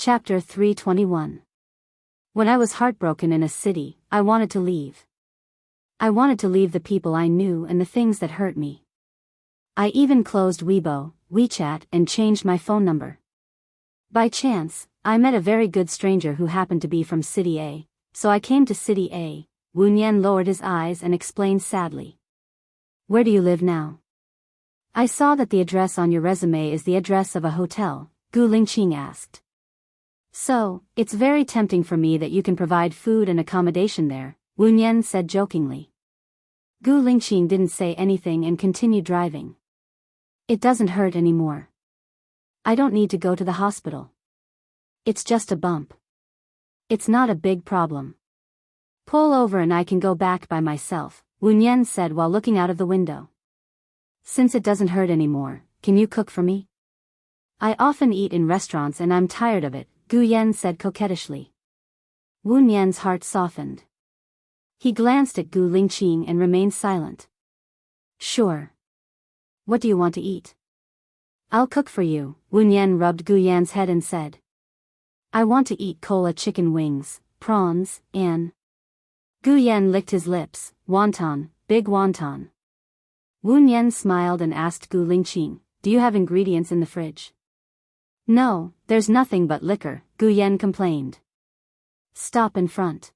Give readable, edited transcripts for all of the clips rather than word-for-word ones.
Chapter 321. When I was heartbroken in a city, I wanted to leave. I wanted to leave the people I knew and the things that hurt me. I even closed Weibo, WeChat, and changed my phone number. By chance, I met a very good stranger who happened to be from City A, so I came to City A. Wu Nian lowered his eyes and explained sadly. Where do you live now? I saw that the address on your resume is the address of a hotel, Gu Lingqing asked. So, it's very tempting for me that you can provide food and accommodation there, Wu Nian said jokingly. Gu Lingqing didn't say anything and continued driving. It doesn't hurt anymore. I don't need to go to the hospital. It's just a bump. It's not a big problem. Pull over and I can go back by myself, Wu Nian said while looking out of the window. Since it doesn't hurt anymore, can you cook for me? I often eat in restaurants and I'm tired of it, Gu Yan said coquettishly. Wu Nian's heart softened. He glanced at Gu Lingqing and remained silent. Sure. What do you want to eat? I'll cook for you, Wu Nian rubbed Gu Yan's head and said. I want to eat cola chicken wings, prawns, and... Gu Yan licked his lips. Wonton, big wonton. Wu Nian smiled and asked Gu Lingqing, do you have ingredients in the fridge? No, there's nothing but liquor, Gu Yan complained. Stop in front.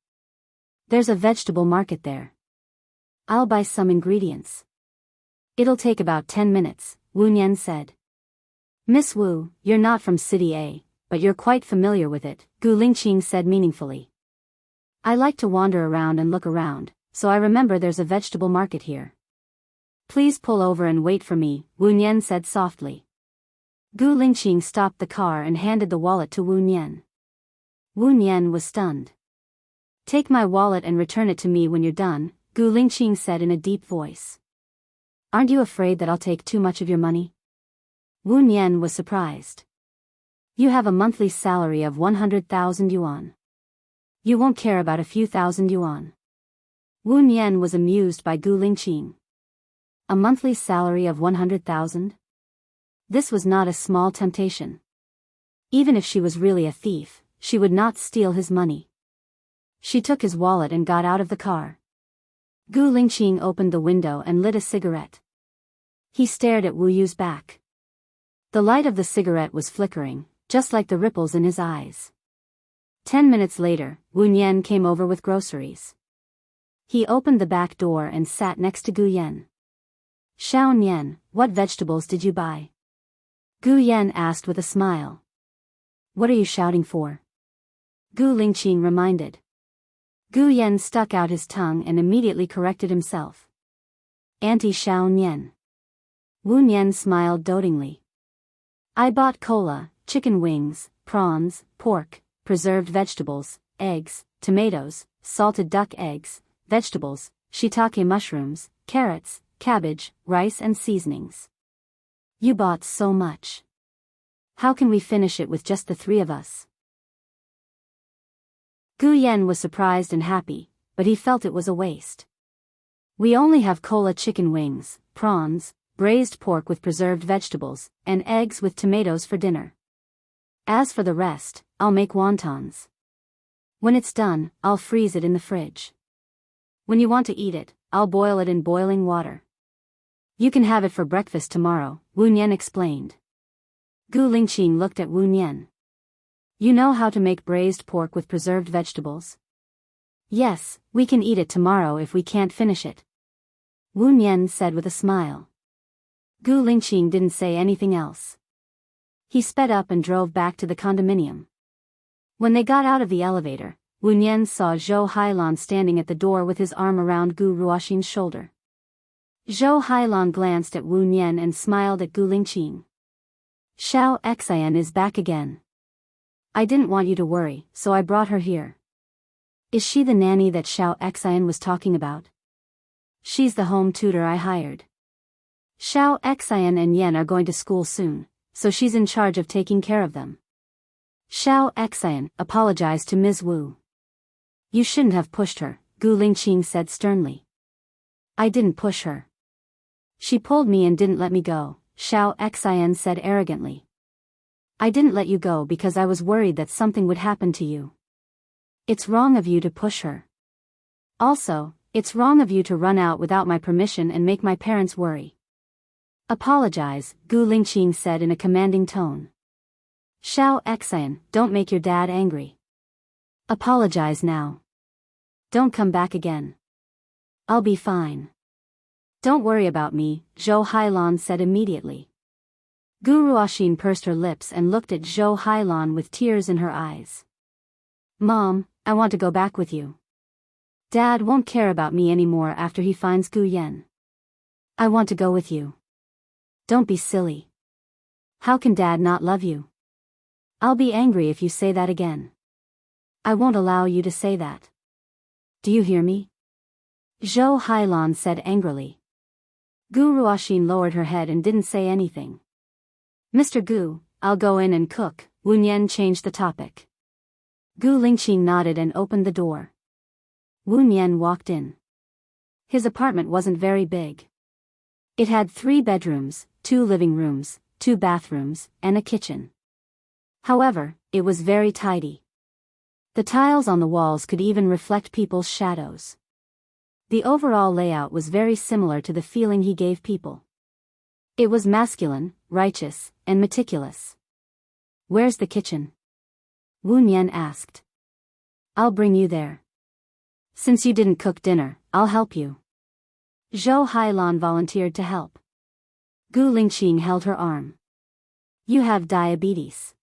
There's a vegetable market there. I'll buy some ingredients. It'll take about 10 minutes, Wu Nian said. Miss Wu, you're not from City A, but you're quite familiar with it, Gu Lingqing said meaningfully. I like to wander around and look around, so I remember there's a vegetable market here. Please pull over and wait for me, Wu Nian said softly. Gu Lingqing stopped the car and handed the wallet to Wu Nian. Wu Nian was stunned. Take my wallet and return it to me when you're done, Gu Lingqing said in a deep voice. Aren't you afraid that I'll take too much of your money? Wu Nian was surprised. You have a monthly salary of 100,000 yuan. You won't care about a few thousand yuan. Wu Nian was amused by Gu Lingqing. A monthly salary of 100,000? This was not a small temptation. Even if she was really a thief, she would not steal his money. She took his wallet and got out of the car. Gu Lingqing opened the window and lit a cigarette. He stared at Wu Yu's back. The light of the cigarette was flickering, just like the ripples in his eyes. 10 minutes later, Wu Nian came over with groceries. He opened the back door and sat next to Gu Yan. Xiao Nian, what vegetables did you buy? Gu Yan asked with a smile. What are you shouting for? Gu Lingqing reminded. Gu Yan stuck out his tongue and immediately corrected himself. Auntie Xiao Nian. Wu Nian smiled dotingly. I bought cola, chicken wings, prawns, pork, preserved vegetables, eggs, tomatoes, salted duck eggs, vegetables, shiitake mushrooms, carrots, cabbage, rice and seasonings. You bought so much. How can we finish it with just the three of us? Gu Yan was surprised and happy, but he felt it was a waste. We only have cola chicken wings, prawns, braised pork with preserved vegetables, and eggs with tomatoes for dinner. As for the rest, I'll make wontons. When it's done, I'll freeze it in the fridge. When you want to eat it, I'll boil it in boiling water. You can have it for breakfast tomorrow, Wu Nian explained. Gu Lingqing looked at Wu Nian. You know how to make braised pork with preserved vegetables? Yes, we can eat it tomorrow if we can't finish it. Wu Nian said with a smile. Gu Lingqing didn't say anything else. He sped up and drove back to the condominium. When they got out of the elevator, Wu Nian saw Zhou Hailan standing at the door with his arm around Gu Ruoxin's shoulder. Zhou Hailan glanced at Wu Nian and smiled at Gu Lingqing. Xiao Xian is back again. I didn't want you to worry, so I brought her here. Is she the nanny that Xiao Xian was talking about? She's the home tutor I hired. Xiao Xian and Yan are going to school soon, so she's in charge of taking care of them. Xiao Xian apologized to Ms. Wu. You shouldn't have pushed her, Gu Lingqing said sternly. I didn't push her. She pulled me and didn't let me go, Xiao Xian said arrogantly. I didn't let you go because I was worried that something would happen to you. It's wrong of you to push her. Also, it's wrong of you to run out without my permission and make my parents worry. Apologize, Gu Lingqing said in a commanding tone. Xiao Xian, don't make your dad angry. Apologize now. Don't come back again. I'll be fine. Don't worry about me, Zhou Hailan said immediately. Gu Ruoxin pursed her lips and looked at Zhou Hailan with tears in her eyes. Mom, I want to go back with you. Dad won't care about me anymore after he finds Gu Yan. I want to go with you. Don't be silly. How can Dad not love you? I'll be angry if you say that again. I won't allow you to say that. Do you hear me? Zhou Hailan said angrily. Gu Ruoxin lowered her head and didn't say anything. Mr. Gu, I'll go in and cook, Wu Yan changed the topic. Gu Lingqing nodded and opened the door. Wu Yan walked in. His apartment wasn't very big. It had 3 bedrooms, 2 living rooms, 2 bathrooms, and a kitchen. However, it was very tidy. The tiles on the walls could even reflect people's shadows. The overall layout was very similar to the feeling he gave people. It was masculine, righteous, and meticulous. Where's the kitchen? Wu Yan asked. I'll bring you there. Since you didn't cook dinner, I'll help you. Zhou Hailan volunteered to help. Gu Lingqing held her arm. You have diabetes.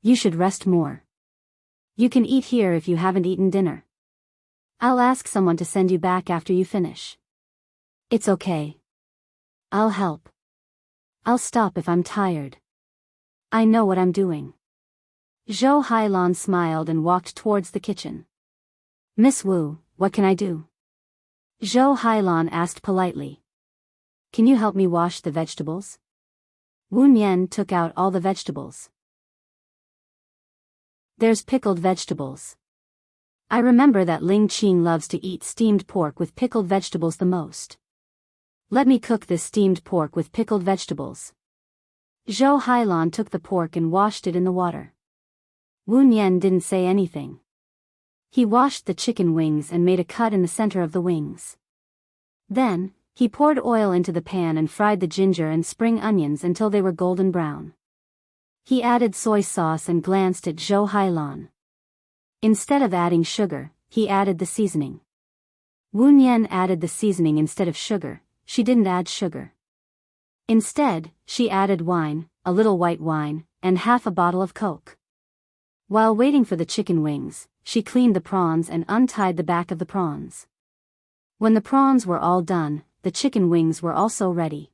You should rest more. You can eat here if you haven't eaten dinner. I'll ask someone to send you back after you finish. It's okay. I'll help. I'll stop if I'm tired. I know what I'm doing. Zhou Hailan smiled and walked towards the kitchen. Miss Wu, what can I do? Zhou Hailan asked politely. Can you help me wash the vegetables? Wu Yan took out all the vegetables. There's pickled vegetables. I remember that Ling Qing loves to eat steamed pork with pickled vegetables the most. Let me cook this steamed pork with pickled vegetables. Zhou Hailan took the pork and washed it in the water. Wu Yan didn't say anything. He washed the chicken wings and made a cut in the center of the wings. Then, he poured oil into the pan and fried the ginger and spring onions until they were golden brown. He added soy sauce and glanced at Zhou Hailan. Instead of adding sugar, he added the seasoning. Wu Yan added the seasoning instead of sugar. She didn't add sugar. Instead, she added wine, a little white wine, and half a bottle of Coke. While waiting for the chicken wings, she cleaned the prawns and untied the back of the prawns. When the prawns were all done, the chicken wings were also ready.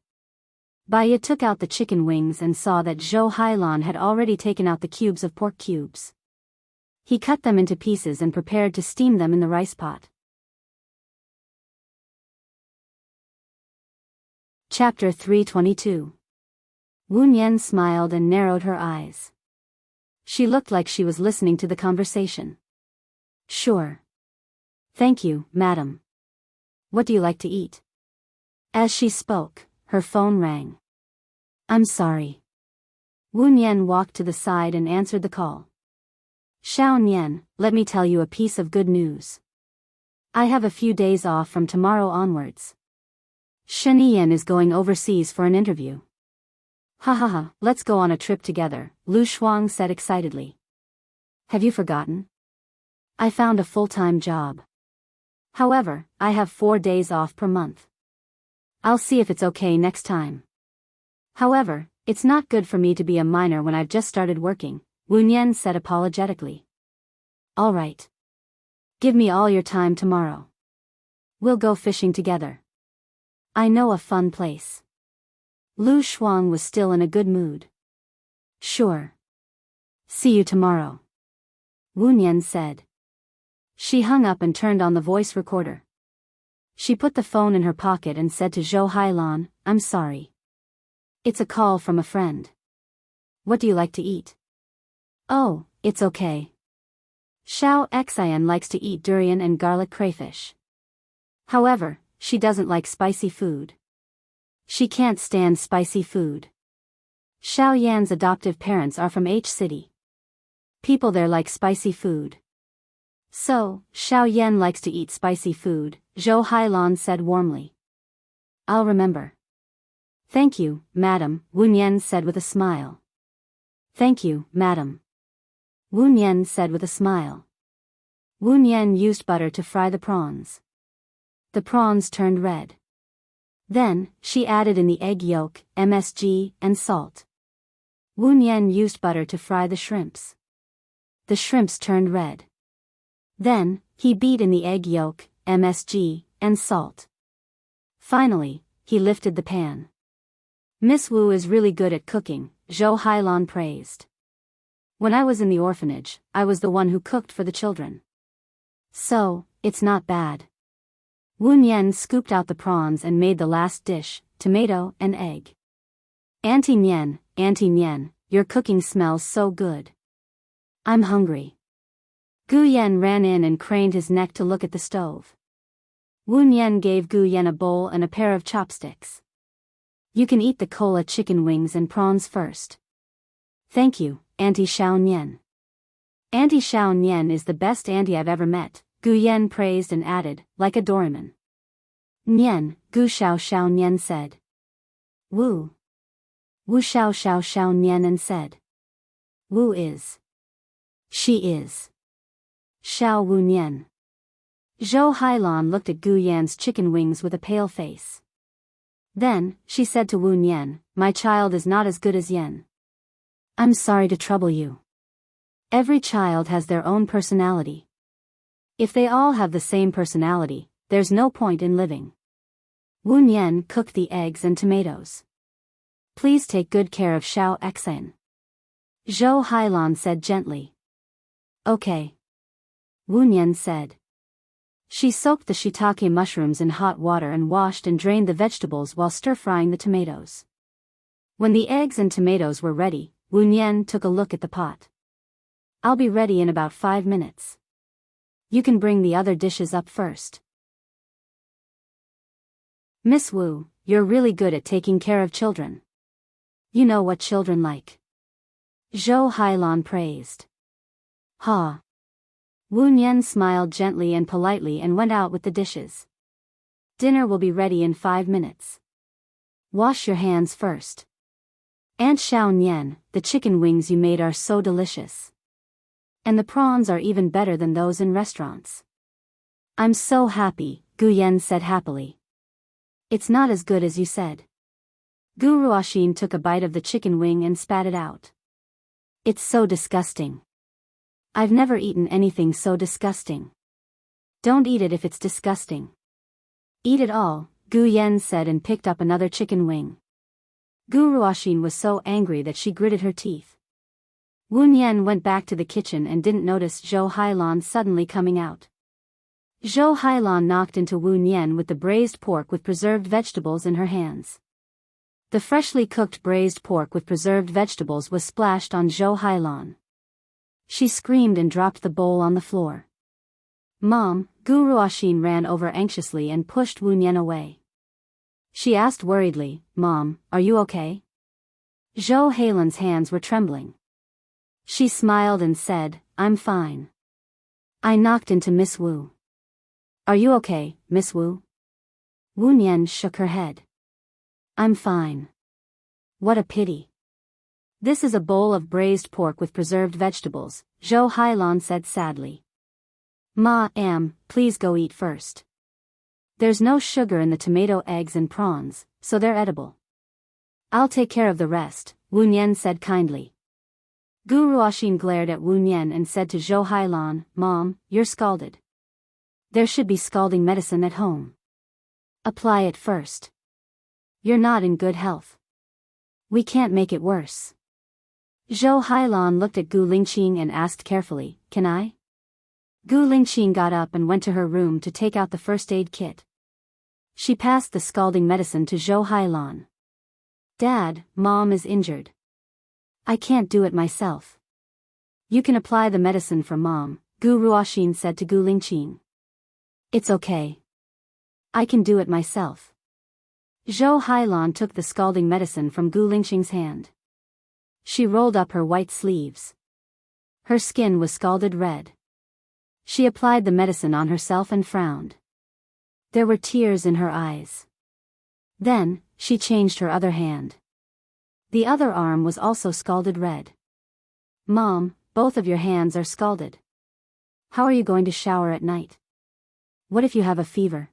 Baya took out the chicken wings and saw that Zhou Hailan had already taken out the cubes of pork cubes. He cut them into pieces and prepared to steam them in the rice pot. Chapter 322. Wu Yan smiled and narrowed her eyes. She looked like she was listening to the conversation. Sure. Thank you, madam. What do you like to eat? As she spoke, her phone rang. I'm sorry. Wu Yan walked to the side and answered the call. Xiao Nian, let me tell you a piece of good news. I have a few days off from tomorrow onwards. Shen Yan is going overseas for an interview. Ha ha ha, let's go on a trip together, Lu Shuang said excitedly. Have you forgotten? I found a full-time job. However, I have 4 days off per month. I'll see if it's okay next time. However, it's not good for me to be a minor when I've just started working, Wu Yan said apologetically. All right. Give me all your time tomorrow. We'll go fishing together. I know a fun place. Lu Shuang was still in a good mood. Sure. See you tomorrow. Wu Yan said. She hung up and turned on the voice recorder. She put the phone in her pocket and said to Zhou Hailan, I'm sorry. It's a call from a friend. What do you like to eat? Oh, it's okay. Xiao Xian likes to eat durian and garlic crayfish. However, she doesn't like spicy food. She can't stand spicy food. Xiao Yan's adoptive parents are from H City. People there like spicy food. So, Xiao Yan likes to eat spicy food, Zhou Hailan said warmly. I'll remember. Thank you, madam, Wu Yan said with a smile. Thank you, madam. Wu Yan said with a smile. Wu Yan used butter to fry the prawns. The prawns turned red. Then, she added in the egg yolk, MSG, and salt. Wu Yan used butter to fry the shrimps. The shrimps turned red. Then, he beat in the egg yolk, MSG, and salt. Finally, he lifted the pan. Miss Wu is really good at cooking, Zhou Hailan praised. When I was in the orphanage, I was the one who cooked for the children. So, it's not bad. Wu Yan scooped out the prawns and made the last dish, tomato and egg. Auntie Nian, your cooking smells so good. I'm hungry. Gu Yan ran in and craned his neck to look at the stove. Wu Yan gave Gu Yan a bowl and a pair of chopsticks. You can eat the cola chicken wings and prawns first. Thank you, Auntie Xiao Nian. Auntie Xiao Nian is the best auntie I've ever met, Gu Yan praised and added, like a doorman. Nian, Gu Xiao Xiao Nian said. Wu Xiao Xiao Xiao Nian and said. Wu is. She is. Xiao Wu Nian. Zhou Hailan looked at Gu Yan's chicken wings with a pale face. Then, she said to Wu Nian, my child is not as good as Yan. I'm sorry to trouble you. Every child has their own personality. If they all have the same personality, there's no point in living. Wu Nian cooked the eggs and tomatoes. Please take good care of Xiao Xan. Zhou Hailan said gently. Okay. Wu Nian said. She soaked the shiitake mushrooms in hot water and washed and drained the vegetables while stir-frying the tomatoes. When the eggs and tomatoes were ready, Wu Nian took a look at the pot. I'll be ready in about 5 minutes. You can bring the other dishes up first. Miss Wu, you're really good at taking care of children. You know what children like. Zhou Hailan praised. Ha. Wu Nian smiled gently and politely and went out with the dishes. Dinner will be ready in 5 minutes. Wash your hands first. Aunt Xiao Nian, the chicken wings you made are so delicious. And the prawns are even better than those in restaurants. I'm so happy, Gu Yan said happily. It's not as good as you said. Gu Ruoxin took a bite of the chicken wing and spat it out. It's so disgusting. I've never eaten anything so disgusting. Don't eat it if it's disgusting. Eat it all, Gu Yan said and picked up another chicken wing. Gu Ruoxin was so angry that she gritted her teeth. Wu Nian went back to the kitchen and didn't notice Zhou Hailan suddenly coming out. Zhou Hailan knocked into Wu Nian with the braised pork with preserved vegetables in her hands. The freshly cooked braised pork with preserved vegetables was splashed on Zhou Hailan. She screamed and dropped the bowl on the floor. Mom, Gu Ruoxin ran over anxiously and pushed Wu Nian away. She asked worriedly, Mom, are you okay? Zhou Hailan's hands were trembling. She smiled and said, I'm fine. I knocked into Miss Wu. Are you okay, Miss Wu? Wu Nian shook her head. I'm fine. What a pity. This is a bowl of braised pork with preserved vegetables, Zhou Hailan said sadly. Please go eat first. There's no sugar in the tomato eggs and prawns, so they're edible. I'll take care of the rest, Wu Nian said kindly. Gu Ruoxin glared at Wu Nian and said to Zhou Hailan, Mom, you're scalded. There should be scalding medicine at home. Apply it first. You're not in good health. We can't make it worse. Zhou Hailan looked at Gu Lingqing and asked carefully, Can I? Gu Lingqing got up and went to her room to take out the first aid kit. She passed the scalding medicine to Zhou Hailan. Dad, Mom is injured. I can't do it myself. You can apply the medicine for Mom, Gu Ruoxin said to Gu Lingqing. It's okay. I can do it myself. Zhou Hailan took the scalding medicine from Gu Lingqing's hand. She rolled up her white sleeves. Her skin was scalded red. She applied the medicine on herself and frowned. There were tears in her eyes. Then, she changed her other hand. The other arm was also scalded red. Mom, both of your hands are scalded. How are you going to shower at night? What if you have a fever?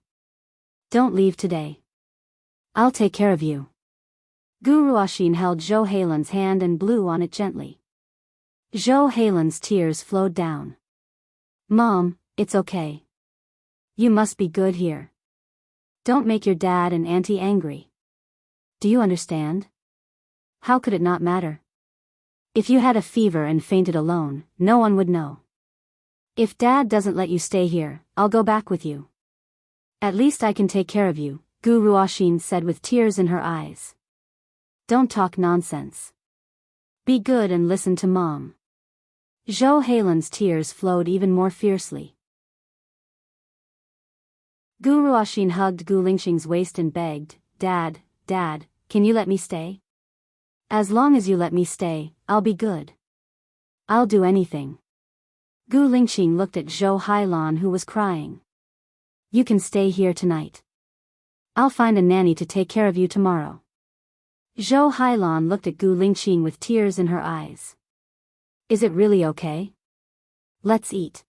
Don't leave today. I'll take care of you. Gu Ruoxin held Zhou Heilan's hand and blew on it gently. Zhou Heilan's tears flowed down. Mom, it's okay. You must be good here. Don't make your dad and auntie angry. Do you understand? How could it not matter? If you had a fever and fainted alone, no one would know. If Dad doesn't let you stay here, I'll go back with you. At least I can take care of you, Gu Ruoxin said with tears in her eyes. Don't talk nonsense. Be good and listen to Mom. Zhou Heilan's tears flowed even more fiercely. Gu Ruoxin hugged Gu Lingxing's waist and begged, Dad, can you let me stay? As long as you let me stay, I'll be good. I'll do anything. Gu Lingxing looked at Zhou Heilan who was crying. You can stay here tonight. I'll find a nanny to take care of you tomorrow. Zhou Heilan looked at Gu Lingxing with tears in her eyes. Is it really okay? Let's eat.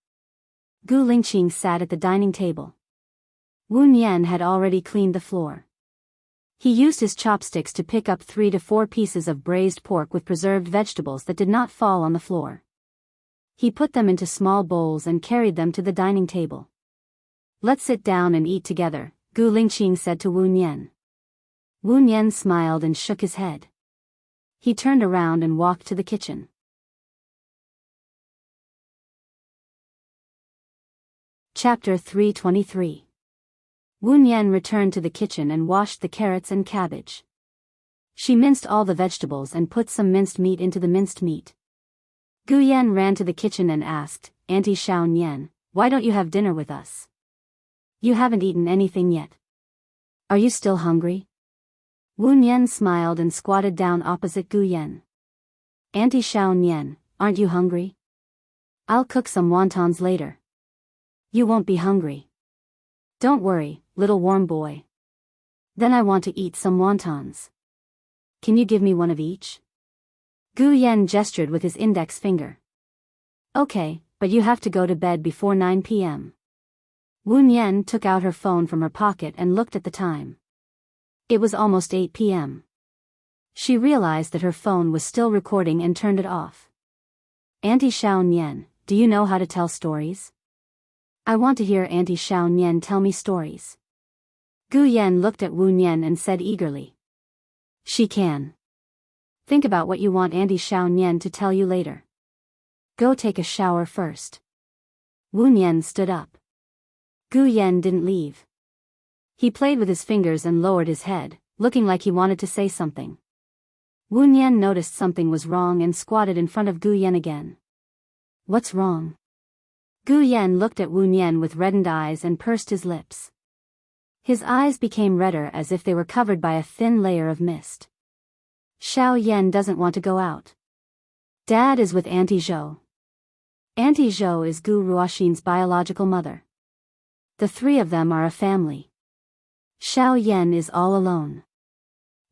Gu Lingxing sat at the dining table. Wu Nian had already cleaned the floor. He used his chopsticks to pick up 3 to 4 pieces of braised pork with preserved vegetables that did not fall on the floor. He put them into small bowls and carried them to the dining table. Let's sit down and eat together, Gu Lingxing said to Wu Nian. Wu Nian smiled and shook his head. He turned around and walked to the kitchen. Chapter 323. Wu Nian returned to the kitchen and washed the carrots and cabbage. She minced all the vegetables and put some minced meat into the minced meat. Gu Yan ran to the kitchen and asked, Auntie Xiao Nian, why don't you have dinner with us? You haven't eaten anything yet. Are you still hungry? Wu Nian smiled and squatted down opposite Gu Yan. Auntie Xiao Nian, aren't you hungry? I'll cook some wontons later. You won't be hungry. Don't worry, little warm boy. Then I want to eat some wontons. Can you give me one of each? Gu Yan gestured with his index finger. Okay, but you have to go to bed before 9 p.m. Wu Nian took out her phone from her pocket and looked at the time. It was almost 8 p.m. She realized that her phone was still recording and turned it off. Auntie Xiao Nian, do you know how to tell stories? I want to hear Auntie Xiao Nian tell me stories. Gu Yan looked at Wu Nian and said eagerly. She can. Think about what you want Auntie Xiao Nian to tell you later. Go take a shower first. Wu Nian stood up. Gu Yan didn't leave. He played with his fingers and lowered his head, looking like he wanted to say something. Wu Nian noticed something was wrong and squatted in front of Gu Yan again. What's wrong? Gu Yan looked at Wu Nian with reddened eyes and pursed his lips. His eyes became redder as if they were covered by a thin layer of mist. Xiao Yan doesn't want to go out. Dad is with Auntie Zhou. Auntie Zhou is Gu Ruoxin's biological mother. The 3 of them are a family. Xiao Yan is all alone.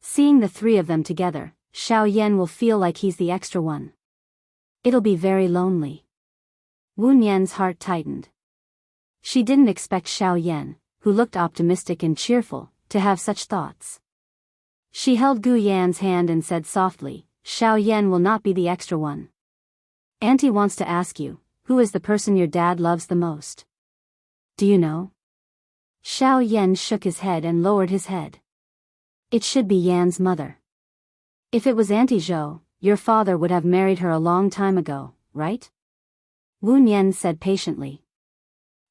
Seeing the 3 of them together, Xiao Yan will feel like he's the extra one. It'll be very lonely. Wu Nian's heart tightened. She didn't expect Xiao Yan, who looked optimistic and cheerful, to have such thoughts. She held Gu Yan's hand and said softly, Xiao Yan will not be the extra one. Auntie wants to ask you, who is the person your dad loves the most? Do you know? Xiao Yan shook his head and lowered his head. It should be Yan's mother. If it was Auntie Zhou, your father would have married her a long time ago, right? Wu Nian said patiently.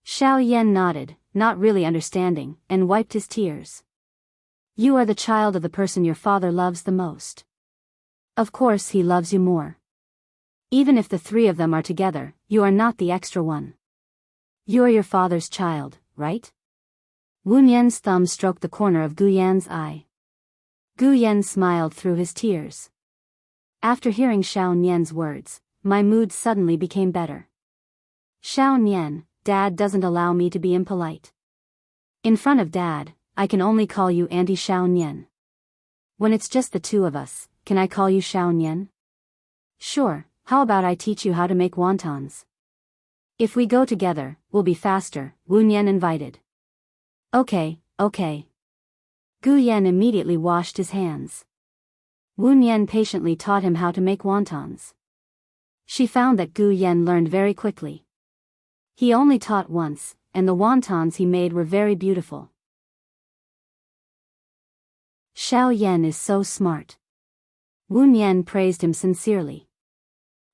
Xiao Yan nodded, not really understanding, and wiped his tears. You are the child of the person your father loves the most. Of course he loves you more. Even if the 3 of them are together, you are not the extra one. You are your father's child, right? Wu Nian's thumb stroked the corner of Gu Yan's eye. Gu Yan smiled through his tears. After hearing Xiao Nian's words, my mood suddenly became better. Xiao Nian, Dad doesn't allow me to be impolite. In front of Dad, I can only call you Auntie Xiao Nian. When it's just the two of us, can I call you Xiao Nian? Sure, how about I teach you how to make wontons? If we go together, we'll be faster, Wu Nian invited. Okay. Gu Yan immediately washed his hands. Wu Nian patiently taught him how to make wontons. She found that Gu Yan learned very quickly. He only taught once, and the wontons he made were very beautiful. Xiao Yan is so smart. Wu Nian praised him sincerely.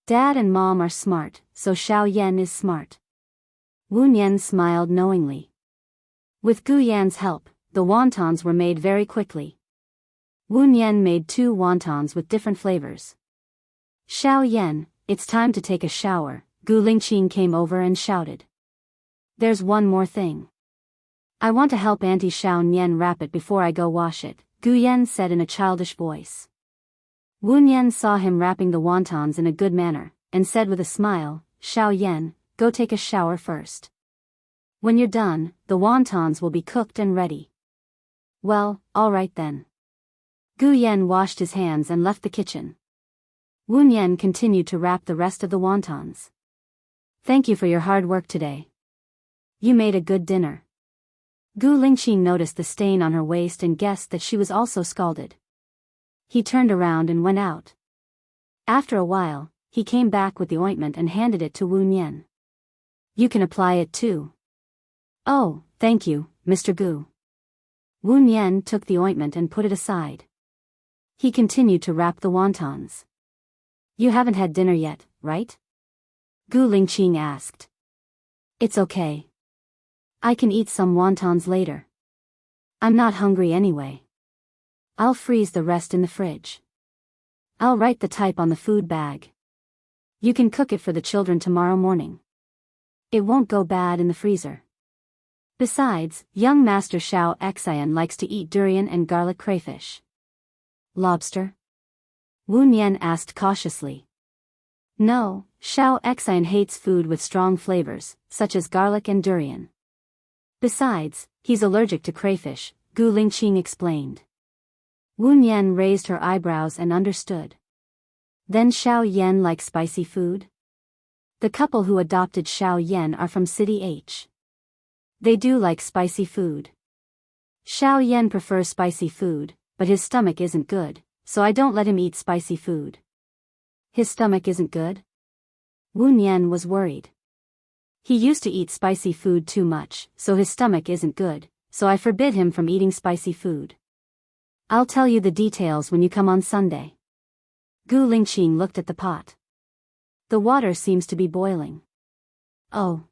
Dad and Mom are smart, so Xiao Yan is smart. Wu Nian smiled knowingly. With Gu Yan's help, the wontons were made very quickly. Wu Nian made 2 wontons with different flavors. Xiao Yan, it's time to take a shower, Gu Lingqing came over and shouted. There's one more thing. I want to help Auntie Xiao Nian wrap it before I go wash it, Gu Yan said in a childish voice. Wu Nian saw him wrapping the wontons in a good manner, and said with a smile, Xiao Yan, go take a shower first. When you're done, the wontons will be cooked and ready. Well, all right then. Gu Yan washed his hands and left the kitchen. Wu Nian continued to wrap the rest of the wontons. Thank you for your hard work today. You made a good dinner. Gu Lingqing noticed the stain on her waist and guessed that she was also scalded. He turned around and went out. After a while, he came back with the ointment and handed it to Wu Nian. You can apply it too. Oh, thank you, Mr. Gu. Wu Nian took the ointment and put it aside. He continued to wrap the wontons. You haven't had dinner yet, right? Gu Lingqing asked. It's okay. I can eat some wontons later. I'm not hungry anyway. I'll freeze the rest in the fridge. I'll write the type on the food bag. You can cook it for the children tomorrow morning. It won't go bad in the freezer. Besides, young Master Xiao Xian likes to eat durian and garlic crayfish. Lobster? Wu Nian asked cautiously. No, Xiao Xian hates food with strong flavors, such as garlic and durian. Besides, he's allergic to crayfish, Gu Lingqing explained. Wu Nian raised her eyebrows and understood. Then Xiao Yan likes spicy food? The couple who adopted Xiao Yan are from City H. They do like spicy food. Xiao Yan prefers spicy food, but his stomach isn't good, so I don't let him eat spicy food. His stomach isn't good? Wu Nian was worried. He used to eat spicy food too much, so his stomach isn't good, so I forbid him from eating spicy food. I'll tell you the details when you come on Sunday. Gu Lingqing looked at the pot. The water seems to be boiling. Oh.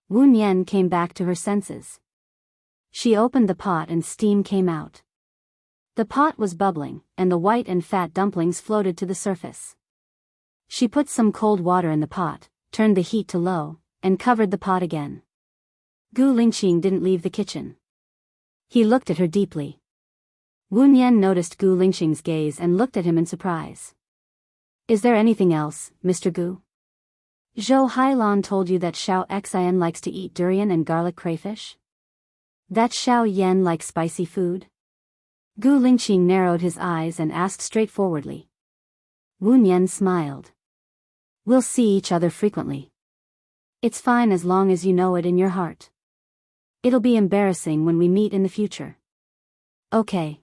Wu Nian came back to her senses. She opened the pot and steam came out. The pot was bubbling, and the white and fat dumplings floated to the surface. She put some cold water in the pot, turned the heat to low, and covered the pot again. Gu Lingqing didn't leave the kitchen. He looked at her deeply. Wu Nian noticed Gu Lingqing's gaze and looked at him in surprise. Is there anything else, Mr. Gu? Zhou Hailan told you that Xiao Xian likes to eat durian and garlic crayfish? That Xiao Yan likes spicy food? Gu Lingqing narrowed his eyes and asked straightforwardly. Wu Nian smiled. We'll see each other frequently. It's fine as long as you know it in your heart. It'll be embarrassing when we meet in the future. Okay.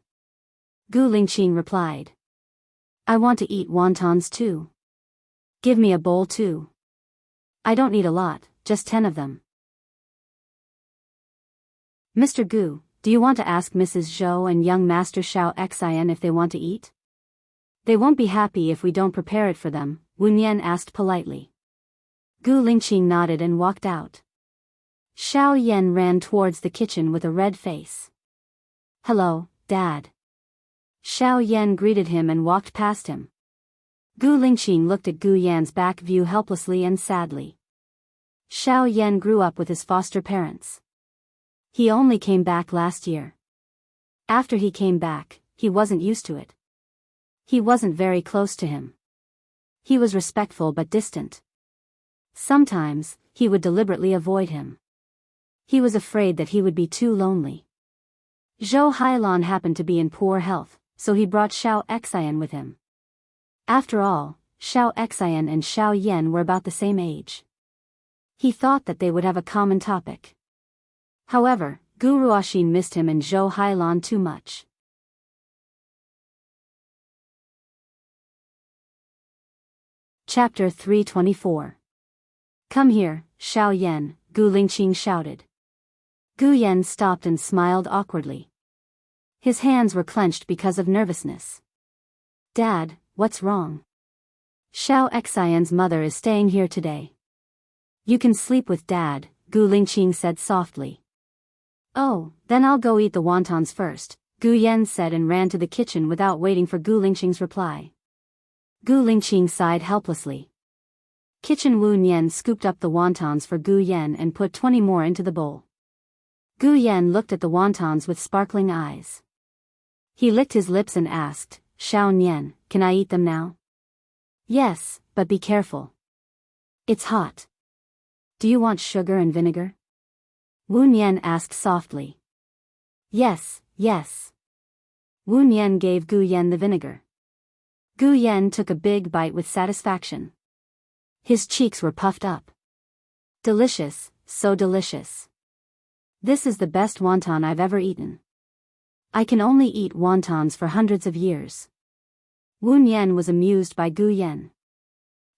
Gu Lingqing replied. I want to eat wontons too. Give me a bowl too. I don't need a lot, just 10 of them. Mr. Gu, do you want to ask Mrs. Zhou and young Master Xiao Xian if they want to eat? They won't be happy if we don't prepare it for them, Wu Nian asked politely. Gu Lingqing nodded and walked out. Xiao Yan ran towards the kitchen with a red face. Hello, Dad. Xiao Yan greeted him and walked past him. Gu Lingqing looked at Gu Yan's back view helplessly and sadly. Xiao Yan grew up with his foster parents. He only came back last year. After he came back, he wasn't used to it. He wasn't very close to him. He was respectful but distant. Sometimes, he would deliberately avoid him. He was afraid that he would be too lonely. Zhou Hailan happened to be in poor health, so he brought Xiao Xian with him. After all, Xiao Xian and Xiao Yan were about the same age. He thought that they would have a common topic. However, Gu Ruoxin missed him and Zhou Hailan too much. Chapter 324. Come here, Xiao Yan, Gu Lingqing shouted. Gu Yan stopped and smiled awkwardly. His hands were clenched because of nervousness. Dad, what's wrong? Xiao Xian's mother is staying here today. You can sleep with Dad, Gu Lingqing said softly. Oh, then I'll go eat the wontons first, Gu Yan said and ran to the kitchen without waiting for Gu Lingqing's reply. Gu Lingqing sighed helplessly. Kitchen Wu Nian scooped up the wontons for Gu Yan and put 20 more into the bowl. Gu Yan looked at the wontons with sparkling eyes. He licked his lips and asked, Xiao Nian, can I eat them now? Yes, but be careful. It's hot. Do you want sugar and vinegar? Wu Nian asked softly. Yes, yes. Wu Nian gave Gu Yan the vinegar. Gu Yan took a big bite with satisfaction. His cheeks were puffed up. Delicious, so delicious. This is the best wonton I've ever eaten. I can only eat wontons for hundreds of years. Wu Nian was amused by Gu Yan.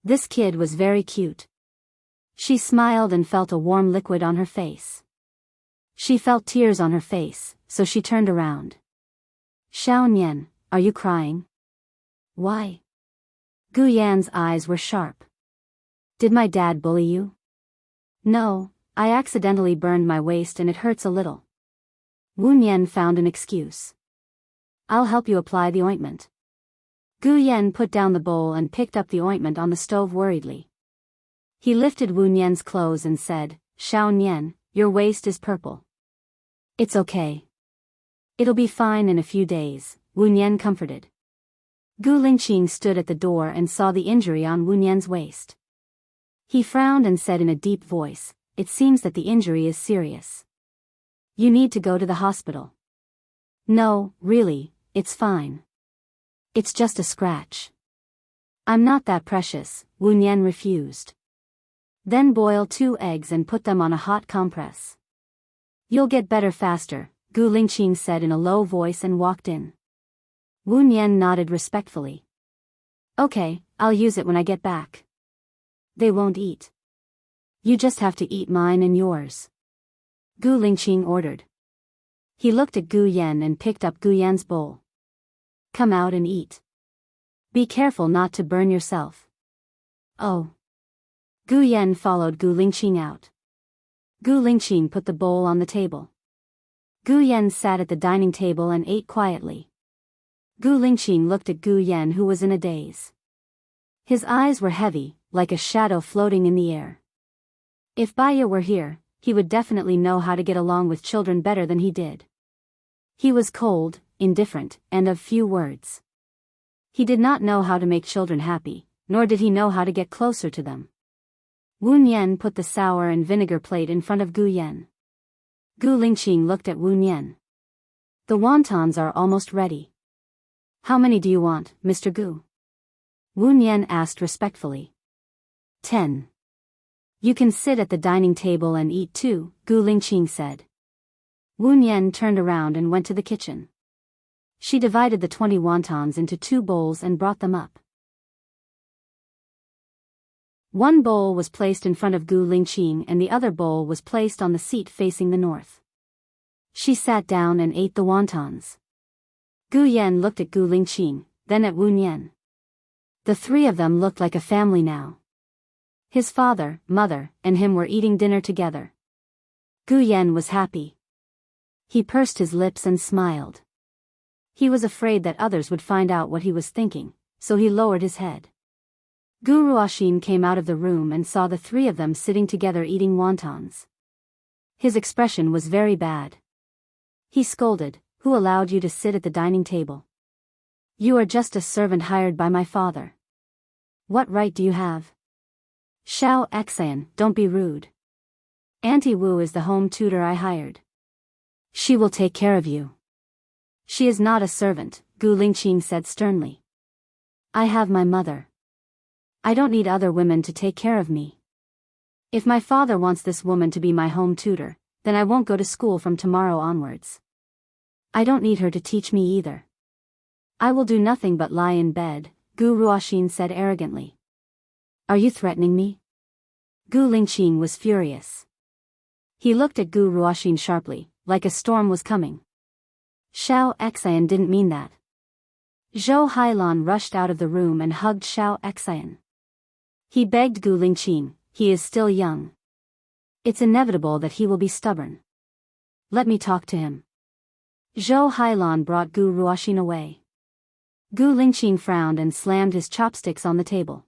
This kid was very cute. She smiled and felt a warm liquid on her face. She felt tears on her face, so she turned around. Xiao Nian, are you crying? Why? Gu Yan's eyes were sharp. Did my dad bully you? No, I accidentally burned my waist and it hurts a little. Wu Nian found an excuse. I'll help you apply the ointment. Gu Yan put down the bowl and picked up the ointment on the stove worriedly. He lifted Wu Nian's clothes and said, Xiao Nian, your waist is purple. It's okay. It'll be fine in a few days, Wu Nian comforted. Gu Lingqing stood at the door and saw the injury on Wu Nian's waist. He frowned and said in a deep voice, it seems that the injury is serious. You need to go to the hospital. No, really, it's fine. It's just a scratch. I'm not that precious, Wu Nian refused. Then boil 2 eggs and put them on a hot compress. You'll get better faster, Gu Lingqing said in a low voice and walked in. Wu Nian nodded respectfully. Okay, I'll use it when I get back. They won't eat. You just have to eat mine and yours. Gu Lingqing ordered. He looked at Gu Yan and picked up Gu Yan's bowl. Come out and eat. Be careful not to burn yourself. Oh. Gu Yan followed Gu Lingqing out. Gu Lingqing put the bowl on the table. Gu Yan sat at the dining table and ate quietly. Gu Lingqing looked at Gu Yan who was in a daze. His eyes were heavy, like a shadow floating in the air. If Baya were here, he would definitely know how to get along with children better than he did. He was cold, indifferent, and of few words. He did not know how to make children happy, nor did he know how to get closer to them. Wu Nian put the sour and vinegar plate in front of Gu Yan. Gu Lingqing looked at Wu Nian. The wontons are almost ready. How many do you want, Mr. Gu? Wu Nian asked respectfully. 10. You can sit at the dining table and eat too, Gu Lingqing said. Wu Nian turned around and went to the kitchen. She divided the 20 wontons into 2 bowls and brought them up. One bowl was placed in front of Gu Lingqing and the other bowl was placed on the seat facing the north. She sat down and ate the wontons. Gu Yan looked at Gu Lingqing, then at Wu Nian. The 3 of them looked like a family now. His father, mother, and him were eating dinner together. Gu Yan was happy. He pursed his lips and smiled. He was afraid that others would find out what he was thinking, so he lowered his head. Gu Ruoxin came out of the room and saw the 3 of them sitting together eating wontons. His expression was very bad. He scolded, Who allowed you to sit at the dining table? You are just a servant hired by my father. What right do you have? Xiao Xian, don't be rude. Auntie Wu is the home tutor I hired. She will take care of you. She is not a servant, Gu Lingqing said sternly. I have my mother. I don't need other women to take care of me. If my father wants this woman to be my home tutor, then I won't go to school from tomorrow onwards. I don't need her to teach me either. I will do nothing but lie in bed, Gu Ruoxin said arrogantly. Are you threatening me? Gu Lingqing was furious. He looked at Gu Ruoxin sharply, like a storm was coming. Xiao Xian didn't mean that. Zhou Hailan rushed out of the room and hugged Xiao Xian. He begged Gu Lingqing, he is still young. It's inevitable that he will be stubborn. Let me talk to him. Zhou Hailan brought Gu Ruoxin away. Gu Lingqing frowned and slammed his chopsticks on the table.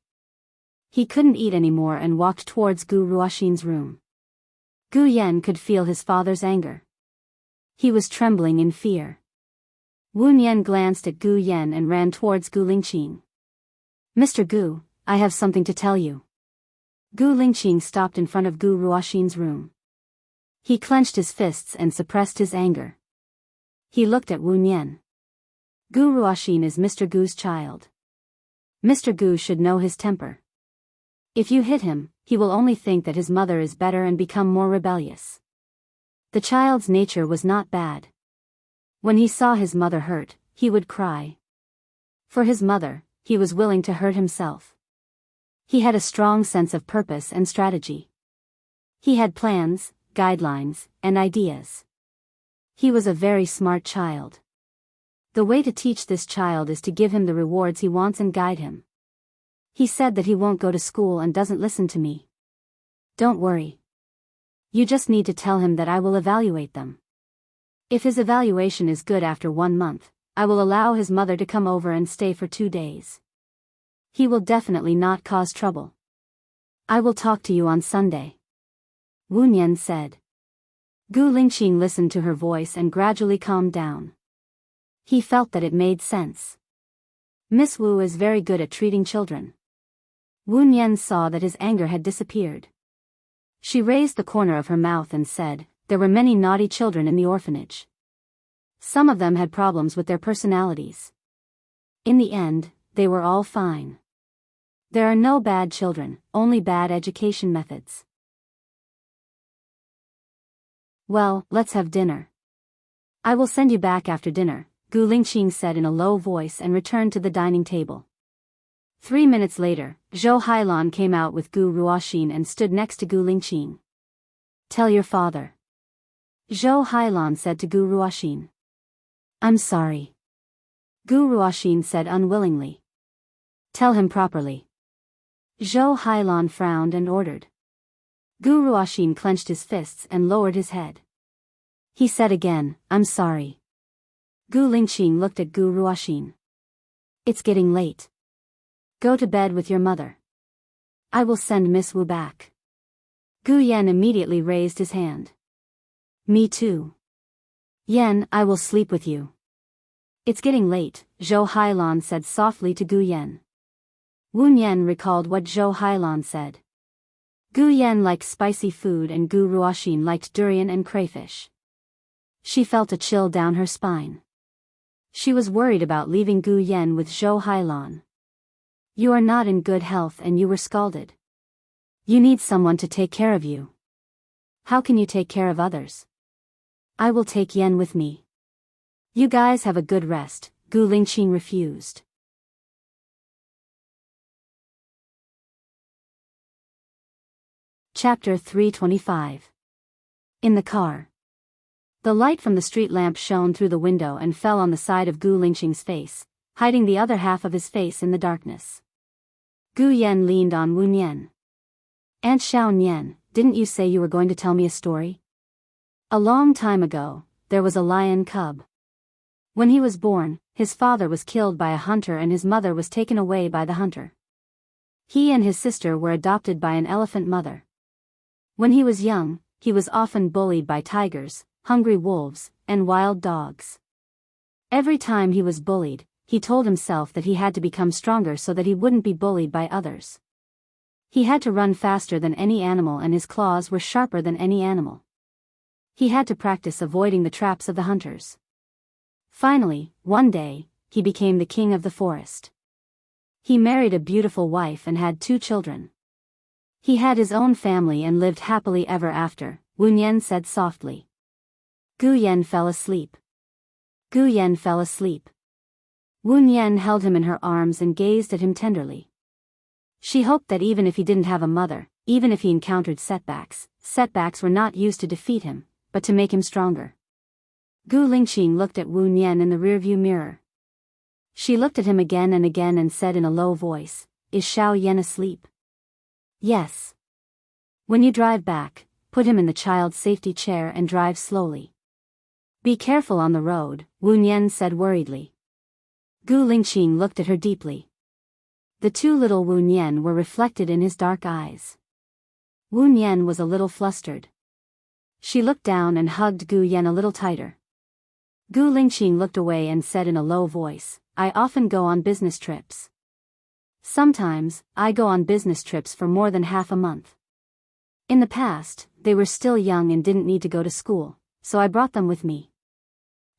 He couldn't eat anymore and walked towards Gu Ruoxin's room. Gu Yan could feel his father's anger. He was trembling in fear. Wu Nian glanced at Gu Yan and ran towards Gu Lingqing. Mr. Gu, I have something to tell you. Gu Lingqing stopped in front of Gu Ruoxin's room. He clenched his fists and suppressed his anger. He looked at Wu Nian. Gu Ruoxin is Mr. Gu's child. Mr. Gu should know his temper. If you hit him, he will only think that his mother is better and become more rebellious. The child's nature was not bad. When he saw his mother hurt, he would cry. For his mother, he was willing to hurt himself. He had a strong sense of purpose and strategy. He had plans, guidelines, and ideas. He was a very smart child. The way to teach this child is to give him the rewards he wants and guide him. He said that he won't go to school and doesn't listen to me. Don't worry. You just need to tell him that I will evaluate them. If his evaluation is good after 1 month, I will allow his mother to come over and stay for 2 days. He will definitely not cause trouble. I will talk to you on Sunday. Wu Nian said. Gu Lingqing listened to her voice and gradually calmed down. He felt that it made sense. Miss Wu is very good at treating children. Wu Nian saw that his anger had disappeared. She raised the corner of her mouth and said, there were many naughty children in the orphanage. Some of them had problems with their personalities. In the end, they were all fine. There are no bad children, only bad education methods. Well, let's have dinner. I will send you back after dinner, Gu Lingqing said in a low voice and returned to the dining table. 3 minutes later, Zhou Hailan came out with Gu Ruoxin and stood next to Gu Lingqing. Tell your father. Zhou Hailan said to Gu Ruoxin. I'm sorry. Gu Ruoxin said unwillingly. Tell him properly. Zhou Hailan frowned and ordered. Gu Ruoxin clenched his fists and lowered his head. He said again, I'm sorry. Gu Lingqing looked at Gu Ruoxin. It's getting late. Go to bed with your mother. I will send Miss Wu back. Gu Yan immediately raised his hand. Me too. Yan, I will sleep with you. It's getting late, Zhou Hailan said softly to Gu Yan. Wu Yan recalled what Zhou Hailan said. Gu Yan liked spicy food and Gu Ruoxin liked durian and crayfish. She felt a chill down her spine. She was worried about leaving Gu Yan with Zhou Hailan. You are not in good health and you were scalded. You need someone to take care of you. How can you take care of others? I will take Yan with me. You guys have a good rest, Gu Lingqing refused. Chapter 325. In the car. The light from the street lamp shone through the window and fell on the side of Gu Lingqing's face, hiding the other half of his face in the darkness. Gu Yan leaned on Wu Nian. Aunt Xiao Nian, didn't you say you were going to tell me a story? A long time ago, there was a lion cub. When he was born, his father was killed by a hunter and his mother was taken away by the hunter. He and his sister were adopted by an elephant mother. When he was young, he was often bullied by tigers, hungry wolves, and wild dogs. Every time he was bullied, he told himself that he had to become stronger so that he wouldn't be bullied by others. He had to run faster than any animal and his claws were sharper than any animal. He had to practice avoiding the traps of the hunters. Finally, one day, he became the king of the forest. He married a beautiful wife and had 2 children. He had his own family and lived happily ever after, Wu Nian said softly. Gu Yan fell asleep. Gu Yan fell asleep. Wu Nian held him in her arms and gazed at him tenderly. She hoped that even if he didn't have a mother, even if he encountered setbacks were not used to defeat him, but to make him stronger. Gu Lingqing looked at Wu Nian in the rearview mirror. She looked at him again and said in a low voice, "Is Xiao Yan asleep?" "Yes." "When you drive back, put him in the child's safety chair and drive slowly. Be careful on the road," Wu Nian said worriedly. Gu Lingqing looked at her deeply. The 2 little Wu Nian were reflected in his dark eyes. Wu Nian was a little flustered. She looked down and hugged Gu Yan a little tighter. Gu Lingqing looked away and said in a low voice, "I often go on business trips. Sometimes, I go on business trips for more than half a month. In the past, they were still young and didn't need to go to school, so I brought them with me.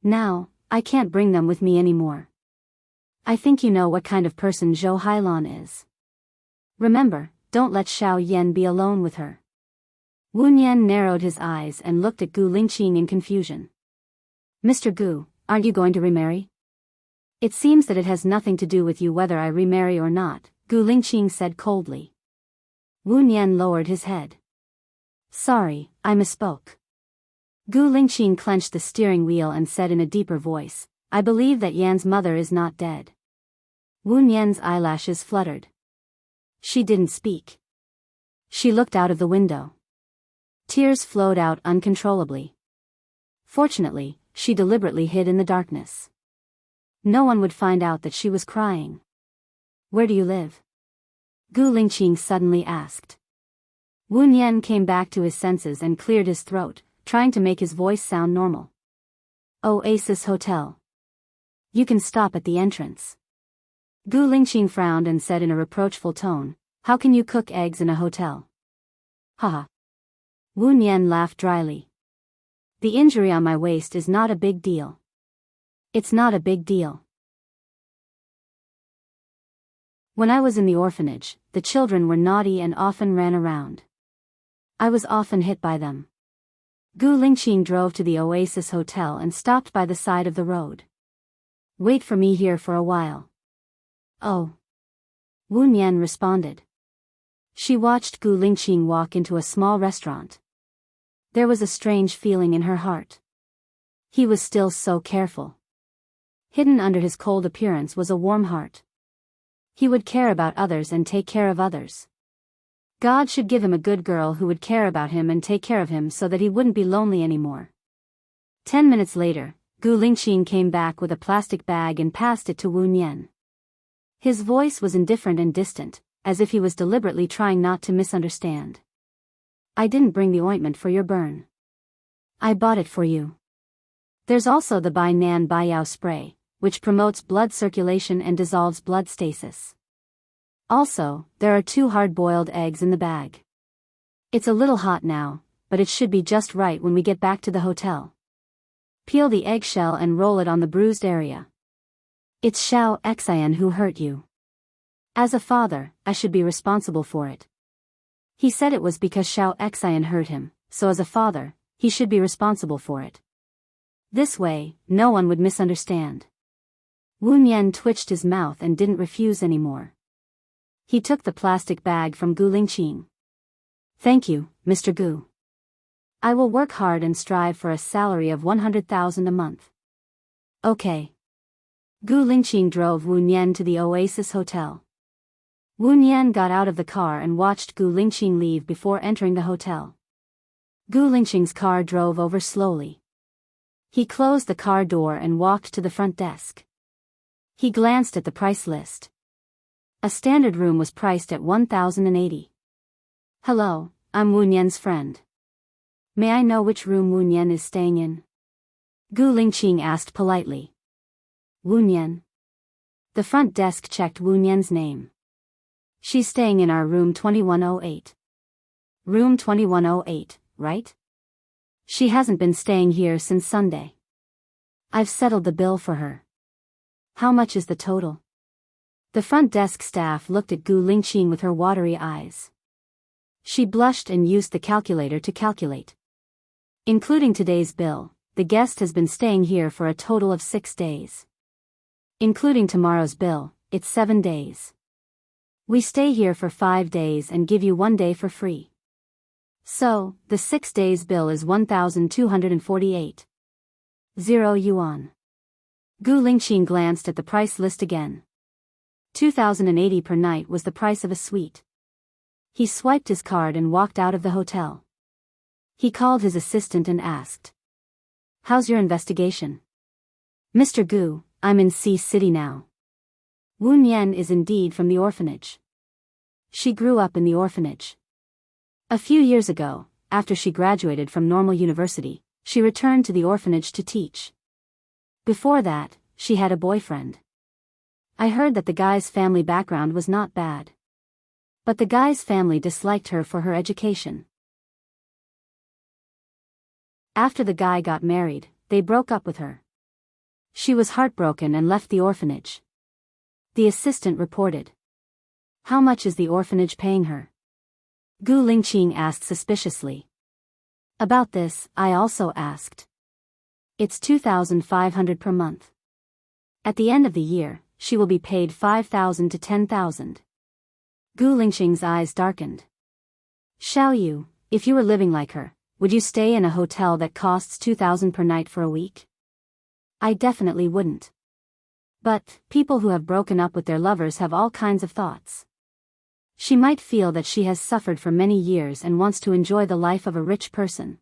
Now, I can't bring them with me anymore. I think you know what kind of person Zhou Hailan is. Remember, don't let Xiao Yan be alone with her." Wu Nian narrowed his eyes and looked at Gu Lingqing in confusion. "Mr. Gu, aren't you going to remarry?" "It seems that it has nothing to do with you whether I remarry or not," Gu Lingqing said coldly. Wu Nian lowered his head. "Sorry, I misspoke." Gu Lingqing clenched the steering wheel and said in a deeper voice, "I believe that Yan's mother is not dead." Wu Nian's eyelashes fluttered. She didn't speak. She looked out of the window. Tears flowed out uncontrollably. Fortunately, she deliberately hid in the darkness. No one would find out that she was crying. "Where do you live?" Gu Lingqing suddenly asked. Wu Nian came back to his senses and cleared his throat, trying to make his voice sound normal. "Oasis Hotel. You can stop at the entrance." Gu Lingqing frowned and said in a reproachful tone, "How can you cook eggs in a hotel?" "Haha." Wu Nian laughed dryly. "The injury on my waist is not a big deal." "It's not a big deal." When I was in the orphanage, the children were naughty and often ran around. I was often hit by them. Gu Lingqing drove to the Oasis Hotel and stopped by the side of the road. "Wait for me here for a while." "Oh." Wu Nian responded. She watched Gu Lingqing walk into a small restaurant. There was a strange feeling in her heart. He was still so careful. Hidden under his cold appearance was a warm heart. He would care about others and take care of others. God should give him a good girl who would care about him and take care of him so that he wouldn't be lonely anymore. 10 minutes later, Gu Lingqing came back with a plastic bag and passed it to Wu Nian. His voice was indifferent and distant, as if he was deliberately trying not to misunderstand. "I didn't bring the ointment for your burn. I bought it for you. There's also the Bai Nan Bai Yao spray, which promotes blood circulation and dissolves blood stasis. Also, there are 2 hard-boiled eggs in the bag. It's a little hot now, but it should be just right when we get back to the hotel. Peel the eggshell and roll it on the bruised area. It's Xiao Xian who hurt you. As a father, I should be responsible for it. He said it was because Xiao Xian hurt him, so as a father, he should be responsible for it. This way, no one would misunderstand." Wu Nian twitched his mouth and didn't refuse anymore. He took the plastic bag from Gu Lingqing. "Thank you, Mr. Gu. I will work hard and strive for a salary of 100,000 a month." "Okay." Gu Lingqing drove Wu Nian to the Oasis Hotel. Wu Nian got out of the car and watched Gu Lingqing leave before entering the hotel. Gu Lingqing's car drove over slowly. He closed the car door and walked to the front desk. He glanced at the price list. A standard room was priced at 1,080. "Hello, I'm Wu Nian's friend. May I know which room Wu Nian is staying in?" Gu Lingqing asked politely. "Wu Nian." The front desk checked Wu Nian's name. She's staying in our room 2108. Room 2108, right? She hasn't been staying here since Sunday. I've settled the bill for her. How much is the total? The front desk staff looked at Gu Lingqing with her watery eyes. She blushed and used the calculator to calculate. Including today's bill, the guest has been staying here for a total of 6 days. Including tomorrow's bill, it's 7 days. We stay here for 5 days and give you 1 day for free. So, the 6 days bill is 1,248. 0 yuan. Gu Lingqing glanced at the price list again. 2,080 per night was the price of a suite. He swiped his card and walked out of the hotel. He called his assistant and asked, "How's your investigation?" "Mr. Gu, I'm in C City now." Wu Nian is indeed from the orphanage. She grew up in the orphanage. A few years ago, after she graduated from Normal University, she returned to the orphanage to teach. Before that, she had a boyfriend. I heard that the guy's family background was not bad. But the guy's family disliked her for her education. After the guy got married, they broke up with her. She was heartbroken and left the orphanage. The assistant reported. "How much is the orphanage paying her?" Gu Lingqing asked suspiciously. About this, I also asked. "It's 2,500 per month. At the end of the year, she will be paid 5,000 to 10,000. Gu Lingqing's eyes darkened. "Xiao Yu, if you were living like her, would you stay in a hotel that costs 2,000 per night for a week?" "I definitely wouldn't. But, people who have broken up with their lovers have all kinds of thoughts. She might feel that she has suffered for many years and wants to enjoy the life of a rich person.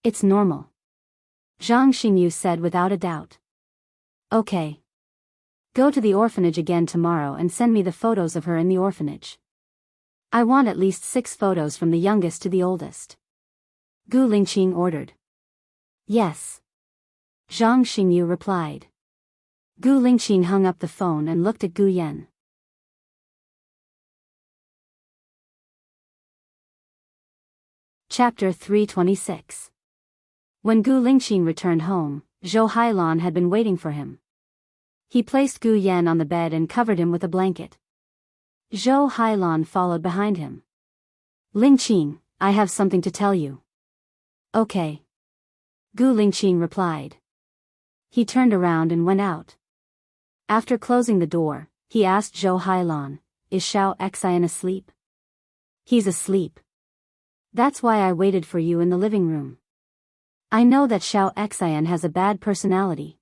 It's normal." Zhang Xingyu said without a doubt. "Okay. Go to the orphanage again tomorrow and send me the photos of her in the orphanage. I want at least 6 photos from the youngest to the oldest." Gu Lingqing ordered. "Yes." Zhang Xingyu replied. Gu Lingqing hung up the phone and looked at Gu Yan. Chapter 326. When Gu Lingqing returned home, Zhou Hailan had been waiting for him. He placed Gu Yan on the bed and covered him with a blanket. Zhou Hailan followed behind him. "Lingqing, I have something to tell you." "Okay." Gu Lingqing replied. He turned around and went out. After closing the door, he asked Zhou Hailan, "Is Xiao Xian asleep?" "He's asleep. That's why I waited for you in the living room. I know that Xiao Xian has a bad personality.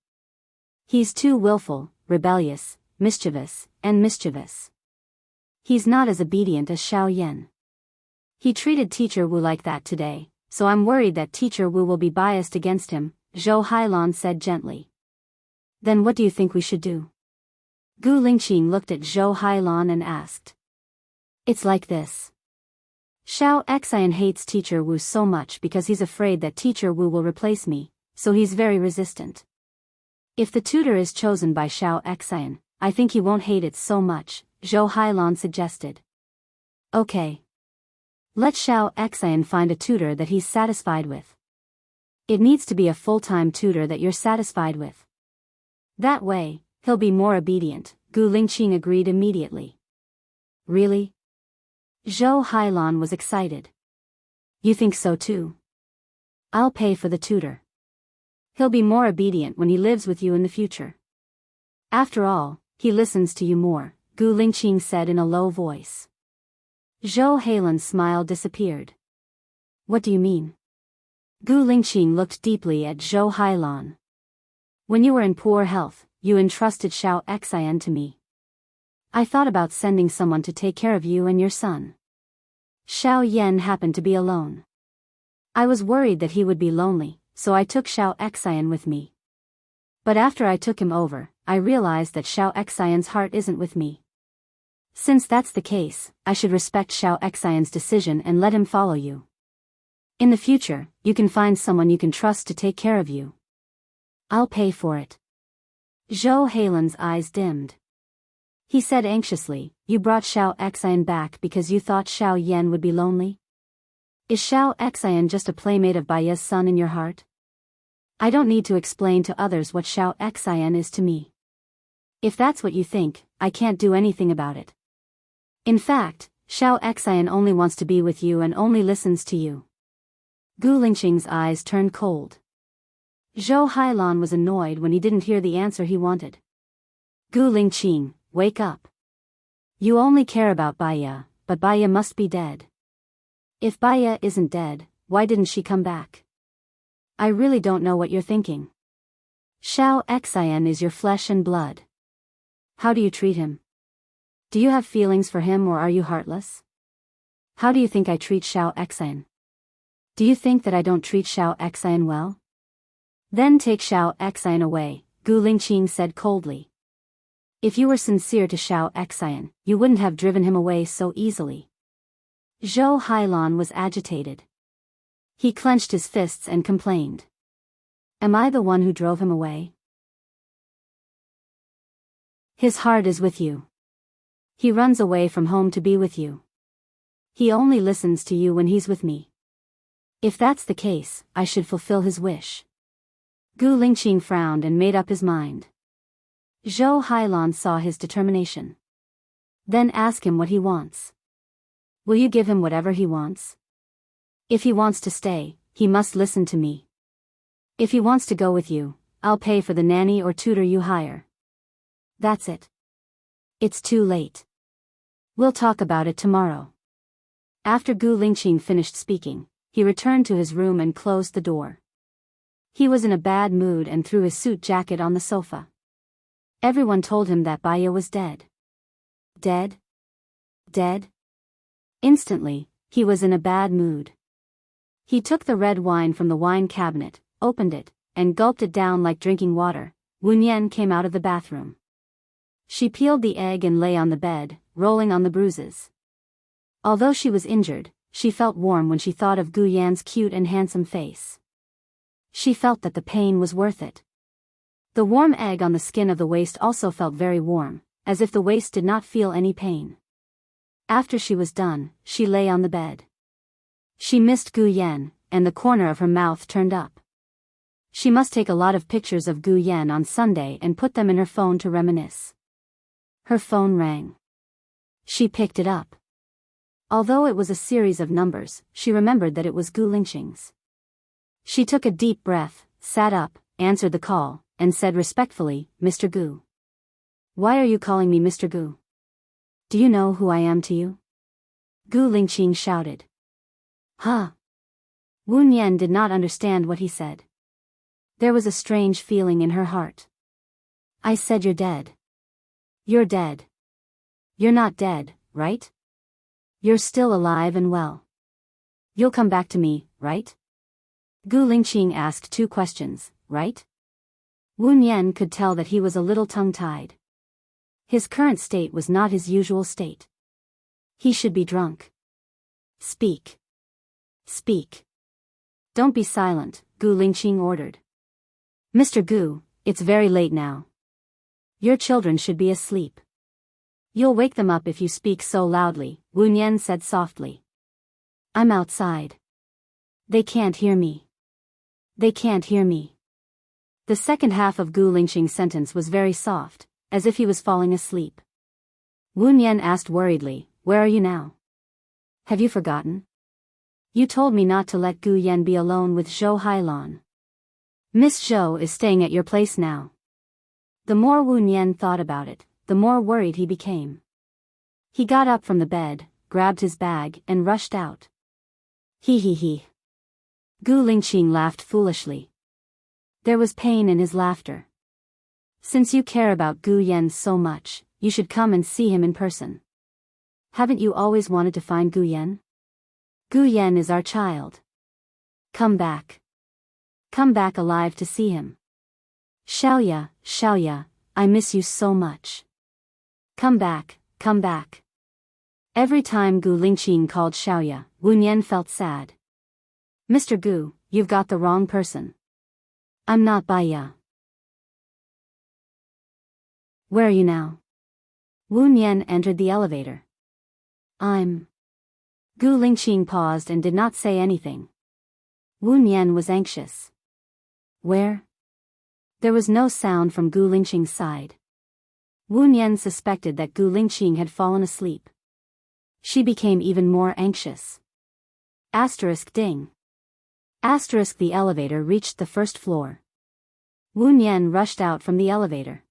He's too willful, rebellious, mischievous. He's not as obedient as Xiao Yan. He treated Teacher Wu like that today, so I'm worried that Teacher Wu will be biased against him," Zhou Hailan said gently. "Then what do you think we should do?" Gu Lingqing looked at Zhou Hailan and asked. "It's like this. Xiao Xian hates Teacher Wu so much because he's afraid that Teacher Wu will replace me, so he's very resistant. If the tutor is chosen by Xiao Xian, I think he won't hate it so much," Zhou Hailan suggested. "Okay. Let Xiao Xian find a tutor that he's satisfied with. It needs to be a full-time tutor that you're satisfied with. That way, he'll be more obedient," Gu Lingqing agreed immediately. "Really?" Zhou Hailan was excited. "You think so too? I'll pay for the tutor. He'll be more obedient when he lives with you in the future. After all, he listens to you more," Gu Lingqing said in a low voice. Zhou Hailan's smile disappeared. "What do you mean?" Gu Lingqing looked deeply at Zhou Hailan. "When you were in poor health, you entrusted Xiao Xian to me. I thought about sending someone to take care of you and your son. Xiao Yan happened to be alone. I was worried that he would be lonely, so I took Xiao Xian with me. But after I took him over, I realized that Xiao Xian's heart isn't with me. Since that's the case, I should respect Xiao Xian's decision and let him follow you. In the future, you can find someone you can trust to take care of you. I'll pay for it." Zhou Hailan's eyes dimmed. He said anxiously, you brought Xiao Xian back because you thought Xiao Yan would be lonely? Is Xiao Xian just a playmate of Baiya's son in your heart? I don't need to explain to others what Xiao Xian is to me. If that's what you think, I can't do anything about it. In fact, Xiao Xian only wants to be with you and only listens to you. Gu Lingqing's eyes turned cold. Zhou Hailan was annoyed when he didn't hear the answer he wanted. Gu Lingqing, wake up. You only care about Baiya, but Baiya must be dead. If Baiya isn't dead, why didn't she come back? I really don't know what you're thinking. Xiao Xian is your flesh and blood. How do you treat him? Do you have feelings for him or are you heartless? How do you think I treat Xiao Xian? Do you think that I don't treat Xiao Xian well? Then take Xiao Xian away, Gu Lingqing said coldly. If you were sincere to Xiao Xian, you wouldn't have driven him away so easily. Zhou Hailan was agitated. He clenched his fists and complained. Am I the one who drove him away? His heart is with you. He runs away from home to be with you. He only listens to you when he's with me. If that's the case, I should fulfill his wish. Gu Lingqing frowned and made up his mind. Zhou Hailan saw his determination. Then ask him what he wants. Will you give him whatever he wants? If he wants to stay, he must listen to me. If he wants to go with you, I'll pay for the nanny or tutor you hire. That's it. It's too late. We'll talk about it tomorrow. After Gu Lingqing finished speaking, he returned to his room and closed the door. He was in a bad mood and threw his suit jacket on the sofa. Everyone told him that Baiya was dead. Dead? Dead? Instantly, he was in a bad mood. He took the red wine from the wine cabinet, opened it, and gulped it down like drinking water. Wu Nian came out of the bathroom. She peeled the egg and lay on the bed, rolling on the bruises. Although she was injured, she felt warm when she thought of Gu Yan's cute and handsome face. She felt that the pain was worth it. The warm egg on the skin of the waist also felt very warm, as if the waist did not feel any pain. After she was done, she lay on the bed. She missed Gu Yan, and the corner of her mouth turned up. She must take a lot of pictures of Gu Yan on Sunday and put them in her phone to reminisce. Her phone rang. She picked it up. Although it was a series of numbers, she remembered that it was Gu Lingqing's. She took a deep breath, sat up, answered the call, and said respectfully, Mr. Gu. Why are you calling me Mr. Gu? Do you know who I am to you? Gu Lingqing shouted. Huh? Wu Nian did not understand what he said. There was a strange feeling in her heart. I said you're dead. You're dead. You're not dead, right? You're still alive and well. You'll come back to me, right? Gu Lingqing asked two questions, right? Wu Nian could tell that he was a little tongue-tied. His current state was not his usual state. He should be drunk. Speak. Speak. Don't be silent, Gu Lingqing ordered. Mr. Gu, it's very late now. Your children should be asleep. You'll wake them up if you speak so loudly, Wu Nian said softly. I'm outside. They can't hear me. They can't hear me. The second half of Gu Lingqing's sentence was very soft, as if he was falling asleep. Wu Nian asked worriedly, where are you now? Have you forgotten? You told me not to let Gu Yan be alone with Zhou Hailan. Miss Zhou is staying at your place now. The more Wu Nian thought about it, the more worried he became. He got up from the bed, grabbed his bag, and rushed out. He. Gu Lingqing laughed foolishly. There was pain in his laughter. Since you care about Gu Yan so much, you should come and see him in person. Haven't you always wanted to find Gu Yan? Gu Yan is our child. Come back. Come back alive to see him. Xiaoya, I miss you so much. Come back, come back. Every time Gu Lingqing called Xiaoya, Wu Nian felt sad. Mr. Gu, you've got the wrong person. I'm not Baiya. Where are you now? Wu Nian entered the elevator. I'm. Gu Lingqing paused and did not say anything. Wu Nian was anxious. Where? There was no sound from Gu Lingqing's side. Wu Nian suspected that Gu Lingqing had fallen asleep. She became even more anxious. Ding. The elevator reached the first floor. Wu Nian rushed out from the elevator.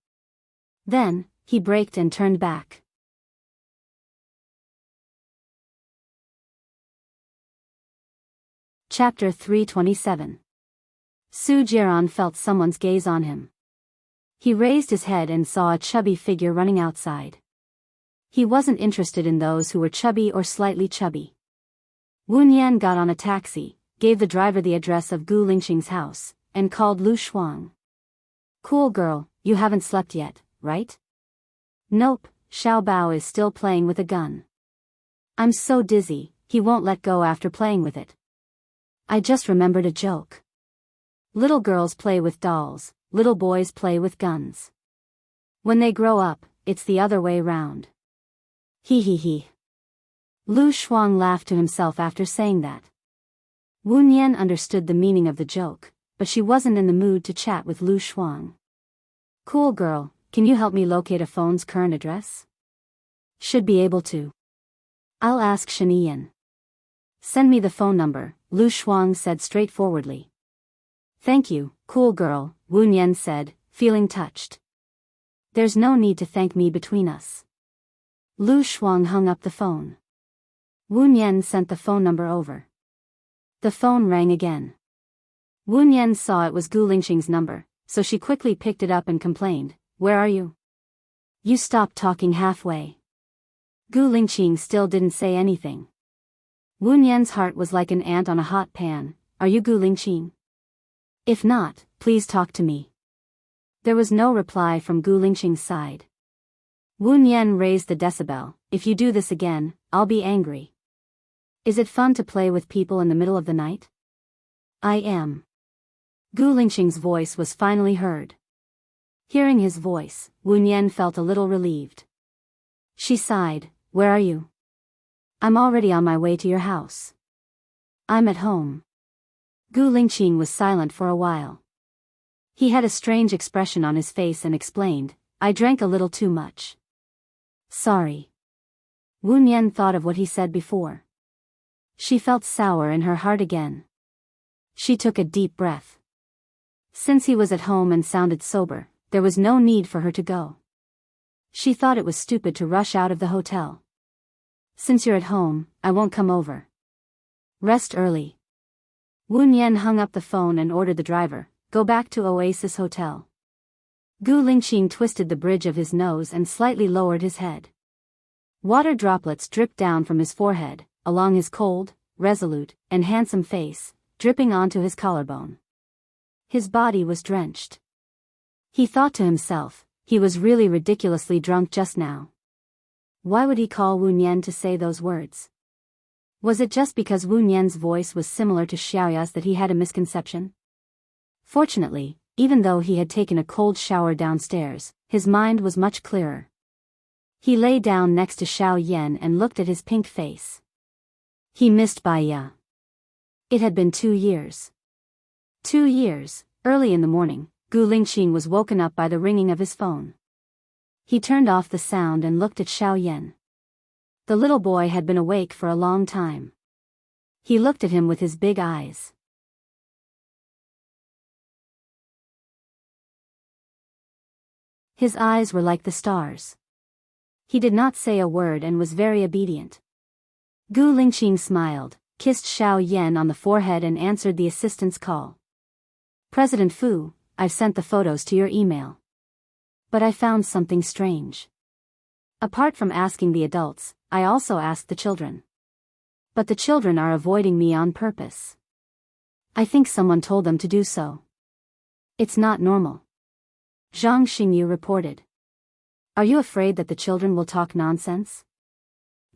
Then, he braked and turned back. Chapter 327. Su Jiran felt someone's gaze on him. He raised his head and saw a chubby figure running outside. He wasn't interested in those who were chubby or slightly chubby. Wu Nian got on a taxi, gave the driver the address of Gu Lingqing's house, and called Lu Shuang. Cool girl, you haven't slept yet, right? Nope, Xiao Bao is still playing with a gun. I'm so dizzy, he won't let go after playing with it. I just remembered a joke. Little girls play with dolls, little boys play with guns. When they grow up, it's the other way round. He. Lu Shuang laughed to himself after saying that. Wu Nian understood the meaning of the joke, but she wasn't in the mood to chat with Lu Shuang. Cool girl, can you help me locate a phone's current address? Should be able to. I'll ask Shaniyan. Send me the phone number, Lu Shuang said straightforwardly. Thank you, cool girl, Wu Nian said, feeling touched. There's no need to thank me between us. Lu Shuang hung up the phone. Wu Nian sent the phone number over. The phone rang again. Wu Nian saw it was Gu Lingqing's number, so she quickly picked it up and complained, Where are you? You stopped talking halfway. Gu Lingqing still didn't say anything. Wu Nian's heart was like an ant on a hot pan. Are you Gu Lingqing? If not, please talk to me. There was no reply from Gu Lingqing's side. Wu Nian raised the decibel. If you do this again, I'll be angry. Is it fun to play with people in the middle of the night? I am. Gu Lingqing's voice was finally heard. Hearing his voice, Wu Nian felt a little relieved. She sighed, Where are you? I'm already on my way to your house. I'm at home. Gu Lingqing was silent for a while. He had a strange expression on his face and explained, I drank a little too much. Sorry. Wu Nian thought of what he said before. She felt sour in her heart again. She took a deep breath. Since he was at home and sounded sober, there was no need for her to go. She thought it was stupid to rush out of the hotel. Since you're at home, I won't come over. Rest early. Wu Nian hung up the phone and ordered the driver, Go back to Oasis Hotel. Gu Lingqing twisted the bridge of his nose and slightly lowered his head. Water droplets dripped down from his forehead, along his cold, resolute, and handsome face, dripping onto his collarbone. His body was drenched. He thought to himself, he was really ridiculously drunk just now. Why would he call Wu Nian to say those words? Was it just because Wu Nian's voice was similar to Xiaoya's that he had a misconception? Fortunately, even though he had taken a cold shower downstairs, his mind was much clearer. He lay down next to Xiao Yan and looked at his pink face. He missed Baiya. It had been 2 years. 2 years, early in the morning, Gu Lingqing was woken up by the ringing of his phone. He turned off the sound and looked at Xiao Yan. The little boy had been awake for a long time. He looked at him with his big eyes. His eyes were like the stars. He did not say a word and was very obedient. Gu Lingqing smiled, kissed Xiao Yan on the forehead and answered the assistant's call. President Fu, I've sent the photos to your email. But I found something strange. Apart from asking the adults, I also asked the children. But the children are avoiding me on purpose. I think someone told them to do so. It's not normal. Zhang Xingyu reported. Are you afraid that the children will talk nonsense?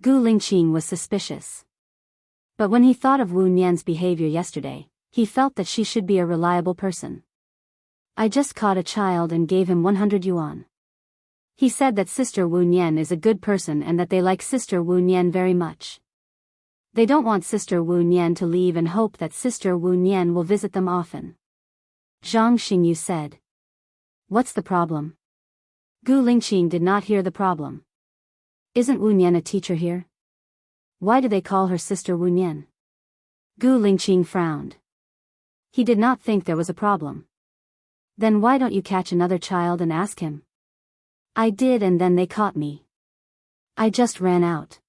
Gu Lingqing was suspicious. But when he thought of Wu Nian's behavior yesterday, he felt that she should be a reliable person. I just caught a child and gave him 100 yuan. He said that Sister Wu Nian is a good person and that they like Sister Wu Nian very much. They don't want Sister Wu Nian to leave and hope that Sister Wu Nian will visit them often. Zhang Xingyu said. What's the problem? Gu Lingqing did not hear the problem. Isn't Wu Nian a teacher here? Why do they call her Sister Wu Nian? Gu Lingqing frowned. He did not think there was a problem. Then why don't you catch another child and ask him? I did and then they caught me. I just ran out.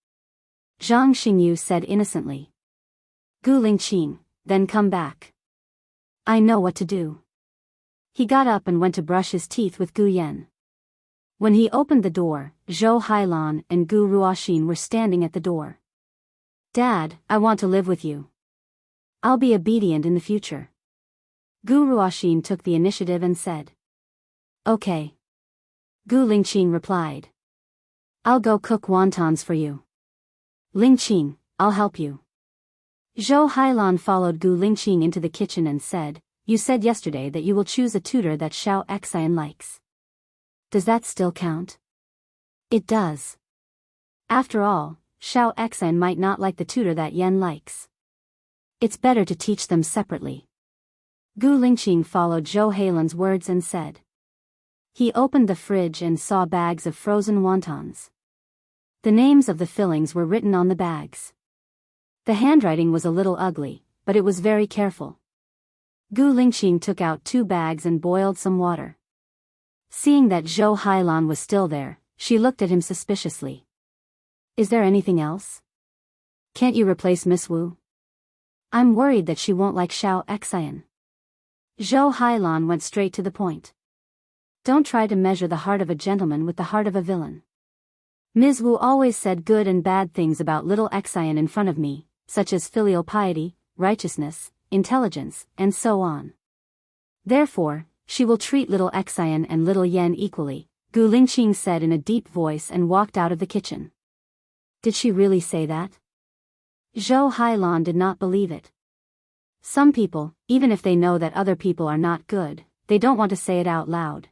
Zhang Xingyu said innocently. Gu Lingqing, then come back. I know what to do. He got up and went to brush his teeth with Gu Yan. When he opened the door, Zhou Hailan and Gu Ruoxin were standing at the door. Dad, I want to live with you. I'll be obedient in the future. Gu Ruoxin took the initiative and said. Okay. Gu Lingqing replied. I'll go cook wontons for you. Lingqing, I'll help you. Zhou Hailan followed Gu Lingqing into the kitchen and said, You said yesterday that you will choose a tutor that Xiao Xian likes. Does that still count? It does. After all, Xiao Xian might not like the tutor that Yan likes. It's better to teach them separately. Gu Lingqing followed Zhou Hailan's words and said. He opened the fridge and saw bags of frozen wontons. The names of the fillings were written on the bags. The handwriting was a little ugly, but it was very careful. Gu Lingqing took out 2 bags and boiled some water. Seeing that Zhou Hailan was still there, she looked at him suspiciously. Is there anything else? Can't you replace Miss Wu? I'm worried that she won't like Xiao Xian. Zhou Hailan went straight to the point. Don't try to measure the heart of a gentleman with the heart of a villain. Ms. Wu always said good and bad things about little Xian in front of me, such as filial piety, righteousness, intelligence, and so on. Therefore, she will treat little Xian and little Yan equally, Gu Lingqing said in a deep voice and walked out of the kitchen. Did she really say that? Zhou Hailan did not believe it. Some people, even if they know that other people are not good, they don't want to say it out loud.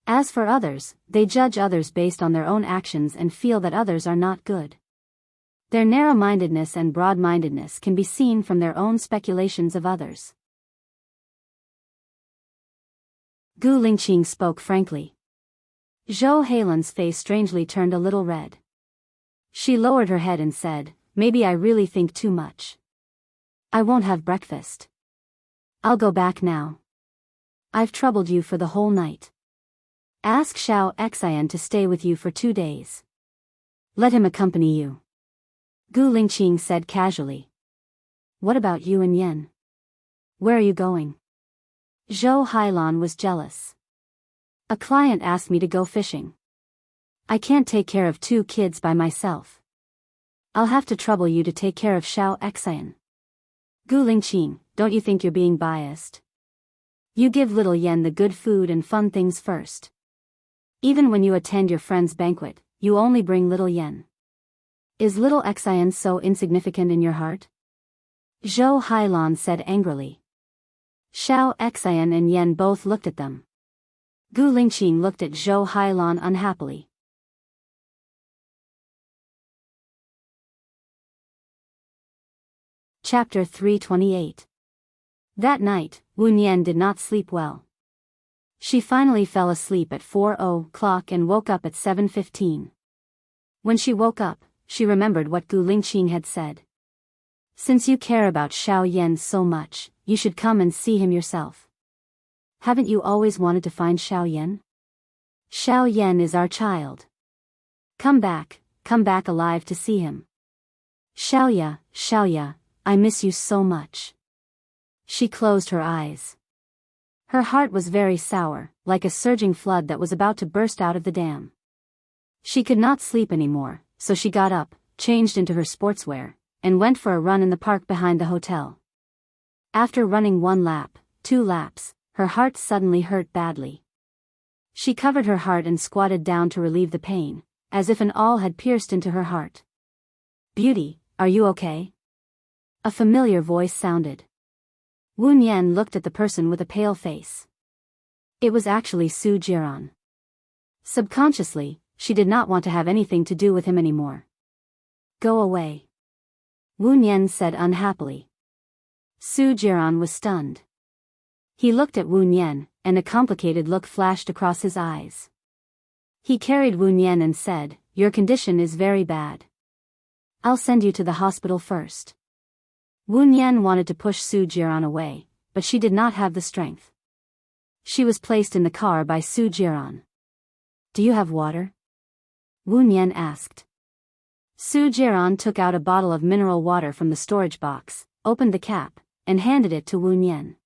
As for others, they judge others based on their own actions and feel that others are not good. Their narrow-mindedness and broad-mindedness can be seen from their own speculations of others. Gu Lingqing spoke frankly. Zhou Hailan's face strangely turned a little red. She lowered her head and said, Maybe I really think too much. I won't have breakfast. I'll go back now. I've troubled you for the whole night. Ask Xiao Xian to stay with you for 2 days. Let him accompany you. Gu Lingqing said casually. What about you and Yan? Where are you going? Zhou Hailan was jealous. A client asked me to go fishing. I can't take care of 2 kids by myself. I'll have to trouble you to take care of Xiao Xian. Gu Lingqing, don't you think you're being biased? You give little Yan the good food and fun things first. Even when you attend your friend's banquet, you only bring little Yan. Is little Xian so insignificant in your heart? Zhou Hailan said angrily. Xiao Xian and Yan both looked at them. Gu Lingqing looked at Zhou Hailan unhappily. Chapter 328. That night, Wu Nian did not sleep well. She finally fell asleep at 4:00 and woke up at 7:15. When she woke up, she remembered what Gu Lingqing had said. Since you care about Xiao Yan so much, you should come and see him yourself. Haven't you always wanted to find Xiao Yan? Xiao Yan is our child. Come back alive to see him. Xiaoya, I miss you so much. She closed her eyes. Her heart was very sour, like a surging flood that was about to burst out of the dam. She could not sleep anymore, so she got up, changed into her sportswear, and went for a run in the park behind the hotel. After running 1 lap, 2 laps, her heart suddenly hurt badly. She covered her heart and squatted down to relieve the pain, as if an awl had pierced into her heart. Beauty, are you okay? A familiar voice sounded. Wu Nian looked at the person with a pale face. It was actually Su Jiran. Subconsciously, she did not want to have anything to do with him anymore. Go away. Wu Nian said unhappily. Su Jiran was stunned. He looked at Wu Nian, and a complicated look flashed across his eyes. He carried Wu Nian and said, "Your condition is very bad. I'll send you to the hospital first." Wu Nian wanted to push Su Jiran away, but she did not have the strength. She was placed in the car by Su Jiran. "Do you have water?" Wu Nian asked. Su Jiran took out a bottle of mineral water from the storage box, opened the cap, and handed it to Wu Nian.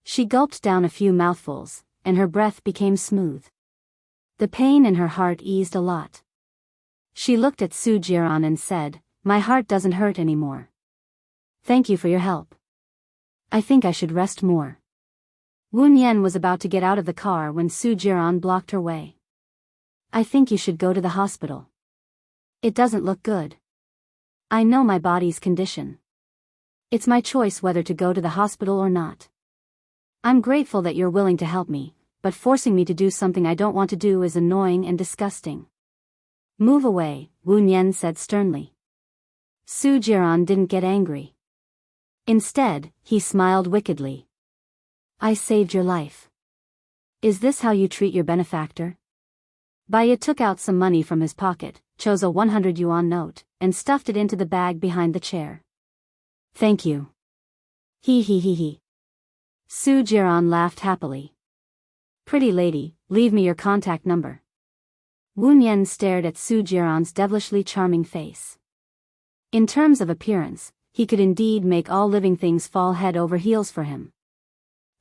She gulped down a few mouthfuls, and her breath became smooth. The pain in her heart eased a lot. She looked at Su Jiran and said, "My heart doesn't hurt anymore. Thank you for your help. I think I should rest more." Wu Nian was about to get out of the car when Su Jiran blocked her way. "I think you should go to the hospital. It doesn't look good. I know my body's condition. It's my choice whether to go to the hospital or not. I'm grateful that you're willing to help me, but forcing me to do something I don't want to do is annoying and disgusting." "Move away," Wu Nian said sternly. Su Jiran didn't get angry. Instead, he smiled wickedly. "I saved your life. Is this how you treat your benefactor?" Baya took out some money from his pocket, chose a 100 yuan note, and stuffed it into the bag behind the chair. "Thank you." He. Su Jiran laughed happily. "Pretty lady, leave me your contact number." Wu Nian stared at Su Jiran's devilishly charming face. In terms of appearance, he could indeed make all living things fall head over heels for him.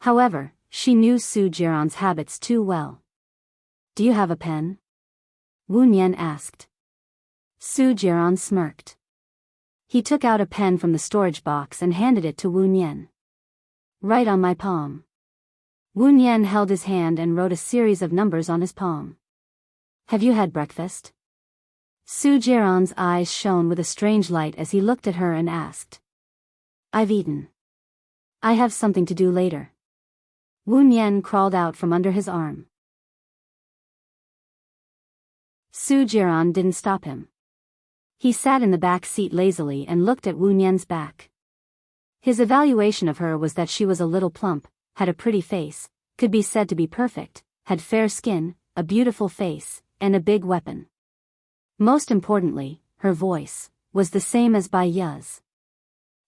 However, she knew Su Jiran's habits too well. "Do you have a pen?" Wu Nian asked. Su Jiran smirked. He took out a pen from the storage box and handed it to Wu Nian. "Write on my palm." Wu Nian held his hand and wrote a series of numbers on his palm. "Have you had breakfast?" Su Jiran's eyes shone with a strange light as he looked at her and asked. "I've eaten. I have something to do later." Wu Nian crawled out from under his arm. Su Jiran didn't stop him. He sat in the back seat lazily and looked at Wu Nian's back. His evaluation of her was that she was a little plump, had a pretty face, could be said to be perfect, had fair skin, a beautiful face, and a big weapon. Most importantly, her voice was the same as Bai Ya's.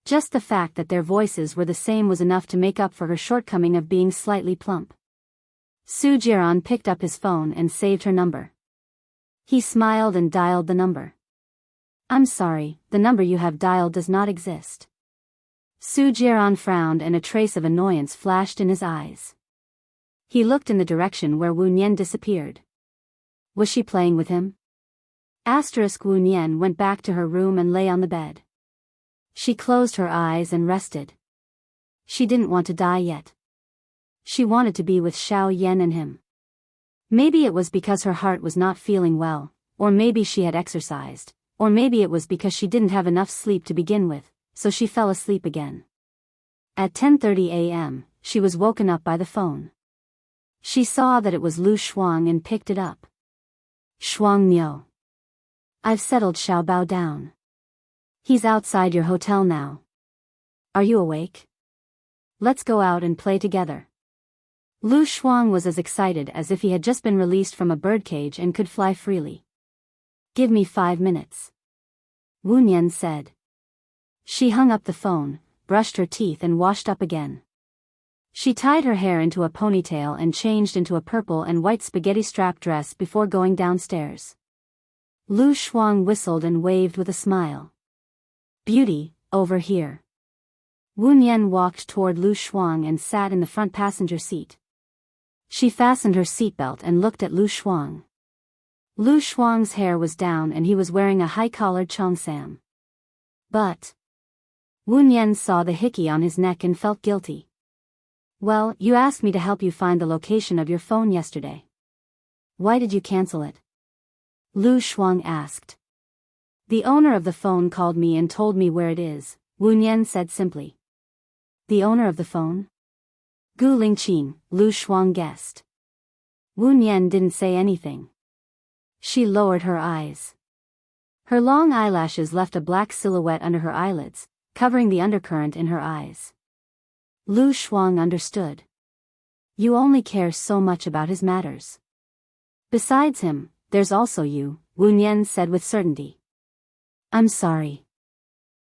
Just the fact that their voices were the same was enough to make up for her shortcoming of being slightly plump. Su Jiran picked up his phone and saved her number. He smiled and dialed the number. "I'm sorry, the number you have dialed does not exist." Su Jiran frowned and a trace of annoyance flashed in his eyes. He looked in the direction where Wu Nian disappeared. Was she playing with him? Wu Nian went back to her room and lay on the bed. She closed her eyes and rested. She didn't want to die yet. She wanted to be with Xiao Yan and him. Maybe it was because her heart was not feeling well, or maybe she had exercised, or maybe it was because she didn't have enough sleep to begin with, so she fell asleep again. At 10:30 a.m., she was woken up by the phone. She saw that it was Lu Shuang and picked it up. "Shuang Niu. I've settled Xiao Bao down. He's outside your hotel now. Are you awake? Let's go out and play together." Lu Shuang was as excited as if he had just been released from a birdcage and could fly freely. "Give me 5 minutes." Wu Nian said. She hung up the phone, brushed her teeth and washed up again. She tied her hair into a ponytail and changed into a purple and white spaghetti strap dress before going downstairs. Lu Shuang whistled and waved with a smile. "Beauty, over here." Wu Nian walked toward Lu Shuang and sat in the front passenger seat. She fastened her seatbelt and looked at Lu Shuang. Lu Shuang's hair was down and he was wearing a high-collared cheongsam. But Wu Nian saw the hickey on his neck and felt guilty. "Well, you asked me to help you find the location of your phone yesterday. Why did you cancel it?" Lu Shuang asked. "The owner of the phone called me and told me where it is," Wu Nian said simply. "The owner of the phone?" "Gu Lingqin," Lu Shuang guessed. Wu Nian didn't say anything. She lowered her eyes. Her long eyelashes left a black silhouette under her eyelids, covering the undercurrent in her eyes. Lu Shuang understood. You only care so much about his matters. Besides him, there's also you, Wu Nian said with certainty. I'm sorry.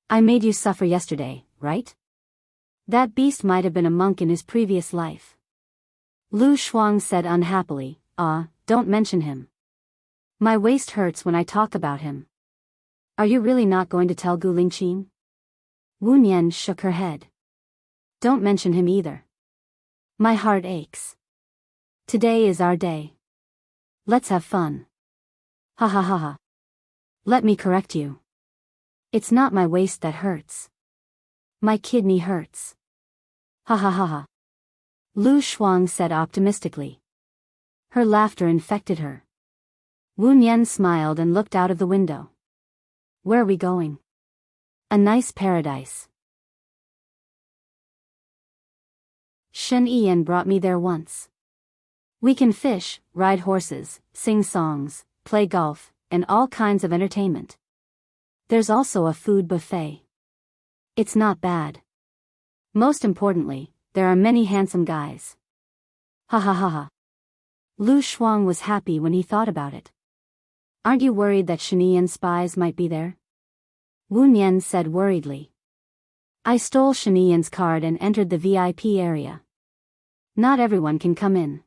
I made you suffer yesterday, right? That beast might have been a monk in his previous life. Lu Shuang said unhappily, don't mention him. My waist hurts when I talk about him. Are you really not going to tell Gu Lingqing? Wu Nian shook her head. Don't mention him either. My heart aches. Today is our day. Let's have fun. Ha ha ha ha. Let me correct you. It's not my waist that hurts. My kidney hurts. Ha ha ha ha. Lu Shuang said optimistically. Her laughter infected her. Wu Nian smiled and looked out of the window. Where are we going? A nice paradise. Shen Yiyan brought me there once. We can fish, ride horses, sing songs, play golf, and all kinds of entertainment. There's also a food buffet. It's not bad. Most importantly, there are many handsome guys. Ha ha ha ha. Lu Shuang was happy when he thought about it. Aren't you worried that Shen Yiyan spies might be there? Wu Nian said worriedly. I stole Shen Yiyan's card and entered the VIP area. Not everyone can come in.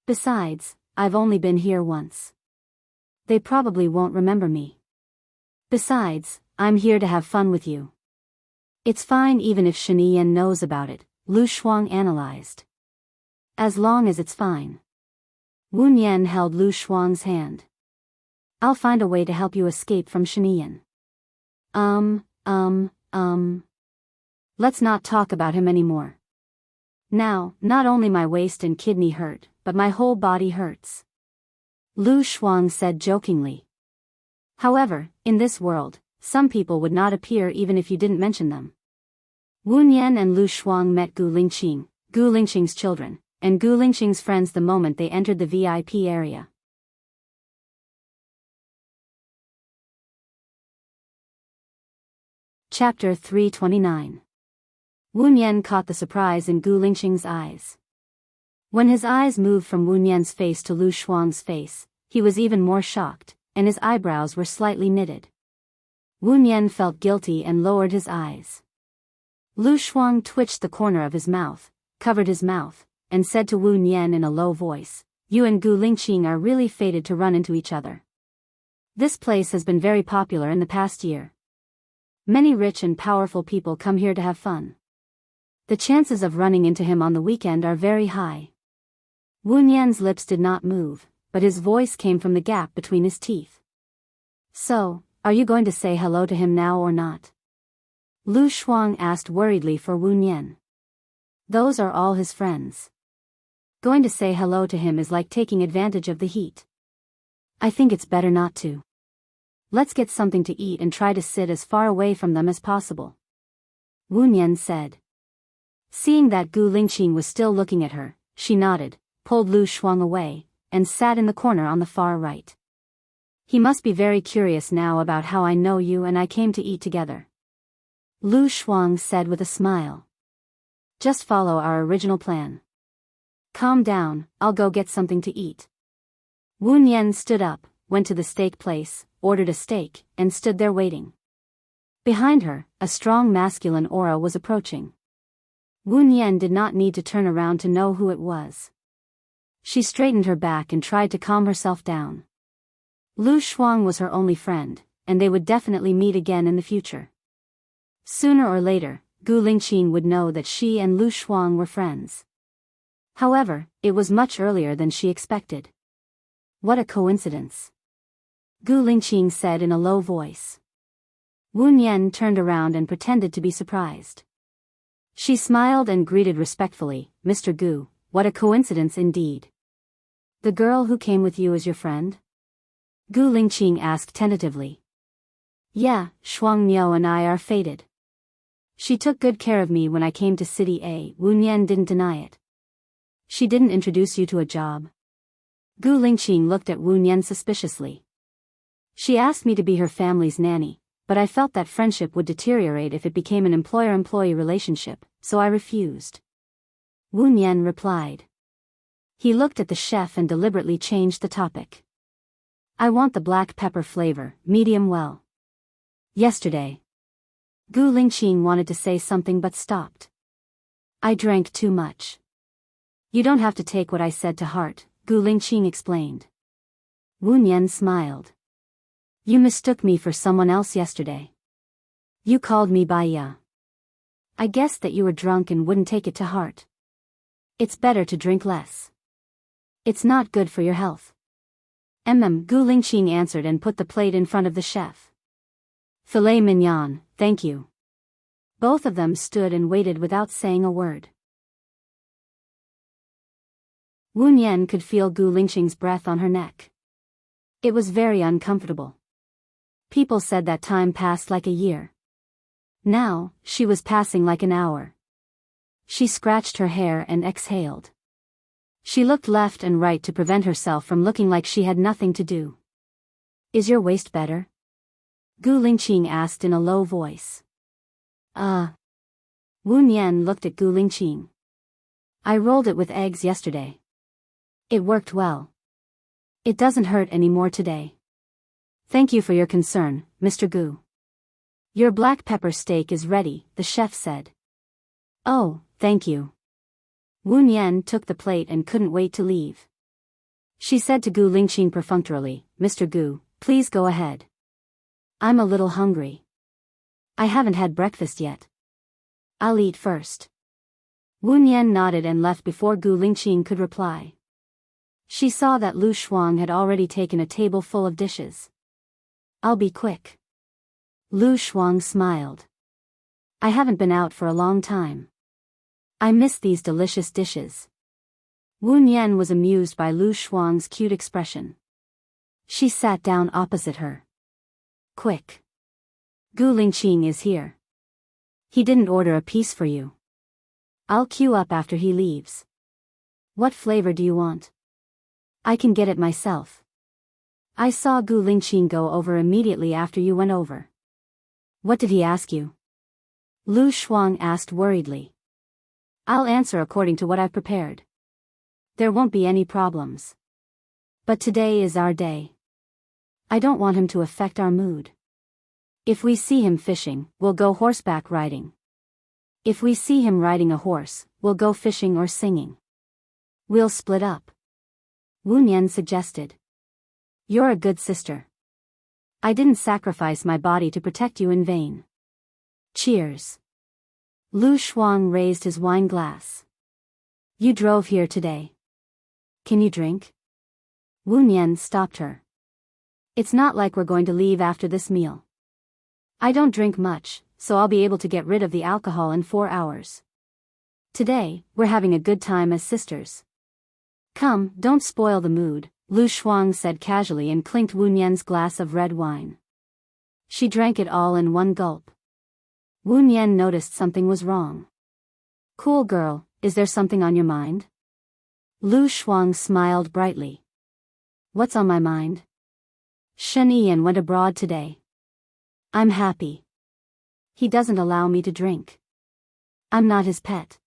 Besides, I've only been here once. They probably won't remember me. Besides, I'm here to have fun with you. It's fine even if Shen Yiyan knows about it, Lu Shuang analyzed. As long as it's fine. Wu Nian held Lu Shuang's hand. I'll find a way to help you escape from Shen Yiyan. Let's not talk about him anymore. Now, not only my waist and kidney hurt, but my whole body hurts. Lu Shuang said jokingly. However, in this world, some people would not appear even if you didn't mention them. Wu Nian and Lu Shuang met Gu Lingqing, Gu Lingqing's children, and Gu Lingqing's friends the moment they entered the VIP area. Chapter 329. Wu Nian caught the surprise in Gu Lingqing's eyes. When his eyes moved from Wu Nian's face to Lu Shuang's face, he was even more shocked, and his eyebrows were slightly knitted. Wu Nian felt guilty and lowered his eyes. Lu Shuang twitched the corner of his mouth, covered his mouth, and said to Wu Nian in a low voice, You and Gu Lingqing are really fated to run into each other. This place has been very popular in the past year. Many rich and powerful people come here to have fun. The chances of running into him on the weekend are very high. Wu Nian's lips did not move, but his voice came from the gap between his teeth. So, are you going to say hello to him now or not? Lu Shuang asked worriedly for Wu Nian. Those are all his friends. Going to say hello to him is like taking advantage of the heat. I think it's better not to. Let's get something to eat and try to sit as far away from them as possible. Wu Nian said. Seeing that Gu Lingqing was still looking at her, she nodded, pulled Lu Shuang away, and sat in the corner on the far right. He must be very curious now about how I know you and I came to eat together. Lu Shuang said with a smile. Just follow our original plan. Calm down, I'll go get something to eat. Wu Nian stood up, went to the steak place, ordered a steak, and stood there waiting. Behind her, a strong masculine aura was approaching. Wu Nian did not need to turn around to know who it was. She straightened her back and tried to calm herself down. Lu Shuang was her only friend, and they would definitely meet again in the future. Sooner or later, Gu Lingqing would know that she and Lu Shuang were friends. However, it was much earlier than she expected. What a coincidence. Gu Lingqing said in a low voice. Wu Nian turned around and pretended to be surprised. She smiled and greeted respectfully, Mr. Gu, what a coincidence indeed. The girl who came with you is your friend? Gu Lingqing asked tentatively. Yeah, Shuang Niu and I are fated. She took good care of me when I came to City A. Wu Nian didn't deny it. She didn't introduce you to a job? Gu Lingqing looked at Wu Nian suspiciously. She asked me to be her family's nanny, but I felt that friendship would deteriorate if it became an employer-employee relationship, so I refused. Wu Nian replied. He looked at the chef and deliberately changed the topic. I want the black pepper flavor, medium well. Yesterday. Gu Lingqing wanted to say something but stopped. I drank too much. You don't have to take what I said to heart, Gu Lingqing explained. Wu Nian smiled. You mistook me for someone else yesterday. You called me by ya. I guessed that you were drunk and wouldn't take it to heart. It's better to drink less. It's not good for your health. Gu Lingqing answered and put the plate in front of the chef. Filet mignon, thank you. Both of them stood and waited without saying a word. Wu Nian could feel Gu Lingqing's breath on her neck. It was very uncomfortable. People said that time passed like a year. Now, she was passing like an hour. She scratched her hair and exhaled. She looked left and right to prevent herself from looking like she had nothing to do. Is your waist better? Gu Lingqing asked in a low voice. Wu Nian looked at Gu Lingqing. I rolled it with eggs yesterday. It worked well. It doesn't hurt anymore today. Thank you for your concern, Mr. Gu. Your black pepper steak is ready, the chef said. Oh, thank you. Wu Nian took the plate and couldn't wait to leave. She said to Gu Lingqing perfunctorily, Mr. Gu, please go ahead. I'm a little hungry. I haven't had breakfast yet. I'll eat first. Wu Nian nodded and left before Gu Lingqing could reply. She saw that Lu Shuang had already taken a table full of dishes. I'll be quick. Lu Shuang smiled. I haven't been out for a long time. I miss these delicious dishes. Wu Nian was amused by Lu Shuang's cute expression. She sat down opposite her. Quick. Gu Lingqing is here. He didn't order a piece for you. I'll queue up after he leaves. What flavor do you want? I can get it myself. I saw Gu Lingqing go over immediately after you went over. What did he ask you? Lu Shuang asked worriedly. I'll answer according to what I've prepared. There won't be any problems. But today is our day. I don't want him to affect our mood. If we see him fishing, we'll go horseback riding. If we see him riding a horse, we'll go fishing or singing. We'll split up. Wu Nian suggested. You're a good sister. I didn't sacrifice my body to protect you in vain. Cheers. Lu Shuang raised his wine glass. You drove here today. Can you drink? Wu Nian stopped her. It's not like we're going to leave after this meal. I don't drink much, so I'll be able to get rid of the alcohol in 4 hours. Today, we're having a good time as sisters. Come, don't spoil the mood, Lu Shuang said casually and clinked Wu Nian's glass of red wine. She drank it all in one gulp. Wu Nian noticed something was wrong. Cool girl, is there something on your mind? Lu Shuang smiled brightly. What's on my mind? Shen Yiyan went abroad today. I'm happy. He doesn't allow me to drink. I'm not his pet.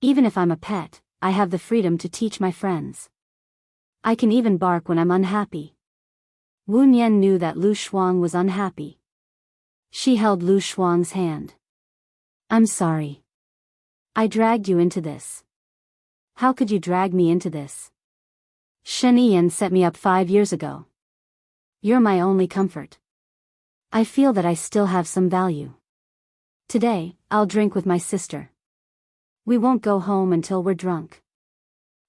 Even if I'm a pet, I have the freedom to teach my friends. I can even bark when I'm unhappy. Wu Nian knew that Lu Shuang was unhappy. She held Lu Shuang's hand. I'm sorry. I dragged you into this. How could you drag me into this? Shen Yiyan set me up 5 years ago. You're my only comfort. I feel that I still have some value. Today, I'll drink with my sister. We won't go home until we're drunk.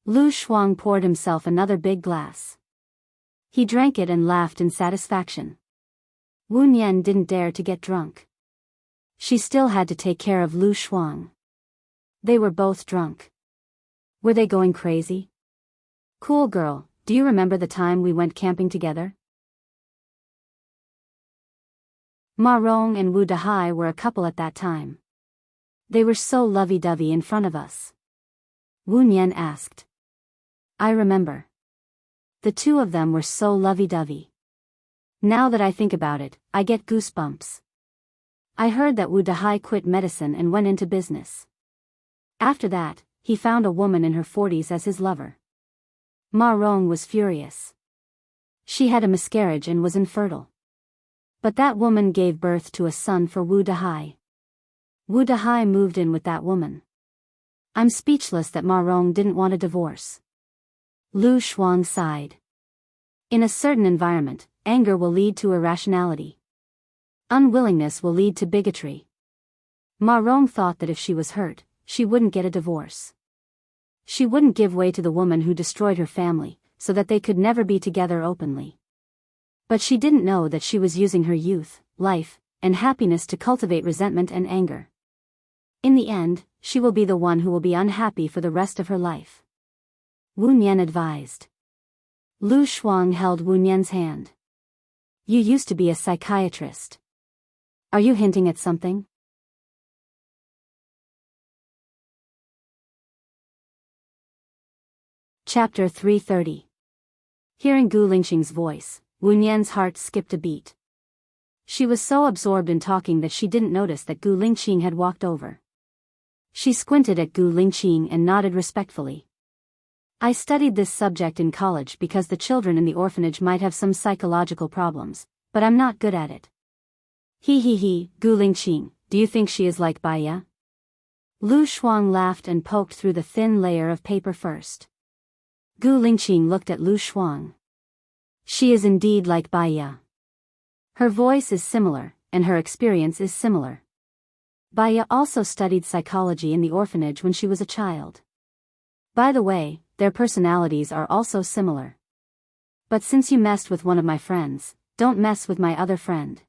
Lu Shuang poured himself another big glass. He drank it and laughed in satisfaction. Wu Nian didn't dare to get drunk. She still had to take care of Lu Shuang. They were both drunk. Were they going crazy? Cool girl, do you remember the time we went camping together? Ma Rong and Wu Dahai were a couple at that time. They were so lovey-dovey in front of us. Wu Nian asked. I remember. The two of them were so lovey-dovey. Now that I think about it, I get goosebumps. I heard that Wu Dahai quit medicine and went into business. After that, he found a woman in her 40s as his lover. Ma Rong was furious. She had a miscarriage and was infertile. But that woman gave birth to a son for Wu Dahai. Wu Dahai moved in with that woman. I'm speechless that Ma Rong didn't want a divorce. Lu Shuang sighed. In a certain environment, anger will lead to irrationality. Unwillingness will lead to bigotry. Ma Rong thought that if she was hurt, she wouldn't get a divorce. She wouldn't give way to the woman who destroyed her family, so that they could never be together openly. But she didn't know that she was using her youth, life, and happiness to cultivate resentment and anger. In the end, she will be the one who will be unhappy for the rest of her life. Wu Nian advised. Lu Shuang held Wu Nian's hand. You used to be a psychiatrist. Are you hinting at something? Chapter 330. Hearing Gu Lingqing's voice, Wu Nian's heart skipped a beat. She was so absorbed in talking that she didn't notice that Gu Lingqing had walked over. She squinted at Gu Lingqing and nodded respectfully. I studied this subject in college because the children in the orphanage might have some psychological problems, but I'm not good at it. He, Gu Lingqing, do you think she is like Baiya? Lu Shuang laughed and poked through the thin layer of paper first. Gu Lingqing looked at Lu Shuang. She is indeed like Baiya. Her voice is similar, and her experience is similar. Baiya also studied psychology in the orphanage when she was a child. By the way, their personalities are also similar. But since you messed with one of my friends, don't mess with my other friend.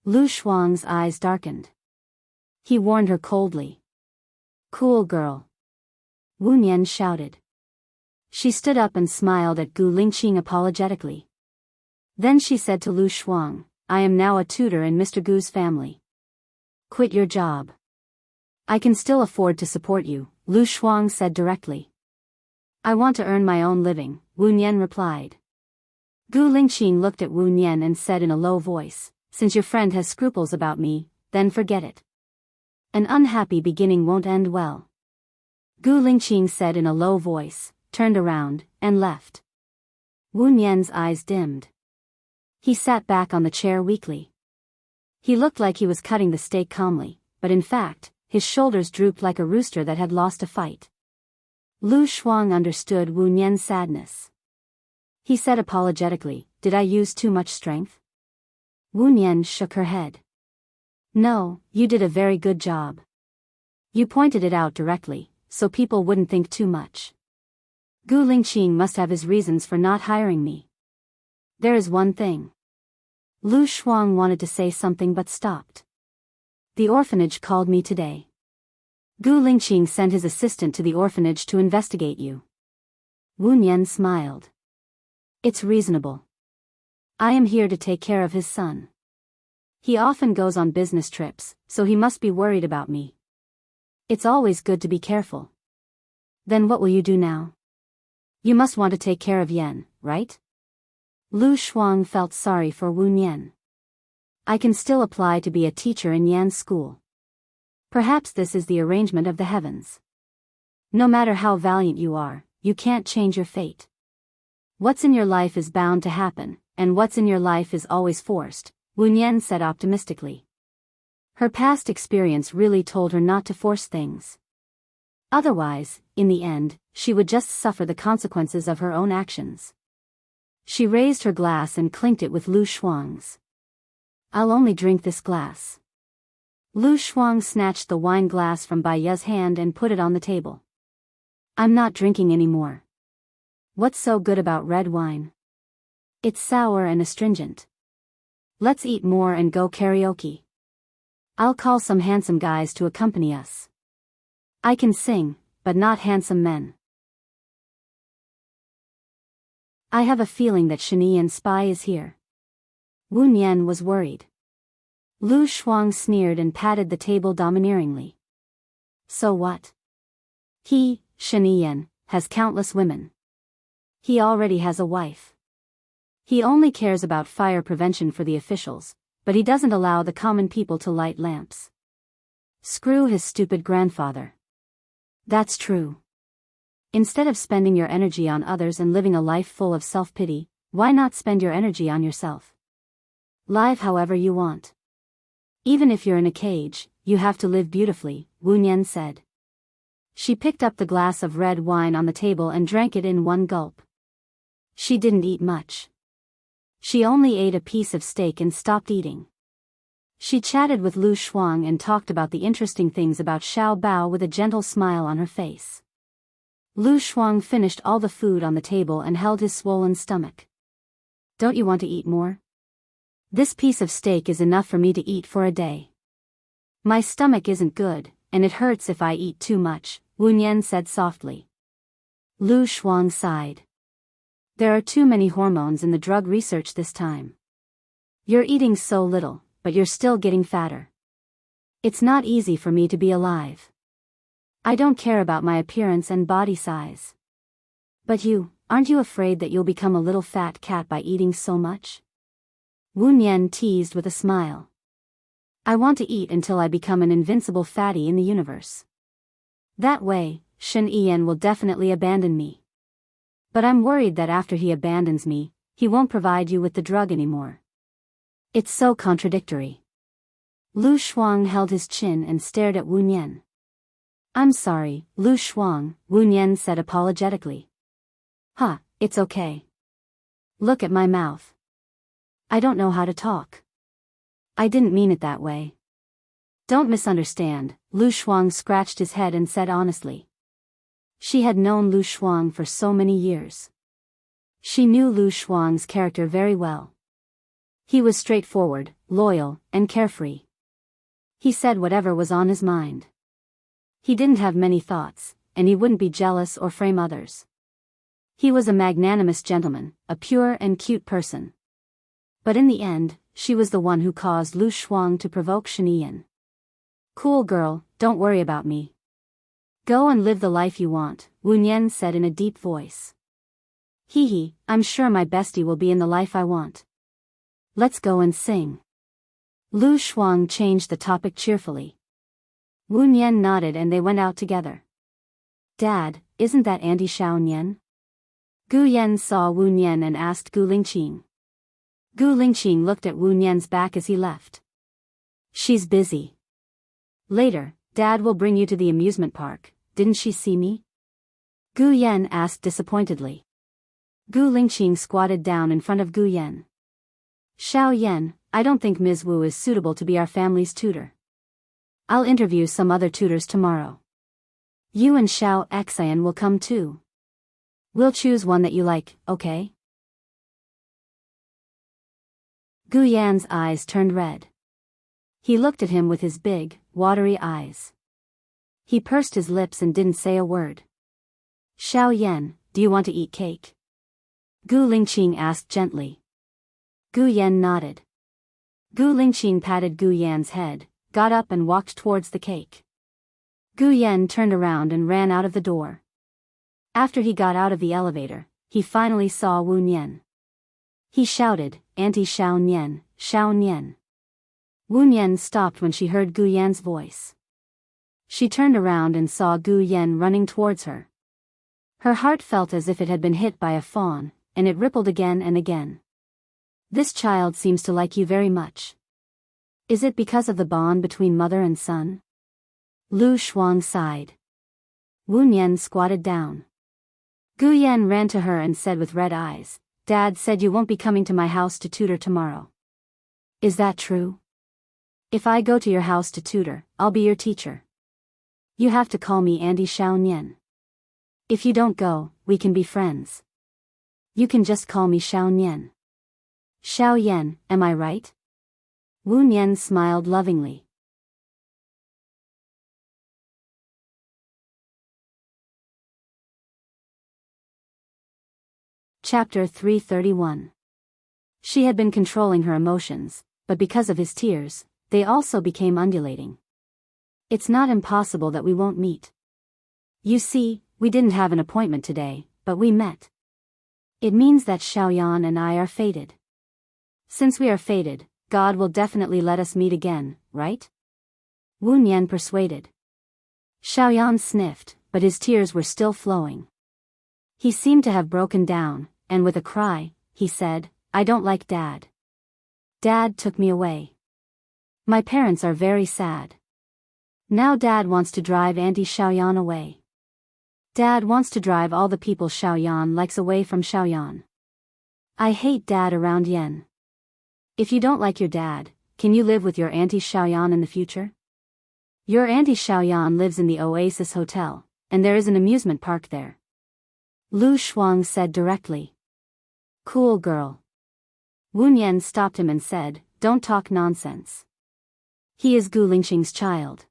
Lu Shuang's eyes darkened. He warned her coldly. Cool girl. Wu Nian shouted. She stood up and smiled at Gu Lingqing apologetically. Then she said to Lu Shuang, I am now a tutor in Mr. Gu's family. Quit your job. I can still afford to support you, Lu Shuang said directly. I want to earn my own living, Wu Nian replied. Gu Lingqing looked at Wu Nian and said in a low voice, since your friend has scruples about me, then forget it. An unhappy beginning won't end well. Gu Lingqing said in a low voice, turned around, and left. Wu Nian's eyes dimmed. He sat back on the chair weakly. He looked like he was cutting the steak calmly, but in fact, his shoulders drooped like a rooster that had lost a fight. Lu Shuang understood Wu Nian's sadness. He said apologetically, did I use too much strength? Wu Nian shook her head. No, you did a very good job. You pointed it out directly, so people wouldn't think too much. Gu Lingqing must have his reasons for not hiring me. There is one thing. Lu Shuang wanted to say something but stopped. The orphanage called me today. Gu Lingqing sent his assistant to the orphanage to investigate you. Wu Nian smiled. It's reasonable. I am here to take care of his son. He often goes on business trips, so he must be worried about me. It's always good to be careful. Then what will you do now? You must want to take care of Yan, right? Lu Shuang felt sorry for Wu Nian. I can still apply to be a teacher in Yan's school. Perhaps this is the arrangement of the heavens. No matter how valiant you are, you can't change your fate. What's in your life is bound to happen, and what's in your life is always forced, Wu Nian said optimistically. Her past experience really told her not to force things. Otherwise, in the end, she would just suffer the consequences of her own actions. She raised her glass and clinked it with Lu Shuang's. I'll only drink this glass. Lu Shuang snatched the wine glass from Baiya's hand and put it on the table. I'm not drinking anymore. What's so good about red wine? It's sour and astringent. Let's eat more and go karaoke. I'll call some handsome guys to accompany us. I can sing, but not handsome men. I have a feeling that Shani and Spy is here. Wu Nian was worried. Lu Shuang sneered and patted the table domineeringly. So what? He, Shani Yan, has countless women. He already has a wife. He only cares about fire prevention for the officials, but he doesn't allow the common people to light lamps. Screw his stupid grandfather. That's true. Instead of spending your energy on others and living a life full of self-pity, why not spend your energy on yourself? Live however you want. Even if you're in a cage, you have to live beautifully, Wu Nian said. She picked up the glass of red wine on the table and drank it in one gulp. She didn't eat much. She only ate a piece of steak and stopped eating. She chatted with Lu Shuang and talked about the interesting things about Xiao Bao with a gentle smile on her face. Lu Shuang finished all the food on the table and held his swollen stomach. Don't you want to eat more? This piece of steak is enough for me to eat for a day. My stomach isn't good, and it hurts if I eat too much, Wu Nian said softly. Lu Shuang sighed. There are too many hormones in the drug research this time. You're eating so little, but you're still getting fatter. It's not easy for me to be alive. I don't care about my appearance and body size. But aren't you afraid that you'll become a little fat cat by eating so much? Wu Nian teased with a smile. I want to eat until I become an invincible fatty in the universe. That way, Shen Yiyan will definitely abandon me. But I'm worried that after he abandons me, he won't provide you with the drug anymore. It's so contradictory. Lu Shuang held his chin and stared at Wu Nian. I'm sorry, Lu Shuang, Wu Nian said apologetically. It's okay. Look at my mouth. I don't know how to talk. I didn't mean it that way. Don't misunderstand, Lu Shuang scratched his head and said honestly. She had known Lu Shuang for so many years. She knew Lu Shuang's character very well. He was straightforward, loyal, and carefree. He said whatever was on his mind. He didn't have many thoughts, and he wouldn't be jealous or frame others. He was a magnanimous gentleman, a pure and cute person. But in the end, she was the one who caused Lu Shuang to provoke Shen Yiyan. Cool girl, don't worry about me. Go and live the life you want, Wu Nian said in a deep voice. Hee, I'm sure my bestie will be in the life I want. Let's go and sing. Lu Shuang changed the topic cheerfully. Wu Nian nodded and they went out together. Dad, isn't that Auntie Xiao Nian? Gu Yan saw Wu Nian and asked Gu Lingqing. Gu Lingqing looked at Wu Nian's back as he left. She's busy. Later, Dad will bring you to the amusement park, didn't she see me? Gu Yan asked disappointedly. Gu Lingqing squatted down in front of Gu Yan. Xiao Yan, I don't think Ms. Wu is suitable to be our family's tutor. I'll interview some other tutors tomorrow. You and Xiao Xian will come too. We'll choose one that you like, okay? Gu Yan's eyes turned red. He looked at him with his big, watery eyes. He pursed his lips and didn't say a word. Xiao Yan, do you want to eat cake? Gu Lingqing asked gently. Gu Yan nodded. Gu Lingqing patted Gu Yan's head, got up and walked towards the cake. Gu Yan turned around and ran out of the door. After he got out of the elevator, he finally saw Wu Nian. He shouted, Auntie Xiao Nian, Xiao Nian. Wu Nian stopped when she heard Gu Yan's voice. She turned around and saw Gu Yan running towards her. Her heart felt as if it had been hit by a fawn, and it rippled again and again. This child seems to like you very much. Is it because of the bond between mother and son? Lu Shuang sighed. Wu Nian squatted down. Gu Yan ran to her and said with red eyes, Dad said you won't be coming to my house to tutor tomorrow. Is that true? If I go to your house to tutor, I'll be your teacher. You have to call me Auntie Xiao Nian. If you don't go, we can be friends. You can just call me Xiao Nian. Xiao Yan, am I right? Wu Nian smiled lovingly. Chapter 331. She had been controlling her emotions, but because of his tears, they also became undulating. It's not impossible that we won't meet. You see, we didn't have an appointment today, but we met. It means that Xiaoyan and I are fated. Since we are fated, God will definitely let us meet again, right? Wu Nian persuaded. Xiaoyan sniffed, but his tears were still flowing. He seemed to have broken down, and with a cry, he said, I don't like Dad. Dad took me away. My parents are very sad. Now Dad wants to drive Auntie Xiaoyan away. Dad wants to drive all the people Xiaoyan likes away from Xiaoyan. I hate Dad around Yen. If you don't like your dad, can you live with your Auntie Xiaoyan in the future? Your Auntie Xiaoyan lives in the Oasis Hotel, and there is an amusement park there. Lu Shuang said directly. Cool girl. Wu Nian stopped him and said, don't talk nonsense. He is Gu Lingqing's child.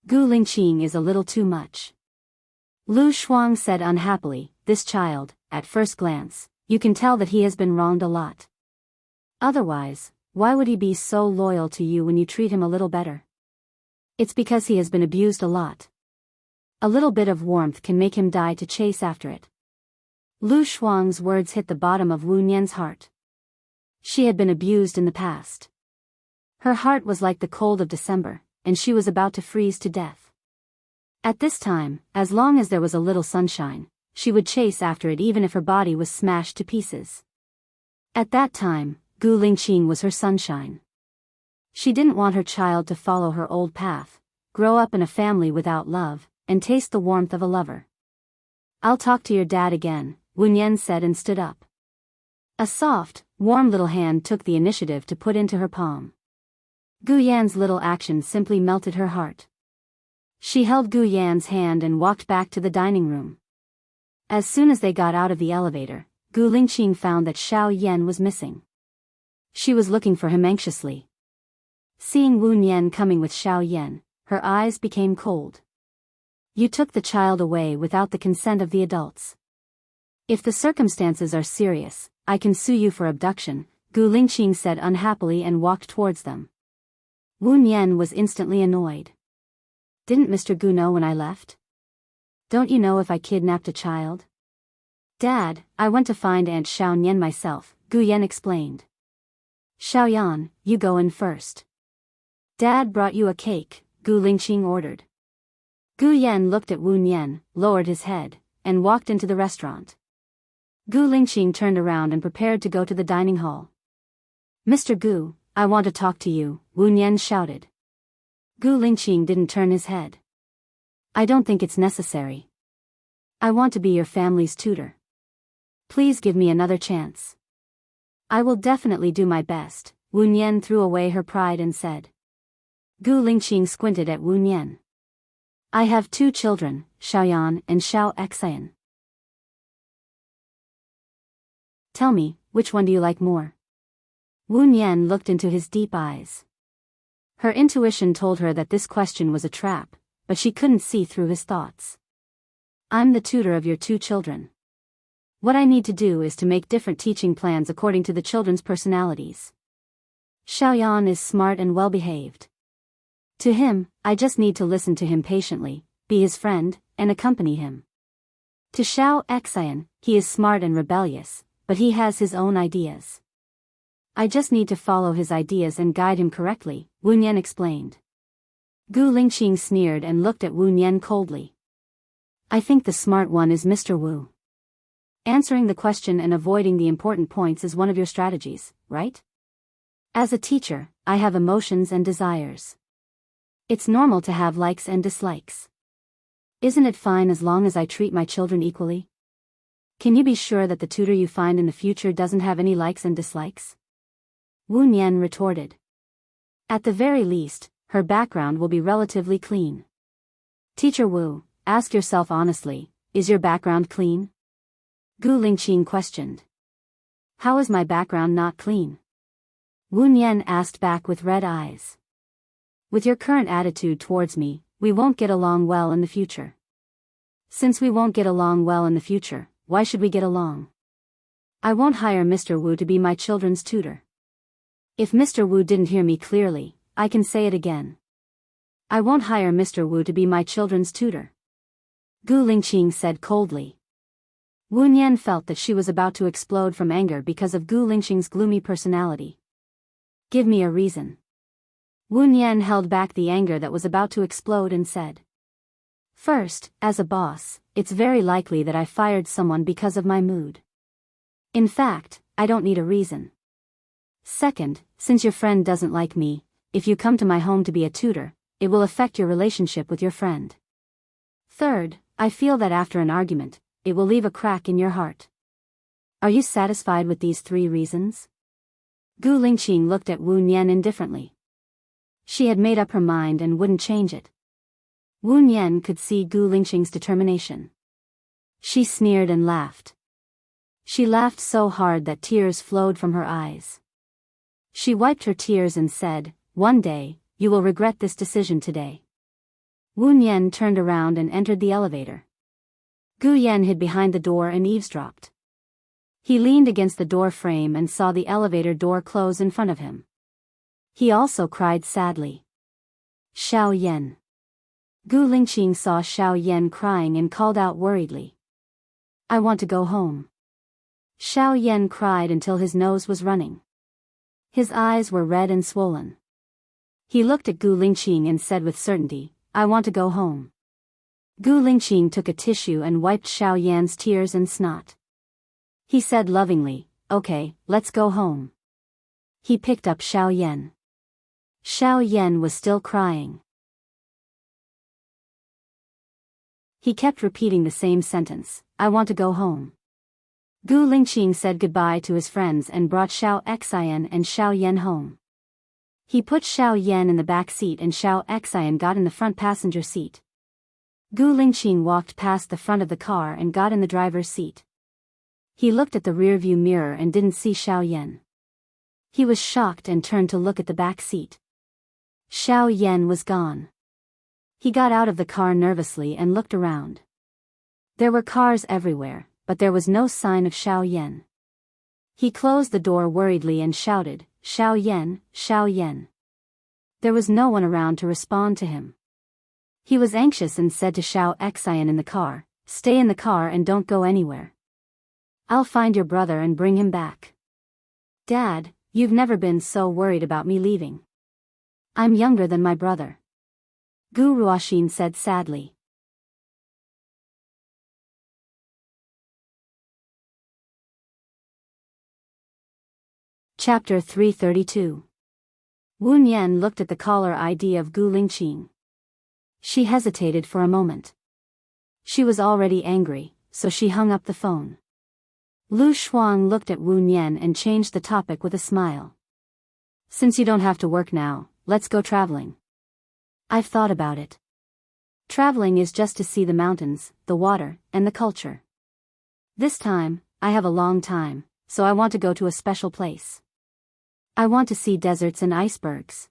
Gu Lingqing is a little too much. Lu Shuang said unhappily, this child, at first glance, you can tell that he has been wronged a lot. Otherwise, why would he be so loyal to you when you treat him a little better? It's because he has been abused a lot. A little bit of warmth can make him die to chase after it. Lu Shuang's words hit the bottom of Wu Nian's heart. She had been abused in the past. Her heart was like the cold of December, and she was about to freeze to death. At this time, as long as there was a little sunshine, she would chase after it even if her body was smashed to pieces. At that time, Gu Lingqing was her sunshine. She didn't want her child to follow her old path, grow up in a family without love, and taste the warmth of a lover. I'll talk to your dad again, Wu Nian said and stood up. A soft, warm little hand took the initiative to put into her palm. Gu Yan's little action simply melted her heart. She held Gu Yan's hand and walked back to the dining room. As soon as they got out of the elevator, Gu Lingqing found that Xiao Yan was missing. She was looking for him anxiously. Seeing Wu Nian coming with Xiao Yan, her eyes became cold. You took the child away without the consent of the adults. If the circumstances are serious, I can sue you for abduction, Gu Lingqing said unhappily and walked towards them. Wu Nian was instantly annoyed. Didn't Mr. Gu know when I left? Don't you know if I kidnapped a child? Dad, I went to find Aunt Xiao Nian myself, Gu Yan explained. Xiaoyan, you go in first. Dad brought you a cake, Gu Lingqing ordered. Gu Yan looked at Wu Nian, lowered his head, and walked into the restaurant. Gu Lingqing turned around and prepared to go to the dining hall. Mr. Gu, I want to talk to you, Wu Nian shouted. Gu Lingqing didn't turn his head. I don't think it's necessary. I want to be your family's tutor. Please give me another chance. I will definitely do my best, Wu Nian threw away her pride and said. Gu Lingqing squinted at Wu Nian. I have 2 children, Xiaoyan and Xiao Xian. Tell me, which one do you like more? Wu Nian looked into his deep eyes. Her intuition told her that this question was a trap, but she couldn't see through his thoughts. I'm the tutor of your 2 children. What I need to do is to make different teaching plans according to the children's personalities. Xiaoyan is smart and well-behaved. To him, I just need to listen to him patiently, be his friend, and accompany him. To Xiao Xian, he is smart and rebellious, but he has his own ideas. I just need to follow his ideas and guide him correctly, Wu Nian explained. Gu Lingqing sneered and looked at Wu Nian coldly. I think the smart one is Mr. Wu. Answering the question and avoiding the important points is one of your strategies, right? As a teacher, I have emotions and desires. It's normal to have likes and dislikes. Isn't it fine as long as I treat my children equally? Can you be sure that the tutor you find in the future doesn't have any likes and dislikes? Wu Nian retorted. At the very least, her background will be relatively clean. Teacher Wu, ask yourself honestly, is your background clean? Gu Lingqing questioned. How is my background not clean? Wu Nian asked back with red eyes. With your current attitude towards me, we won't get along well in the future. Since we won't get along well in the future, why should we get along? I won't hire Mr. Wu to be my children's tutor. If Mr. Wu didn't hear me clearly, I can say it again. I won't hire Mr. Wu to be my children's tutor. Gu Lingqing said coldly. Wu Nian felt that she was about to explode from anger because of Gu Lingqing's gloomy personality. Give me a reason. Wu Nian held back the anger that was about to explode and said. First, as a boss, it's very likely that I fired someone because of my mood. In fact, I don't need a reason. Second, since your friend doesn't like me, if you come to my home to be a tutor, it will affect your relationship with your friend. Third, I feel that after an argument, it will leave a crack in your heart. Are you satisfied with these 3 reasons? Gu Lingqing looked at Wu Nian indifferently. She had made up her mind and wouldn't change it. Wu Nian could see Gu Lingqing's determination. She sneered and laughed. She laughed so hard that tears flowed from her eyes. She wiped her tears and said, "One day, you will regret this decision today." Wu Nian turned around and entered the elevator. Gu Yan hid behind the door and eavesdropped. He leaned against the door frame and saw the elevator door close in front of him. He also cried sadly. Xiao Yan. Gu Lingqing saw Xiao Yan crying and called out worriedly. I want to go home. Xiao Yan cried until his nose was running. His eyes were red and swollen. He looked at Gu Lingqing and said with certainty, I want to go home. Gu Lingqing took a tissue and wiped Xiao Yan's tears and snot. He said lovingly, okay, let's go home. He picked up Xiao Yan. Xiao Yan was still crying. He kept repeating the same sentence, I want to go home. Gu Lingqing said goodbye to his friends and brought Xiao Xian and Xiao Yan home. He put Xiao Yan in the back seat and Xiao Xian got in the front passenger seat. Gu Lingqing walked past the front of the car and got in the driver's seat. He looked at the rearview mirror and didn't see Xiao Yan. He was shocked and turned to look at the back seat. Xiao Yan was gone. He got out of the car nervously and looked around. There were cars everywhere, but there was no sign of Xiao Yan. He closed the door worriedly and shouted, Xiao Yan, Xiao Yan. There was no one around to respond to him. He was anxious and said to Xiao Xian in the car, stay in the car and don't go anywhere. I'll find your brother and bring him back. Dad, you've never been so worried about me leaving. I'm younger than my brother. Gu Ruoxin said sadly. Chapter 332. Wu Nian looked at the caller ID of Gu Lingqing. She hesitated for a moment. She was already angry, so she hung up the phone. Lu Shuang looked at Wu Nian and changed the topic with a smile. Since you don't have to work now, let's go traveling. I've thought about it. Traveling is just to see the mountains, the water, and the culture. This time, I have a long time, so I want to go to a special place. I want to see deserts and icebergs.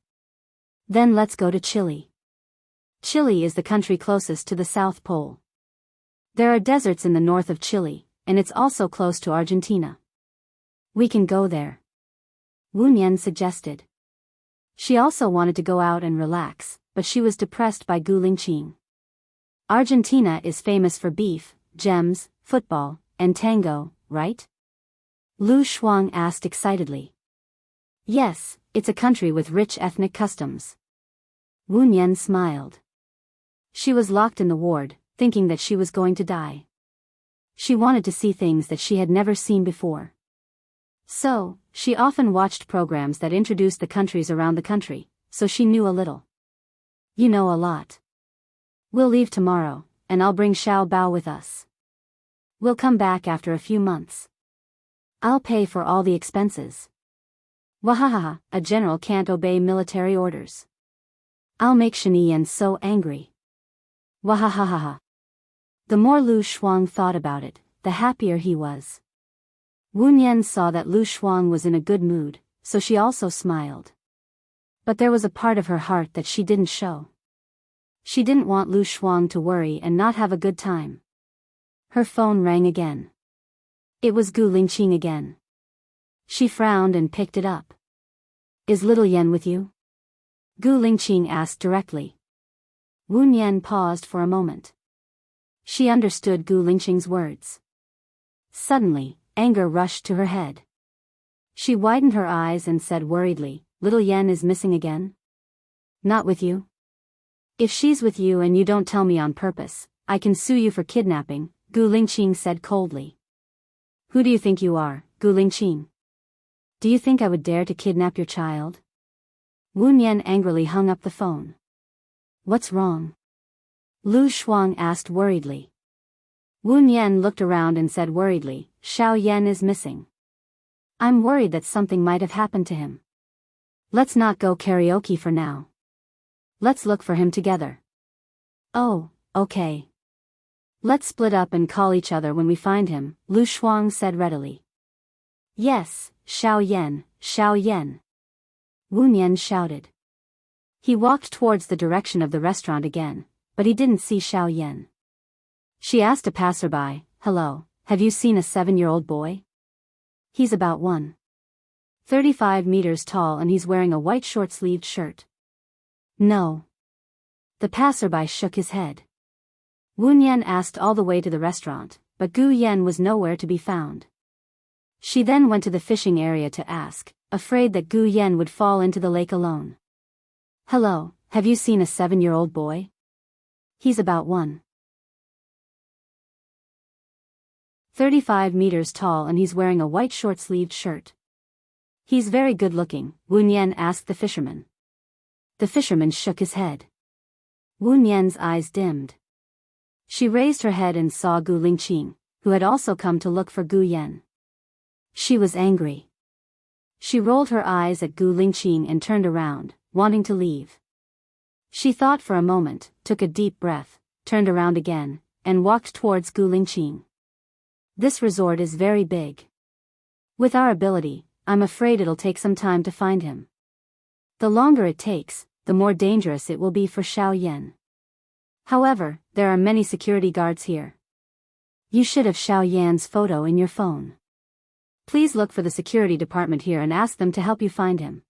Then let's go to Chile. Chile is the country closest to the South Pole. There are deserts in the north of Chile, and it's also close to Argentina. We can go there. Wu Nian suggested. She also wanted to go out and relax, but she was depressed by Gu Lingqing. Argentina is famous for beef, gems, football, and tango, right? Lu Shuang asked excitedly. Yes, it's a country with rich ethnic customs. Wu Nian smiled. She was locked in the ward, thinking that she was going to die. She wanted to see things that she had never seen before. So, she often watched programs that introduced the countries around the country, so she knew a little. You know a lot. We'll leave tomorrow, and I'll bring Xiao Bao with us. We'll come back after a few months. I'll pay for all the expenses. Wahahaha, a general can't obey military orders. I'll make Shiniyan so angry. Wahahaha. The more Lu Shuang thought about it, the happier he was. Wu Nian saw that Lu Shuang was in a good mood, so she also smiled. But there was a part of her heart that she didn't show. She didn't want Lu Shuang to worry and not have a good time. Her phone rang again. It was Gu Lingqing again. She frowned and picked it up. Is little Yan with you? Gu Lingqing asked directly. Wu Nian paused for a moment. She understood Gu Lingqing's words. Suddenly, anger rushed to her head. She widened her eyes and said worriedly, "Little Yen is missing again? Not with you? If she's with you and you don't tell me on purpose, I can sue you for kidnapping," Gu Lingqing said coldly. "Who do you think you are, Gu Lingqing? Do you think I would dare to kidnap your child?" Wu Nian angrily hung up the phone. "What's wrong?" Lu Shuang asked worriedly. Wu Nian looked around and said worriedly, "Xiao Yan is missing. I'm worried that something might have happened to him. Let's not go karaoke for now. Let's look for him together." "Oh, okay. Let's split up and call each other when we find him," Lu Shuang said readily. "Yes, Xiao Yan, Xiao Yan," Wu Nian shouted. He walked towards the direction of the restaurant again, but he didn't see Xiao Yan. She asked a passerby, "Hello, have you seen a 7-year-old boy? He's about 1.35 meters tall and he's wearing a white short-sleeved shirt." "No." The passerby shook his head. Wu Nian asked all the way to the restaurant, but Gu Yan was nowhere to be found. She then went to the fishing area to ask, afraid that Gu Yan would fall into the lake alone. "Hello, have you seen a 7-year-old boy? He's about 1.35 meters tall and he's wearing a white short-sleeved shirt. He's very good-looking," Wu Nian asked the fisherman. The fisherman shook his head. Wu Nian's eyes dimmed. She raised her head and saw Gu Lingqing, who had also come to look for Gu Yan. She was angry. She rolled her eyes at Gu Lingqing and turned around, wanting to leave. She thought for a moment, took a deep breath, turned around again, and walked towards Gu Lingqing. "This resort is very big. With our ability, I'm afraid it'll take some time to find him. The longer it takes, the more dangerous it will be for Xiao Yan. However, there are many security guards here. You should have Xiao Yan's photo in your phone. Please look for the security department here and ask them to help you find him.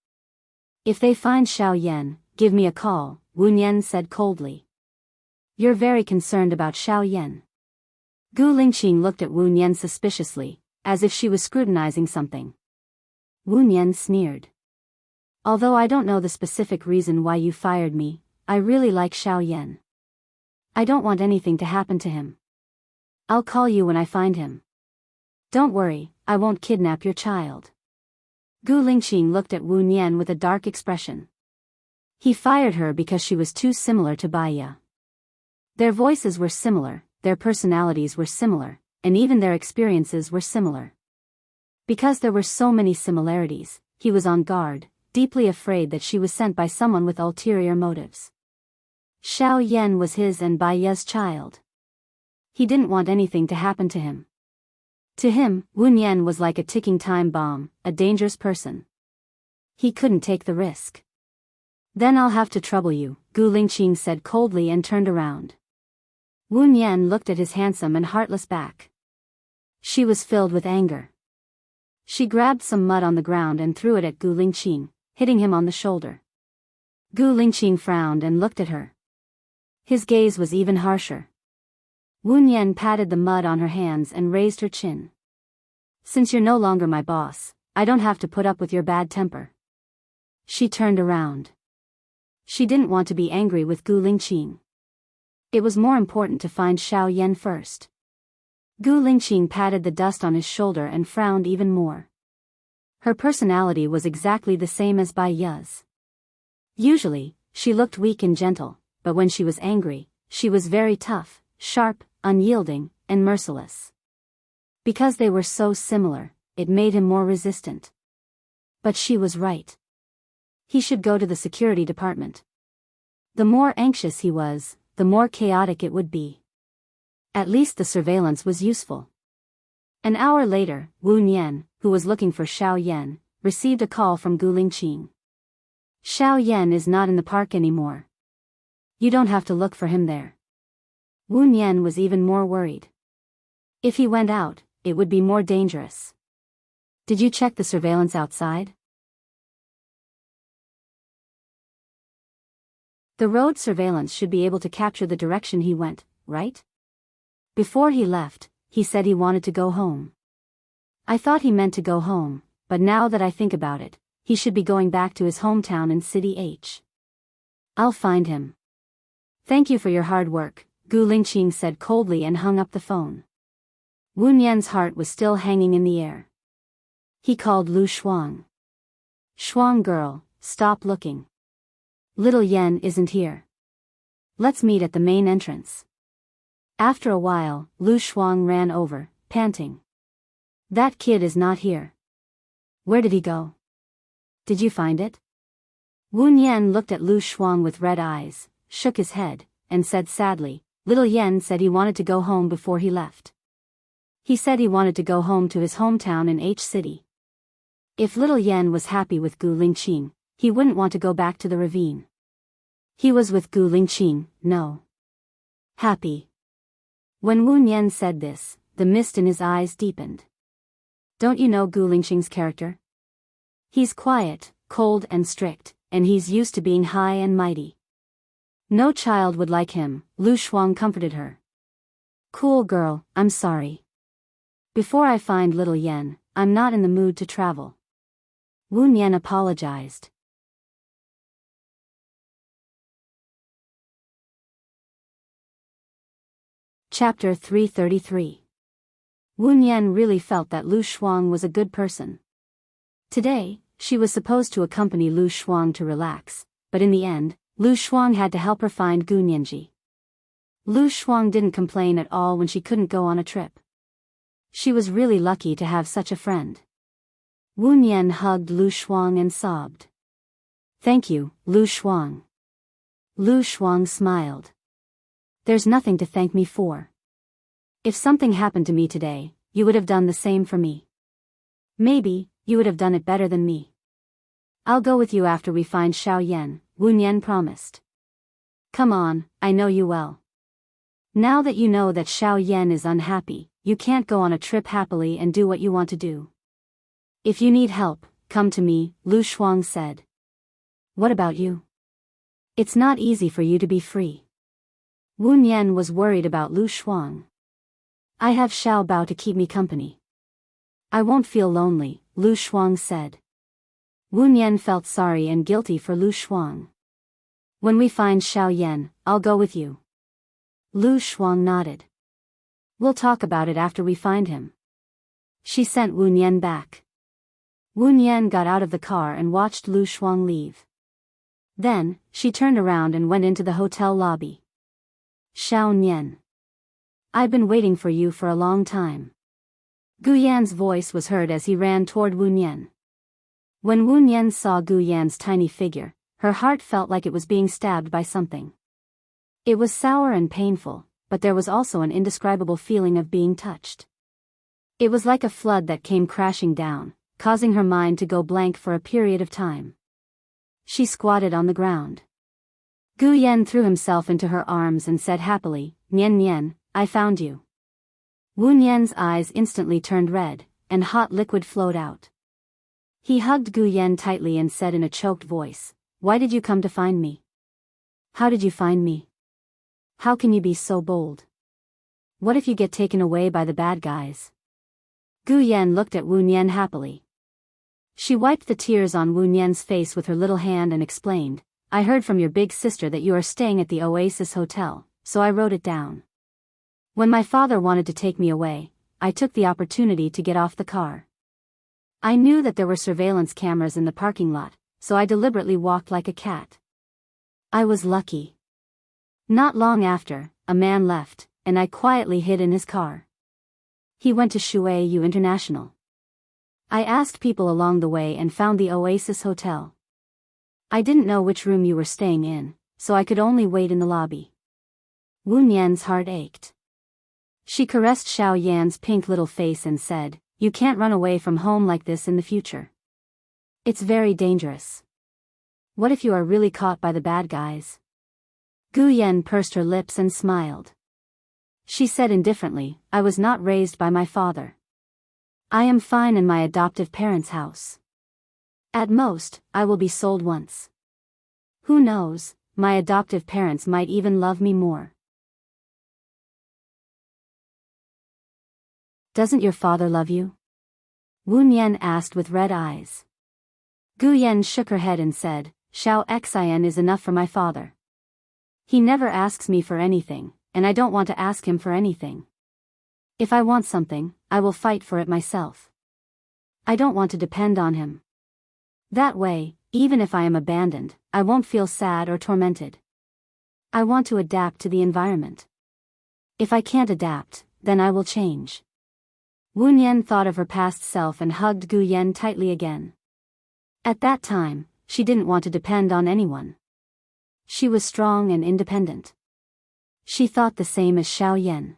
If they find Xiao Yan, give me a call," Wu Nian said coldly. "You're very concerned about Xiao Yan." Gu Lingqing looked at Wu Nian suspiciously, as if she was scrutinizing something. Wu Nian sneered. "Although I don't know the specific reason why you fired me, I really like Xiao Yan. I don't want anything to happen to him. I'll call you when I find him. Don't worry, I won't kidnap your child." Gu Lingqing looked at Wu Nian with a dark expression. He fired her because she was too similar to Bai Ye. Their voices were similar, their personalities were similar, and even their experiences were similar. Because there were so many similarities, he was on guard, deeply afraid that she was sent by someone with ulterior motives. Xiao Yan was his and Bai Ye's child. He didn't want anything to happen to him. To him, Wu Nian was like a ticking time bomb, a dangerous person. He couldn't take the risk. "Then I'll have to trouble you," Gu Lingqing said coldly and turned around. Wu Nian looked at his handsome and heartless back. She was filled with anger. She grabbed some mud on the ground and threw it at Gu Lingqing, hitting him on the shoulder. Gu Lingqing frowned and looked at her. His gaze was even harsher. Wu Nian patted the mud on her hands and raised her chin. "Since you're no longer my boss, I don't have to put up with your bad temper." She turned around. She didn't want to be angry with Gu Lingqing. It was more important to find Xiao Yan first. Gu Lingqing patted the dust on his shoulder and frowned even more. Her personality was exactly the same as Bai Ye's. Usually, she looked weak and gentle, but when she was angry, she was very tough, sharp, unyielding, and merciless. Because they were so similar, it made him more resistant. But she was right. He should go to the security department. The more anxious he was, the more chaotic it would be. At least the surveillance was useful. An hour later, Wu Nian, who was looking for Xiao Yan, received a call from Gu Lingqing. "Xiao Yan is not in the park anymore. You don't have to look for him there." Wu Nian was even more worried. If he went out, it would be more dangerous. "Did you check the surveillance outside?" The road surveillance should be able to capture the direction he went, right? Before he left, he said he wanted to go home. I thought he meant to go home, but now that I think about it, he should be going back to his hometown in City H. I'll find him. Thank you for your hard work, Gu Lingqing said coldly and hung up the phone. Wu Nian's heart was still hanging in the air. He called Lu Shuang. Shuang girl, stop looking. Little Yen isn't here. Let's meet at the main entrance. After a while, Lu Shuang ran over, panting. That kid is not here. Where did he go? Did you find it? Wu Nian looked at Lu Shuang with red eyes, shook his head, and said sadly, Little Yen said he wanted to go home before he left. He said he wanted to go home to his hometown in H City. If Little Yen was happy with Gu Lingqing, he wouldn't want to go back to the ravine. He was with Gu Lingqing, no. Happy. When Wu Nian said this, the mist in his eyes deepened. Don't you know Gu Lingqing's character? He's quiet, cold and strict, and he's used to being high and mighty. No child would like him, Lu Shuang comforted her. Cool girl, I'm sorry. Before I find Little Yen, I'm not in the mood to travel. Wu Nian apologized. Chapter 333. Wu Nian really felt that Lu Shuang was a good person. Today, she was supposed to accompany Lu Shuang to relax, but in the end, Lu Shuang had to help her find Gu Nianji. Lu Shuang didn't complain at all when she couldn't go on a trip. She was really lucky to have such a friend. Wu Nian hugged Lu Shuang and sobbed. Thank you, Lu Shuang. Lu Shuang smiled. There's nothing to thank me for. If something happened to me today, you would have done the same for me. Maybe, you would have done it better than me. I'll go with you after we find Xiao Yan, Wu Nian promised. Come on, I know you well. Now that you know that Xiao Yan is unhappy, you can't go on a trip happily and do what you want to do. If you need help, come to me, Lu Shuang said. What about you? It's not easy for you to be free. Wu Nian was worried about Lu Shuang. I have Xiao Bao to keep me company. I won't feel lonely, Lu Shuang said. Wu Nian felt sorry and guilty for Lu Shuang. When we find Xiao Yan, I'll go with you. Lu Shuang nodded. We'll talk about it after we find him. She sent Wu Nian back. Wu Nian got out of the car and watched Lu Shuang leave. Then, she turned around and went into the hotel lobby. Xiao Nian. I've been waiting for you for a long time. Gu Yan's voice was heard as he ran toward Wu Nian. When Wu Nian saw Gu Yan's tiny figure, her heart felt like it was being stabbed by something. It was sour and painful, but there was also an indescribable feeling of being touched. It was like a flood that came crashing down, causing her mind to go blank for a period of time. She squatted on the ground. Gu Yan threw himself into her arms and said happily, Nian Nian, I found you. Wu Nian's eyes instantly turned red, and hot liquid flowed out. He hugged Gu Yan tightly and said in a choked voice, Why did you come to find me? How did you find me? How can you be so bold? What if you get taken away by the bad guys? Gu Yan looked at Wu Nian happily. She wiped the tears on Wu Nian's face with her little hand and explained, I heard from your big sister that you are staying at the Oasis Hotel, so I wrote it down. When my father wanted to take me away, I took the opportunity to get off the car. I knew that there were surveillance cameras in the parking lot, so I deliberately walked like a cat. I was lucky. Not long after, a man left, and I quietly hid in his car. He went to Shuiyu International. I asked people along the way and found the Oasis Hotel. I didn't know which room you were staying in, so I could only wait in the lobby. Wu Nian's heart ached. She caressed Xiao Yan's pink little face and said, You can't run away from home like this in the future. It's very dangerous. What if you are really caught by the bad guys? Gu Yan pursed her lips and smiled. She said indifferently, I was not raised by my father. I am fine in my adoptive parents' house. At most, I will be sold once. Who knows, my adoptive parents might even love me more. Doesn't your father love you? Wu Nian asked with red eyes. Gu Yan shook her head and said, Xiao Xian is enough for my father. He never asks me for anything, and I don't want to ask him for anything. If I want something, I will fight for it myself. I don't want to depend on him. That way, even if I am abandoned, I won't feel sad or tormented. I want to adapt to the environment. If I can't adapt, then I will change. Wu Nian thought of her past self and hugged Gu Yan tightly again. At that time, she didn't want to depend on anyone. She was strong and independent. She thought the same as Xiao Yan.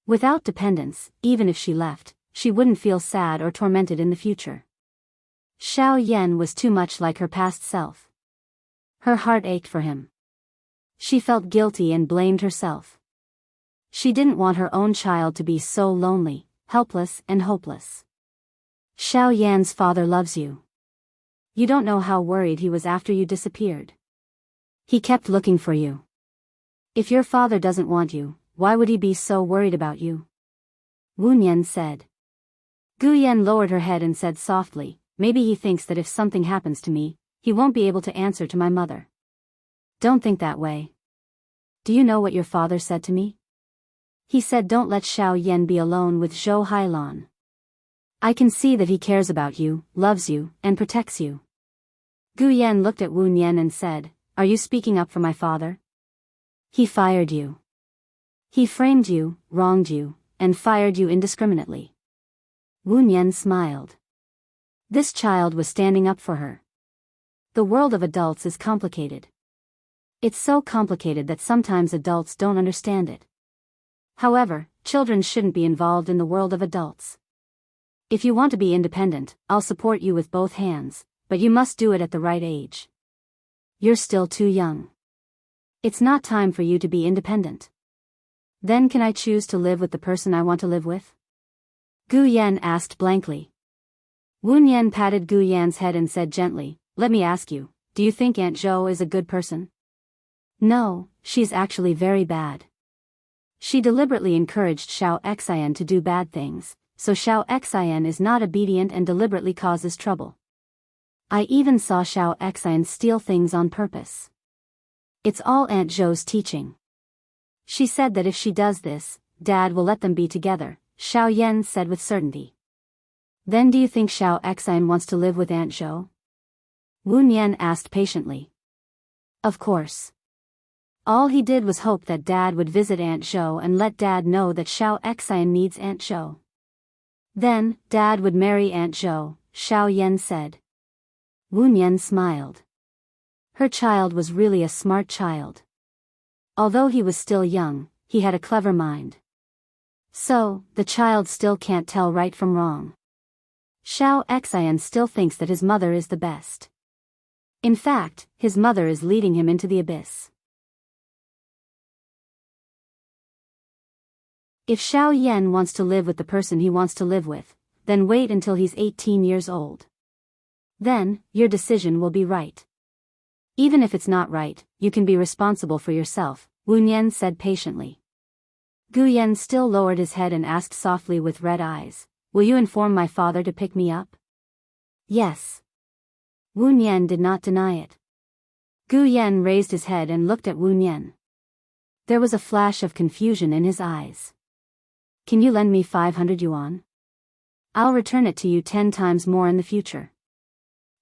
Without dependence, even if she left, she wouldn't feel sad or tormented in the future. Xiao Yan was too much like her past self. Her heart ached for him. She felt guilty and blamed herself. She didn't want her own child to be so lonely, helpless and hopeless. Xiao Yan's father loves you. You don't know how worried he was after you disappeared. He kept looking for you. If your father doesn't want you, why would he be so worried about you? Wu Nian said. Gu Yan lowered her head and said softly, maybe he thinks that if something happens to me, he won't be able to answer to my mother. Don't think that way. Do you know what your father said to me? He said don't let Xiao Yan be alone with Zhou Hailan. I can see that he cares about you, loves you, and protects you. Gu Yan looked at Wu Nian and said, are you speaking up for my father? He fired you. He framed you, wronged you, and fired you indiscriminately. Wu Nian smiled. This child was standing up for her. The world of adults is complicated. It's so complicated that sometimes adults don't understand it. However, children shouldn't be involved in the world of adults. If you want to be independent, I'll support you with both hands, but you must do it at the right age. You're still too young. It's not time for you to be independent. Then can I choose to live with the person I want to live with? Gu Yan asked blankly. Wu Nian patted Gu Yan's head and said gently, let me ask you, do you think Aunt Zhou is a good person? No, she's actually very bad. She deliberately encouraged Xiao Xian to do bad things, so Xiao Xian is not obedient and deliberately causes trouble. I even saw Xiao Xian steal things on purpose. It's all Aunt Zhou's teaching. She said that if she does this, Dad will let them be together, Xiao Yan said with certainty. Then do you think Xiao Xian wants to live with Aunt Zhou? Wu Nian asked patiently. Of course. All he did was hope that Dad would visit Aunt Zhou and let Dad know that Xiao Xian needs Aunt Zhou. Then, Dad would marry Aunt Zhou, Xiao Yan said. Wu Nian smiled. Her child was really a smart child. Although he was still young, he had a clever mind. So, the child still can't tell right from wrong. Xiao Xian still thinks that his mother is the best. In fact, his mother is leading him into the abyss. If Xiao Yan wants to live with the person he wants to live with, then wait until he's 18 years old. Then, your decision will be right. Even if it's not right, you can be responsible for yourself, Wu Nian said patiently. Gu Yan still lowered his head and asked softly with red eyes, will you inform my father to pick me up? Yes. Wu Nian did not deny it. Gu Yan raised his head and looked at Wu Nian. There was a flash of confusion in his eyes. Can you lend me 500 yuan? I'll return it to you 10 times more in the future.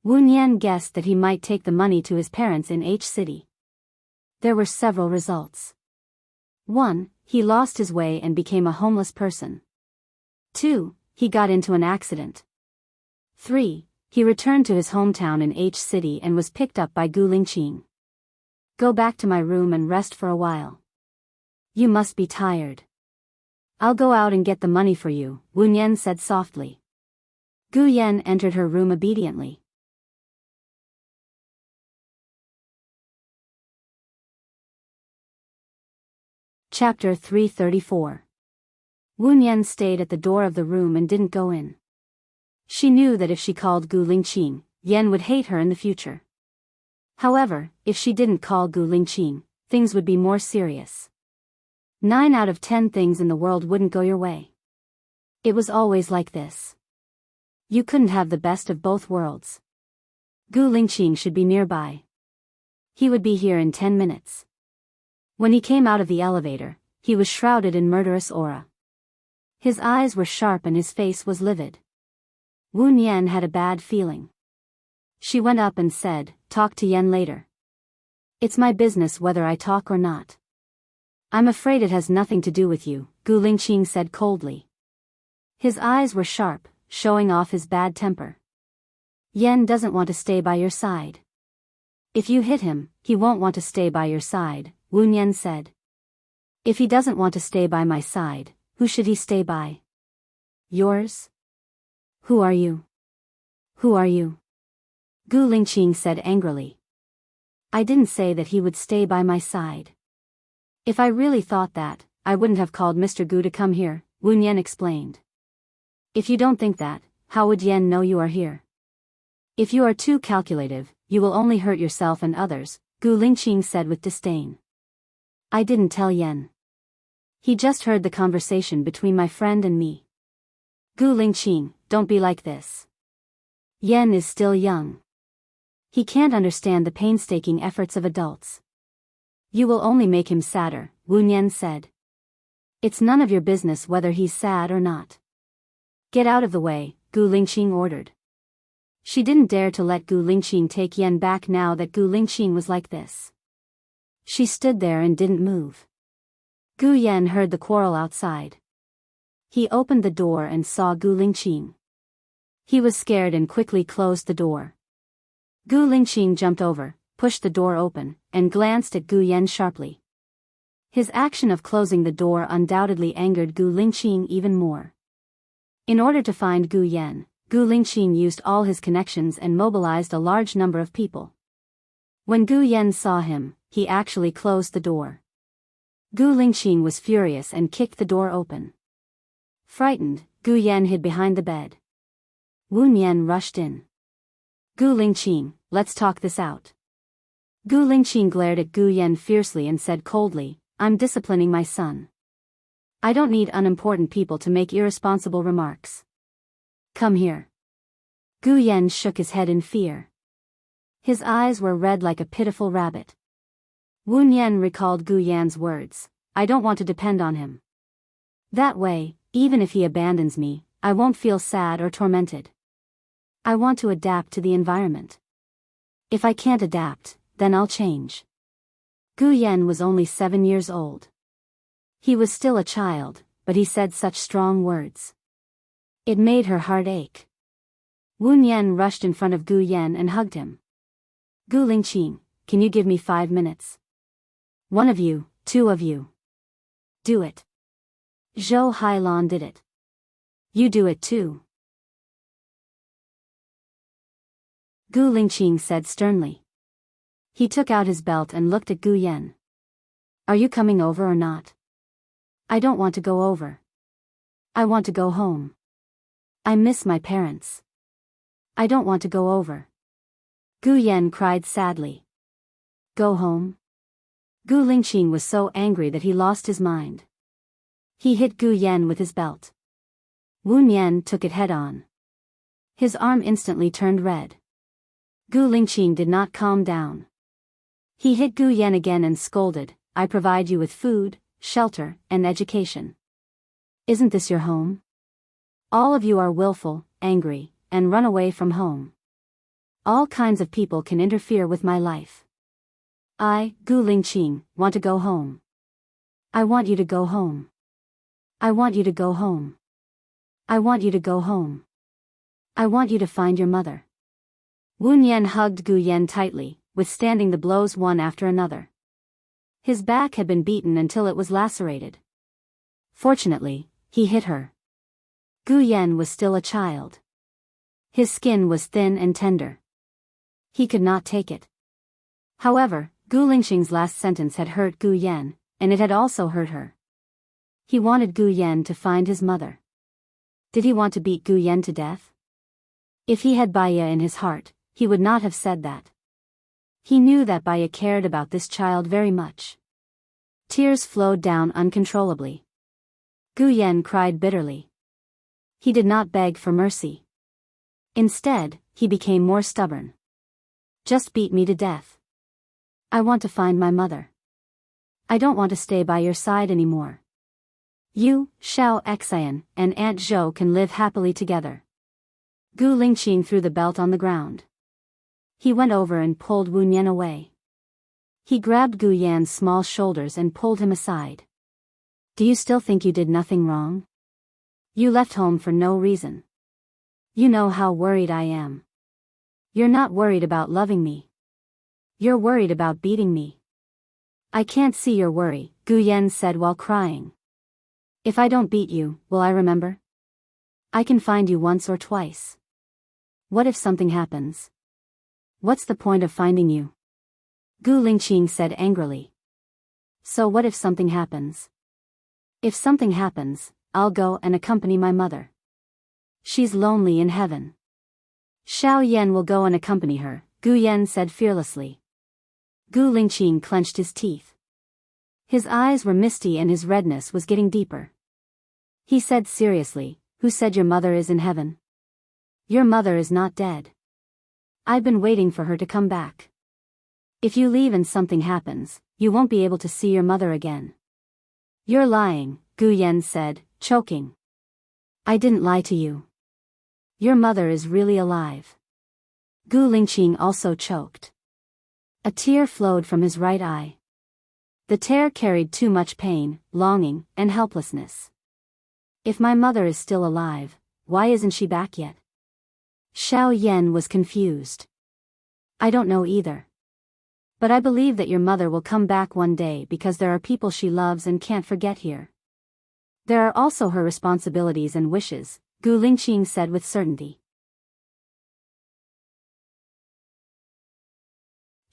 Wu Nian guessed that he might take the money to his parents in H City. There were several results. 1. He lost his way and became a homeless person. 2. He got into an accident. 3. He returned to his hometown in H City and was picked up by Gu Lingqing. Go back to my room and rest for a while. You must be tired. I'll go out and get the money for you, Wu Nian said softly. Gu Yan entered her room obediently. Chapter 334. Wu Nian stayed at the door of the room and didn't go in. She knew that if she called Gu Lingqing, Yan would hate her in the future. However, if she didn't call Gu Lingqing, things would be more serious. 9 out of 10 things in the world wouldn't go your way. It was always like this. You couldn't have the best of both worlds. Gu Lingqing should be nearby. He would be here in 10 minutes. When he came out of the elevator, he was shrouded in murderous aura. His eyes were sharp and his face was livid. Wu Nian had a bad feeling. She went up and said, "Talk to Yan later." "It's my business whether I talk or not." "I'm afraid it has nothing to do with you," Gu Lingqing said coldly. His eyes were sharp, showing off his bad temper. "Yan doesn't want to stay by your side. If you hit him, he won't want to stay by your side," Wu Nian said. "If he doesn't want to stay by my side, who should he stay by? Yours? Who are you? Who are you?" Gu Lingqing said angrily. "I didn't say that he would stay by my side. If I really thought that, I wouldn't have called Mr. Gu to come here," Wu Nian explained. "If you don't think that, how would Yan know you are here? If you are too calculative, you will only hurt yourself and others," Gu Lingqing said with disdain. "I didn't tell Yan. He just heard the conversation between my friend and me." "Gu Lingqing, don't be like this. Yan is still young. He can't understand the painstaking efforts of adults. You will only make him sadder," Wu Nian said. "It's none of your business whether he's sad or not. Get out of the way," Gu Lingqing ordered. She didn't dare to let Gu Lingqing take Yan back now that Gu Lingqing was like this. She stood there and didn't move. Gu Yan heard the quarrel outside. He opened the door and saw Gu Lingqing. He was scared and quickly closed the door. Gu Lingqing jumped over, pushed the door open, and glanced at Gu Yan sharply. His action of closing the door undoubtedly angered Gu Lingqing even more. In order to find Gu Yan, Gu Lingqing used all his connections and mobilized a large number of people. When Gu Yan saw him, he actually closed the door. Gu Lingqing was furious and kicked the door open. Frightened, Gu Yan hid behind the bed. Wu Nian rushed in. "Gu Lingqing, let's talk this out." Gu Lingqing glared at Gu Yan fiercely and said coldly, "I'm disciplining my son. I don't need unimportant people to make irresponsible remarks. Come here." Gu Yan shook his head in fear. His eyes were red like a pitiful rabbit. Wu Nian recalled Gu Yan's words, "I don't want to depend on him. That way, even if he abandons me, I won't feel sad or tormented. I want to adapt to the environment. If I can't adapt, then I'll change." Gu Yan was only 7 years old. He was still a child, but he said such strong words. It made her heart ache. Wu Nian rushed in front of Gu Yan and hugged him. "Gu Lingqing, can you give me 5 minutes? One of you, 2 of you. Do it." Zhou Hailan did it. "You do it too." Gu Lingqing said sternly. He took out his belt and looked at Gu Yan. "Are you coming over or not?" "I don't want to go over. I want to go home. I miss my parents. I don't want to go over." Gu Yan cried sadly. "Go home?" Gu Lingqing was so angry that he lost his mind. He hit Gu Yan with his belt. Wu Nian took it head on. His arm instantly turned red. Gu Lingqing did not calm down. He hit Gu Yan again and scolded, "I provide you with food, shelter, and education. Isn't this your home? All of you are willful, angry, and run away from home. All kinds of people can interfere with my life. I, Gu Lingqing, want to go home. I want you to go home. I want you to go home. I want you to go home. I want you to find your mother." Wu Nian hugged Gu Yan tightly, withstanding the blows one after another. His back had been beaten until it was lacerated. Fortunately, he hit her. Gu Yan was still a child. His skin was thin and tender. He could not take it. However, Gu Lingqing's last sentence had hurt Gu Yan, and it had also hurt her. He wanted Gu Yan to find his mother. Did he want to beat Gu Yan to death? If he had Baya in his heart, he would not have said that. He knew that Baya cared about this child very much. Tears flowed down uncontrollably. Gu Yan cried bitterly. He did not beg for mercy. Instead, he became more stubborn. Just beat me to death. I want to find my mother. I don't want to stay by your side anymore. You, Xiao Xian, and Aunt Zhou can live happily together. Gu Lingqing threw the belt on the ground. He went over and pulled Wu Nian away. He grabbed Gu Yan's small shoulders and pulled him aside. Do you still think you did nothing wrong? You left home for no reason. You know how worried I am. You're not worried about loving me. You're worried about beating me. I can't see your worry, Gu Yan said while crying. If I don't beat you, will I remember? I can find you once or twice. What if something happens? What's the point of finding you? Gu Lingqing said angrily. So what if something happens? If something happens, I'll go and accompany my mother. She's lonely in heaven. Xiao Yan will go and accompany her, Gu Yan said fearlessly. Gu Lingqing clenched his teeth. His eyes were misty and his redness was getting deeper. He said seriously, who said your mother is in heaven? Your mother is not dead. I've been waiting for her to come back. If you leave and something happens, you won't be able to see your mother again. You're lying, Gu Yan said, choking. I didn't lie to you. Your mother is really alive. Gu Lingqing also choked. A tear flowed from his right eye. The tear carried too much pain, longing, and helplessness. If my mother is still alive, why isn't she back yet? Xiao Yan was confused. I don't know either. But I believe that your mother will come back one day because there are people she loves and can't forget here. There are also her responsibilities and wishes, Gu Lingqing said with certainty.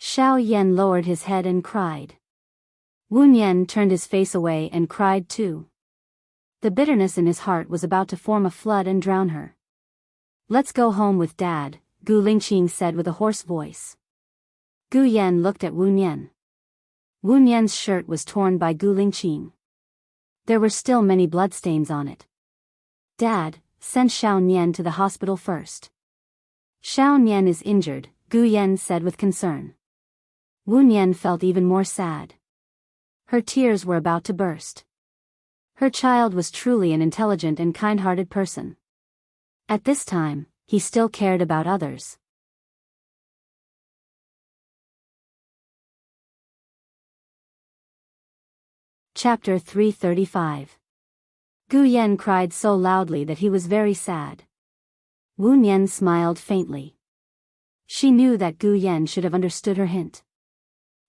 Xiao Yan lowered his head and cried. Wu Nian turned his face away and cried too. The bitterness in his heart was about to form a flood and drown her. Let's go home with Dad, Gu Lingqing said with a hoarse voice. Gu Yan looked at Wu Nian. Wu Nian's shirt was torn by Gu Lingqing. There were still many bloodstains on it. Dad, send Xiao Nian to the hospital first. Xiao Nian is injured, Gu Yan said with concern. Wu Nian felt even more sad. Her tears were about to burst. Her child was truly an intelligent and kind-hearted person. At this time, he still cared about others. Chapter 335. Gu Yan cried so loudly that he was very sad. Wu Nian smiled faintly. She knew that Gu Yan should have understood her hint.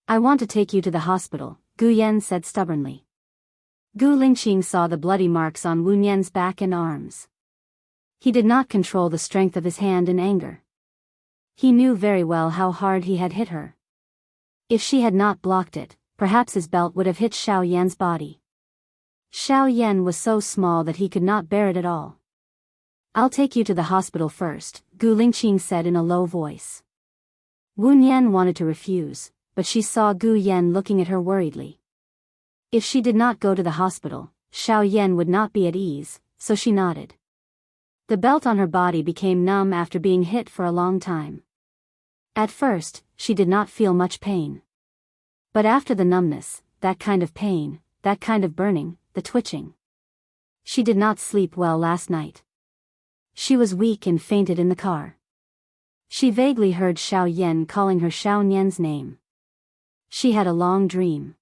I want to take you to the hospital, Gu Yan said stubbornly. Gu Lingqing saw the bloody marks on Wu Nian's back and arms. He did not control the strength of his hand in anger. He knew very well how hard he had hit her. If she had not blocked it, perhaps his belt would have hit Xiao Yan's body. Xiao Yan was so small that he could not bear it at all. I'll take you to the hospital first, Gu Lingqing said in a low voice. Wu Nian wanted to refuse, but she saw Gu Yan looking at her worriedly. If she did not go to the hospital, Xiao Yan would not be at ease, so she nodded. The belt on her body became numb after being hit for a long time. At first, she did not feel much pain. But after the numbness, that kind of pain, that kind of burning, the twitching. She did not sleep well last night. She was weak and fainted in the car. She vaguely heard Xiao Yan calling her Xiao Nian's name. She had a long dream.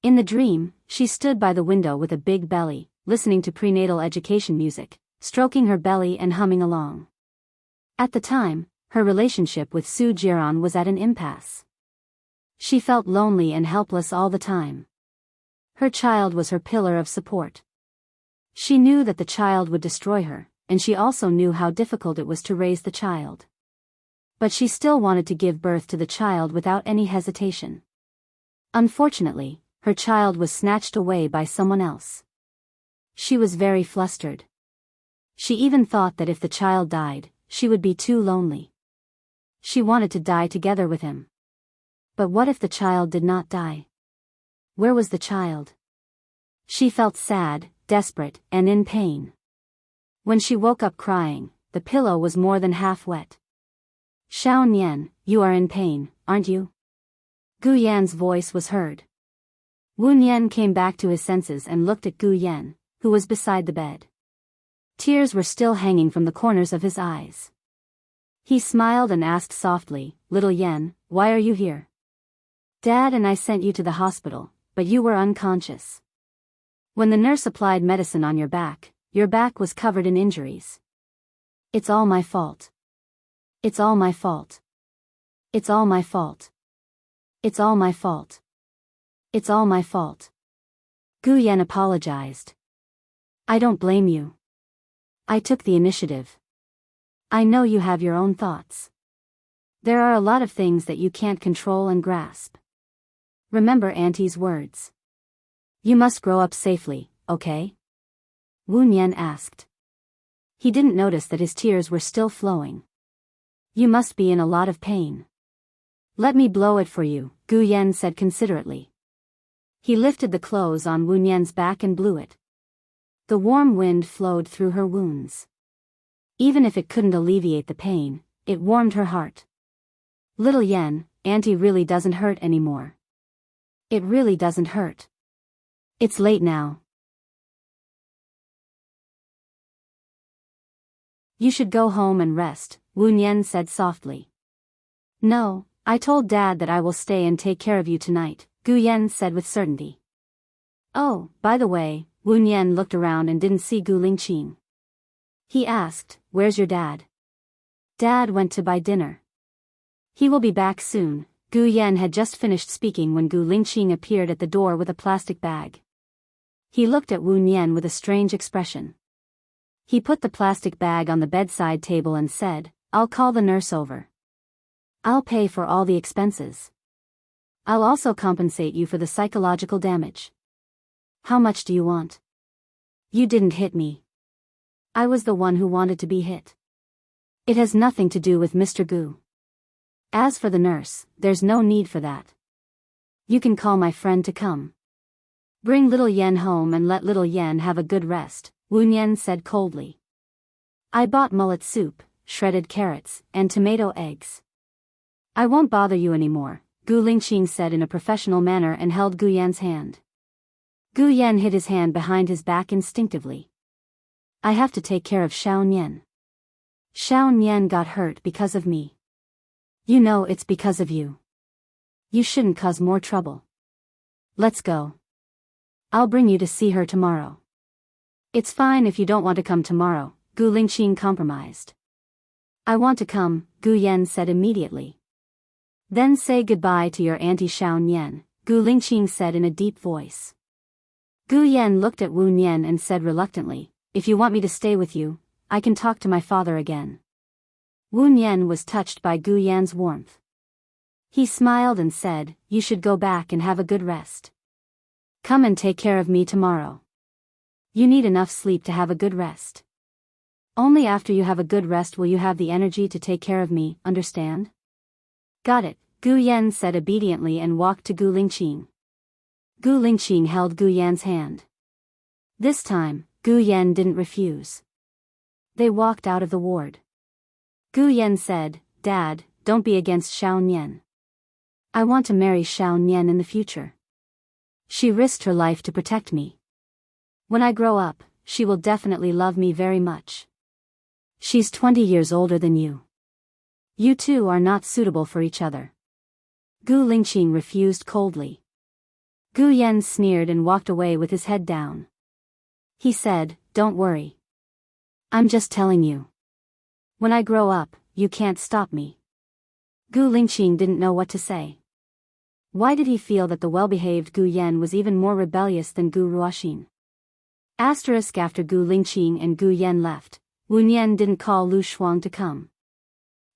In the dream, she stood by the window with a big belly, listening to prenatal education music, stroking her belly and humming along. At the time, her relationship with Su Jiran was at an impasse. She felt lonely and helpless all the time. Her child was her pillar of support. She knew that the child would destroy her, and she also knew how difficult it was to raise the child. But she still wanted to give birth to the child without any hesitation. Unfortunately, her child was snatched away by someone else. She was very flustered. She even thought that if the child died, she would be too lonely. She wanted to die together with him. But what if the child did not die? Where was the child? She felt sad, desperate, and in pain. When she woke up crying, the pillow was more than half wet. Xiao Nian, you are in pain, aren't you? Gu Yan's voice was heard. Wu Nian came back to his senses and looked at Gu Yan, who was beside the bed. Tears were still hanging from the corners of his eyes. He smiled and asked softly, Little Yan, why are you here? Dad and I sent you to the hospital, but you were unconscious. When the nurse applied medicine on your back was covered in injuries. It's all my fault. It's all my fault. It's all my fault. It's all my fault. It's all my fault. Gu Yan apologized. I don't blame you. I took the initiative. I know you have your own thoughts. There are a lot of things that you can't control and grasp. Remember Auntie's words. You must grow up safely, okay? Wu Nian asked. He didn't notice that his tears were still flowing. You must be in a lot of pain. Let me blow it for you, Gu Yan said considerately. He lifted the clothes on Wu Nian's back and blew it. The warm wind flowed through her wounds. Even if it couldn't alleviate the pain, it warmed her heart. Little Yan, Auntie really doesn't hurt anymore. It really doesn't hurt. It's late now. You should go home and rest, Wu Nian said softly. No, I told Dad that I will stay and take care of you tonight, Gu Yan said with certainty. Oh, by the way, Wu Nian looked around and didn't see Gu Lingqing. He asked, where's your dad? Dad went to buy dinner. He will be back soon. Gu Yan had just finished speaking when Gu Lingqing appeared at the door with a plastic bag. He looked at Wu Nian with a strange expression. He put the plastic bag on the bedside table and said, I'll call the nurse over. I'll pay for all the expenses. I'll also compensate you for the psychological damage. How much do you want? You didn't hit me. I was the one who wanted to be hit. It has nothing to do with Mr. Gu. As for the nurse, there's no need for that. You can call my friend to come. Bring little Yan home and let little Yan have a good rest, Wu Nian said coldly. I bought mullet soup, shredded carrots, and tomato eggs. I won't bother you anymore, Gu Lingqing said in a professional manner and held Gu Yan's hand. Gu Yan hid his hand behind his back instinctively. I have to take care of Xiao Nian. Xiao Nian got hurt because of me. You know it's because of you. You shouldn't cause more trouble. Let's go. I'll bring you to see her tomorrow. It's fine if you don't want to come tomorrow, Gu Lingqing compromised. I want to come, Gu Yan said immediately. Then say goodbye to your auntie Xiao Nian, Gu Lingqing said in a deep voice. Gu Yan looked at Wu Nian and said reluctantly, if you want me to stay with you, I can talk to my father again. Wu Nian was touched by Gu Yan's warmth. He smiled and said, you should go back and have a good rest. Come and take care of me tomorrow. You need enough sleep to have a good rest. Only after you have a good rest will you have the energy to take care of me, understand? Got it, Gu Yan said obediently and walked to Gu Lingqing. Gu Lingqing held Gu Yan's hand. This time, Gu Yan didn't refuse. They walked out of the ward. Gu Yan said, Dad, don't be against Xiao Nian. I want to marry Xiao Nian in the future. She risked her life to protect me. When I grow up, she will definitely love me very much. She's 20 years older than you. You two are not suitable for each other. Gu Lingqing refused coldly. Gu Yan sneered and walked away with his head down. He said, don't worry. I'm just telling you. When I grow up, you can't stop me. Gu Lingqing didn't know what to say. Why did he feel that the well-behaved Gu Yan was even more rebellious than Gu Ruoxin? Asterisk after Gu Lingqing and Gu Yan left, Wu Nian didn't call Lu Shuang to come.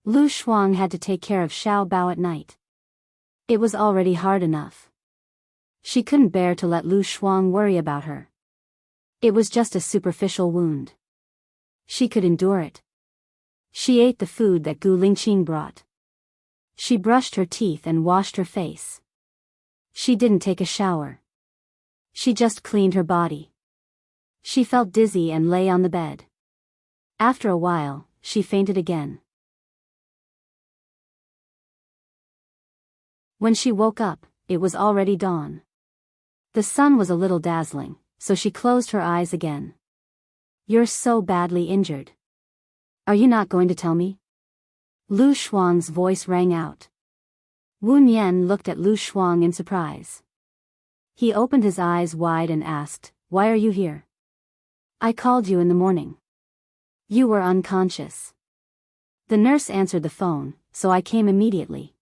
Lu Shuang had to take care of Xiao Bao at night. It was already hard enough. She couldn't bear to let Lu Shuang worry about her. It was just a superficial wound. She could endure it. She ate the food that Gu Lingqing brought. She brushed her teeth and washed her face. She didn't take a shower. She just cleaned her body. She felt dizzy and lay on the bed. After a while, she fainted again. When she woke up, it was already dawn. The sun was a little dazzling, so she closed her eyes again. "You're so badly injured. Are you not going to tell me?" Lu Shuang's voice rang out. Wu Nian looked at Lu Shuang in surprise. He opened his eyes wide and asked, "Why are you here?" "I called you in the morning. You were unconscious. The nurse answered the phone, so I came immediately."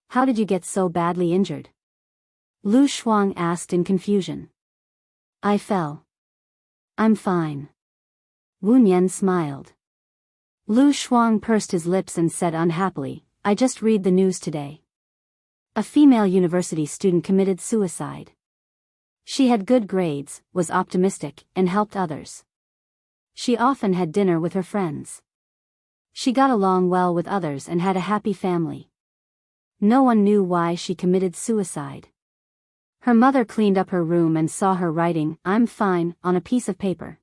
"How did you get so badly injured?" Lu Shuang asked in confusion. "I fell. I'm fine." Wu Nian smiled. Lu Shuang pursed his lips and said unhappily, "I just read the news today. A female university student committed suicide. She had good grades, was optimistic, and helped others. She often had dinner with her friends. She got along well with others and had a happy family. No one knew why she committed suicide. Her mother cleaned up her room and saw her writing, 'I'm fine,' on a piece of paper.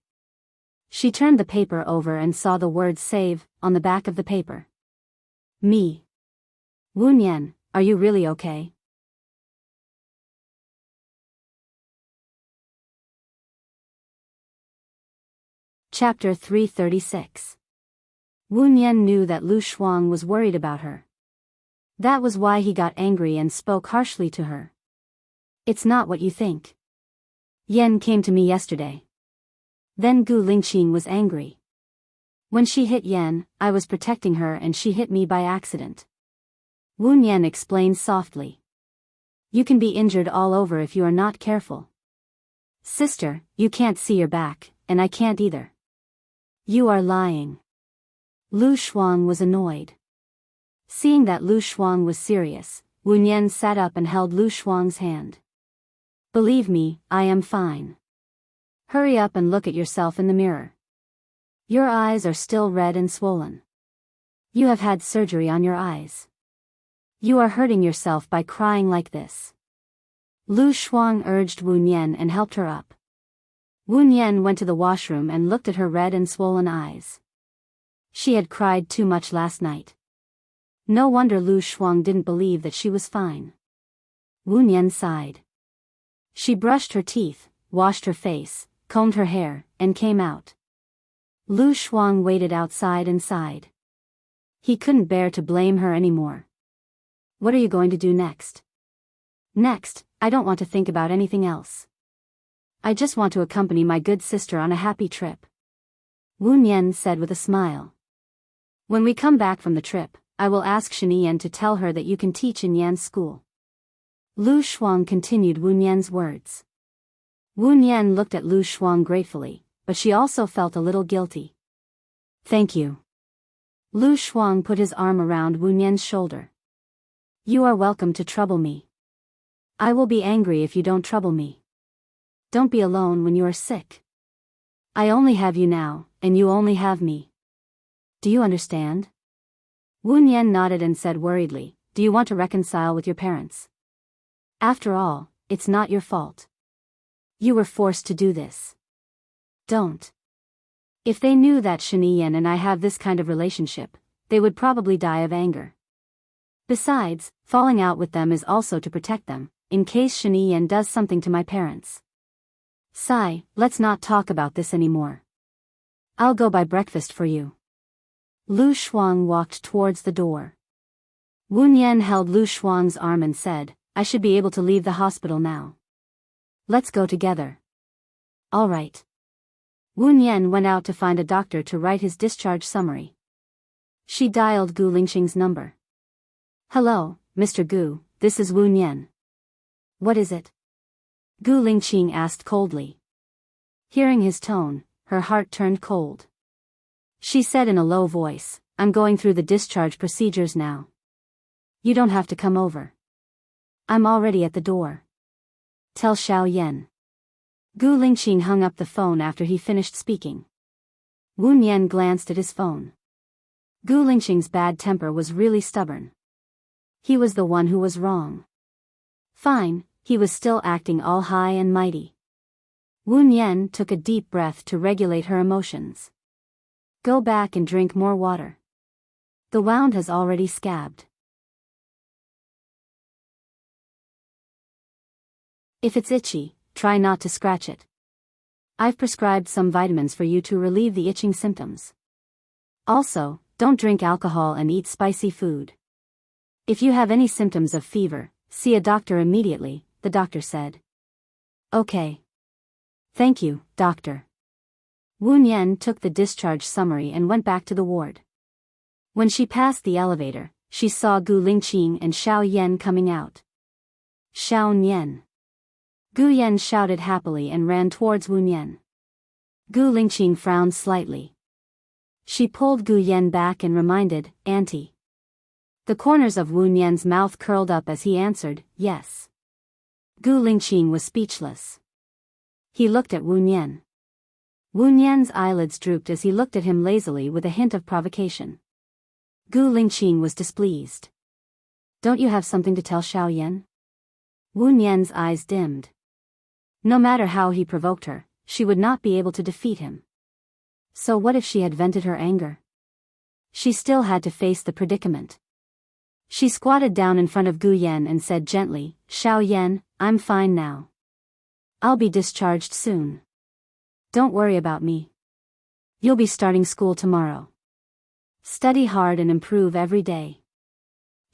She turned the paper over and saw the word 'save' on the back of the paper. Me. Wu Nian, are you really okay?" Chapter 336. Wu Nian knew that Lu Shuang was worried about her. That was why he got angry and spoke harshly to her. "It's not what you think. Yan came to me yesterday." Then Gu Lingqing was angry. "When she hit Yan, I was protecting her and she hit me by accident." Wu Nian explained softly. "You can be injured all over if you are not careful. Sister, you can't see your back, and I can't either. You are lying." Lu Shuang was annoyed. Seeing that Lu Shuang was serious, Wu Nian sat up and held Lu Shuang's hand. "Believe me, I am fine. Hurry up and look at yourself in the mirror. Your eyes are still red and swollen. You have had surgery on your eyes. You are hurting yourself by crying like this." Lu Shuang urged Wu Nian and helped her up. Wu Nian went to the washroom and looked at her red and swollen eyes. She had cried too much last night. No wonder Lu Shuang didn't believe that she was fine. Wu Nian sighed. She brushed her teeth, washed her face, combed her hair, and came out. Lu Shuang waited outside and sighed. He couldn't bear to blame her anymore. "What are you going to do next?" "Next, I don't want to think about anything else. I just want to accompany my good sister on a happy trip," Wu Nian said with a smile. "When we come back from the trip, I will ask Shinian to tell her that you can teach in Yan's school." Lu Shuang continued Wu Nian's words. Wu Nian looked at Lu Shuang gratefully, but she also felt a little guilty. "Thank you." Lu Shuang put his arm around Wu Nian's shoulder. "You are welcome to trouble me. I will be angry if you don't trouble me. Don't be alone when you are sick. I only have you now, and you only have me. Do you understand?" Wu Nian nodded and said worriedly, "Do you want to reconcile with your parents? After all, it's not your fault. You were forced to do this. Don't. If they knew that Shinian and I have this kind of relationship, they would probably die of anger. Besides, falling out with them is also to protect them, in case Shinian does something to my parents. Sai, let's not talk about this anymore. I'll go buy breakfast for you." Lu Shuang walked towards the door. Wu Nian held Lu Shuang's arm and said, "I should be able to leave the hospital now. Let's go together." "All right." Wu Nian went out to find a doctor to write his discharge summary. She dialed Gu Lingqing's number. "Hello, Mr. Gu, this is Wu Nian." "What is it?" Gu Lingqing asked coldly. Hearing his tone, her heart turned cold. She said in a low voice, "I'm going through the discharge procedures now. You don't have to come over. I'm already at the door. Tell Xiao Yan." Gu Lingqing hung up the phone after he finished speaking. Wu Nian glanced at his phone. Gu Lingqing's bad temper was really stubborn. He was the one who was wrong. Fine, he was still acting all high and mighty. Wu Nian took a deep breath to regulate her emotions. Go back and drink more water. The wound has already scabbed. If it's itchy, try not to scratch it. I've prescribed some vitamins for you to relieve the itching symptoms. Also, don't drink alcohol and eat spicy food. If you have any symptoms of fever, see a doctor immediately, the doctor said. Okay. Thank you, doctor. Wu Nian took the discharge summary and went back to the ward. When she passed the elevator, she saw Gu Lingqing and Xiao Yan coming out. Xiao Nian. Gu Yan shouted happily and ran towards Wu Nian. Gu Lingqing frowned slightly. She pulled Gu Yan back and reminded, Auntie. The corners of Wu Nian's mouth curled up as he answered, yes. Gu Lingqing was speechless. He looked at Wu Nian. Wu Nian's eyelids drooped as he looked at him lazily with a hint of provocation. Gu Lingqing was displeased. Don't you have something to tell Xiao Yan? Wu Nian's eyes dimmed. No matter how he provoked her, she would not be able to defeat him. So what if she had vented her anger? She still had to face the predicament. She squatted down in front of Gu Yan and said gently, Xiao Yan, I'm fine now. I'll be discharged soon. Don't worry about me. You'll be starting school tomorrow. Study hard and improve every day.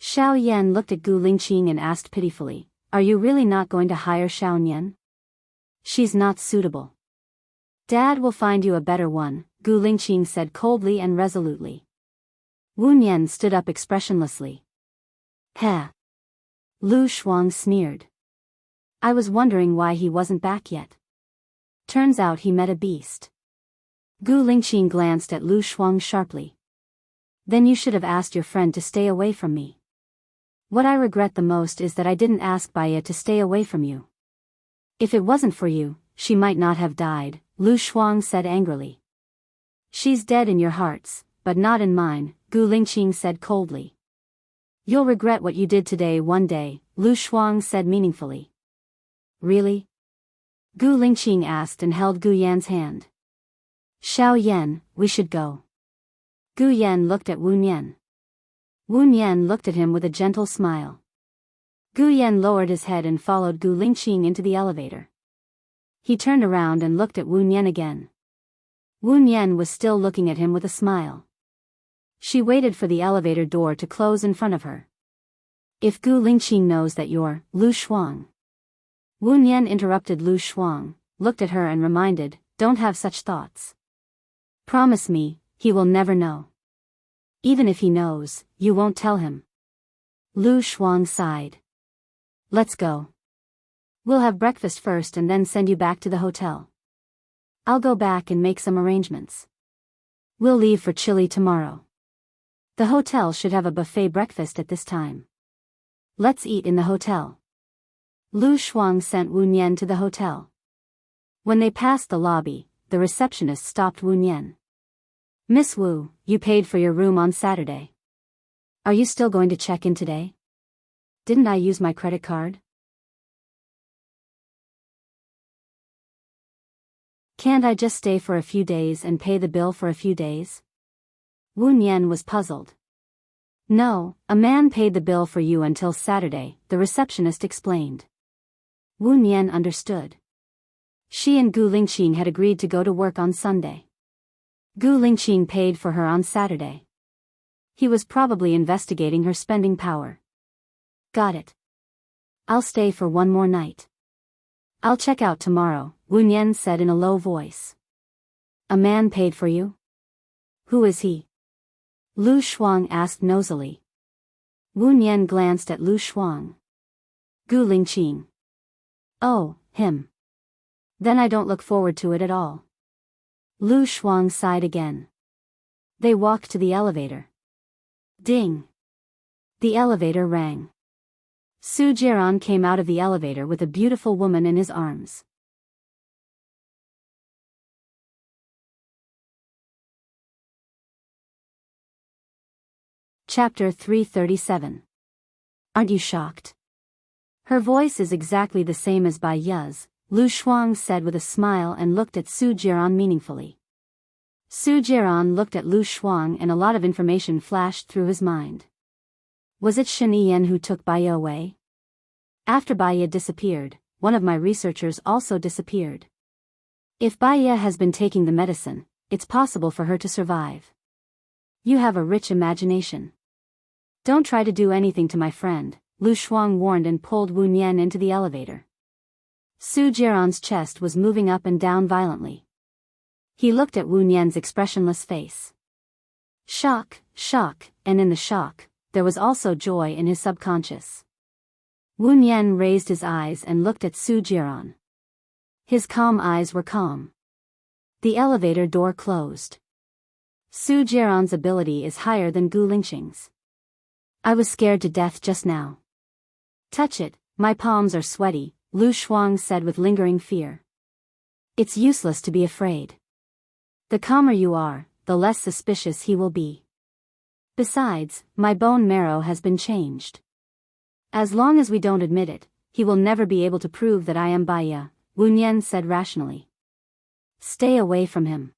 Xiao Yan looked at Gu Lingqing and asked pitifully, Are you really not going to hire Xiao Yan? She's not suitable. Dad will find you a better one, Gu Lingqing said coldly and resolutely. Wu Nian stood up expressionlessly. Heh. Lu Shuang sneered. I was wondering why he wasn't back yet. Turns out he met a beast. Gu Lingqing glanced at Lu Shuang sharply. Then you should have asked your friend to stay away from me. What I regret the most is that I didn't ask Baya to stay away from you. If it wasn't for you, she might not have died, Lu Shuang said angrily. She's dead in your hearts, but not in mine, Gu Lingqing said coldly. You'll regret what you did today one day, Lu Shuang said meaningfully. Really? Gu Lingqing asked and held Gu Yan's hand. Xiao Yan, we should go. Gu Yan looked at Wu Nian. Wu Nian looked at him with a gentle smile. Gu Yan lowered his head and followed Gu Lingqing into the elevator. He turned around and looked at Wu Nian again. Wu Nian was still looking at him with a smile. She waited for the elevator door to close in front of her. If Gu Lingqing knows that you're Lu Shuang. Wu Nian interrupted Lu Shuang, looked at her and reminded, don't have such thoughts. Promise me, he will never know. Even if he knows, you won't tell him. Lu Shuang sighed. Let's go. We'll have breakfast first and then send you back to the hotel. I'll go back and make some arrangements. We'll leave for Chile tomorrow. The hotel should have a buffet breakfast at this time. Let's eat in the hotel. Lu Shuang sent Wu Nian to the hotel. When they passed the lobby, the receptionist stopped Wu Nian. Miss Wu, you paid for your room on Saturday. Are you still going to check in today? Didn't I use my credit card? Can't I just stay for a few days and pay the bill for a few days? Wu Nian was puzzled. No, a man paid the bill for you until Saturday, the receptionist explained. Wu Nian understood. She and Gu Lingqing had agreed to go to work on Sunday. Gu Lingqing paid for her on Saturday. He was probably investigating her spending power. Got it. I'll stay for one more night. I'll check out tomorrow, Wu Nian said in a low voice. A man paid for you? Who is he? Lu Shuang asked nosily. Wu Nian glanced at Lu Shuang. Gu Lingqing. Oh, him. Then I don't look forward to it at all. Lu Shuang sighed again. They walked to the elevator. Ding. The elevator rang. Su Jiran came out of the elevator with a beautiful woman in his arms. Chapter 337. Aren't you shocked? Her voice is exactly the same as Bai Ya's, Lu Shuang said with a smile and looked at Su Jiran meaningfully. Su Jiran looked at Lu Shuang and a lot of information flashed through his mind. Was it Shen Yiyan who took Baiya away? After Baiya disappeared, one of my researchers also disappeared. If Baiya has been taking the medicine, it's possible for her to survive. You have a rich imagination. Don't try to do anything to my friend, Lu Shuang warned and pulled Wu Nian into the elevator. Su Jiran's chest was moving up and down violently. He looked at Wu Nian's expressionless face. Shock, and in the shock, there was also joy in his subconscious. Wu Nian raised his eyes and looked at Su Jiran. His calm eyes were calm. The elevator door closed. Su Jiran's ability is higher than Gu Lingqing's. I was scared to death just now. Touch it, my palms are sweaty, Lu Shuang said with lingering fear. It's useless to be afraid. The calmer you are, the less suspicious he will be. Besides, my bone marrow has been changed. As long as we don't admit it, he will never be able to prove that I am Baiya, Wu Nian said rationally. Stay away from him.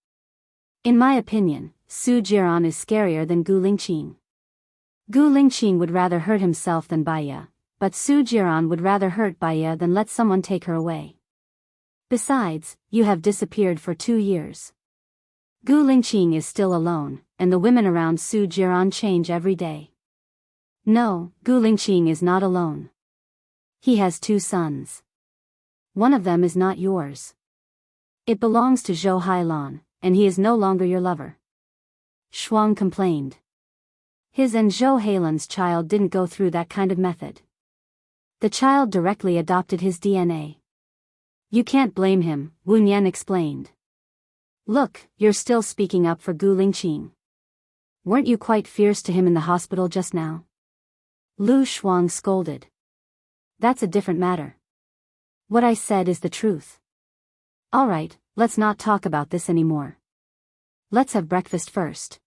In my opinion, Su Jiran is scarier than Gu Lingqing. Gu Lingqing would rather hurt himself than Baiya, but Su Jiran would rather hurt Baiya than let someone take her away. Besides, you have disappeared for 2 years. Gu Lingqing is still alone, and the women around Su Jiran change every day. No, Gu Lingqing is not alone. He has 2 sons. One of them is not yours. It belongs to Zhou Hailan, and he is no longer your lover. Shuang complained. His and Zhou Hailan's child didn't go through that kind of method. The child directly adopted his DNA. You can't blame him, Wu Nian explained. Look, you're still speaking up for Gu Lingqing. Weren't you quite fierce to him in the hospital just now? Lu Shuang scolded. That's a different matter. What I said is the truth. All right, let's not talk about this anymore. Let's have breakfast first.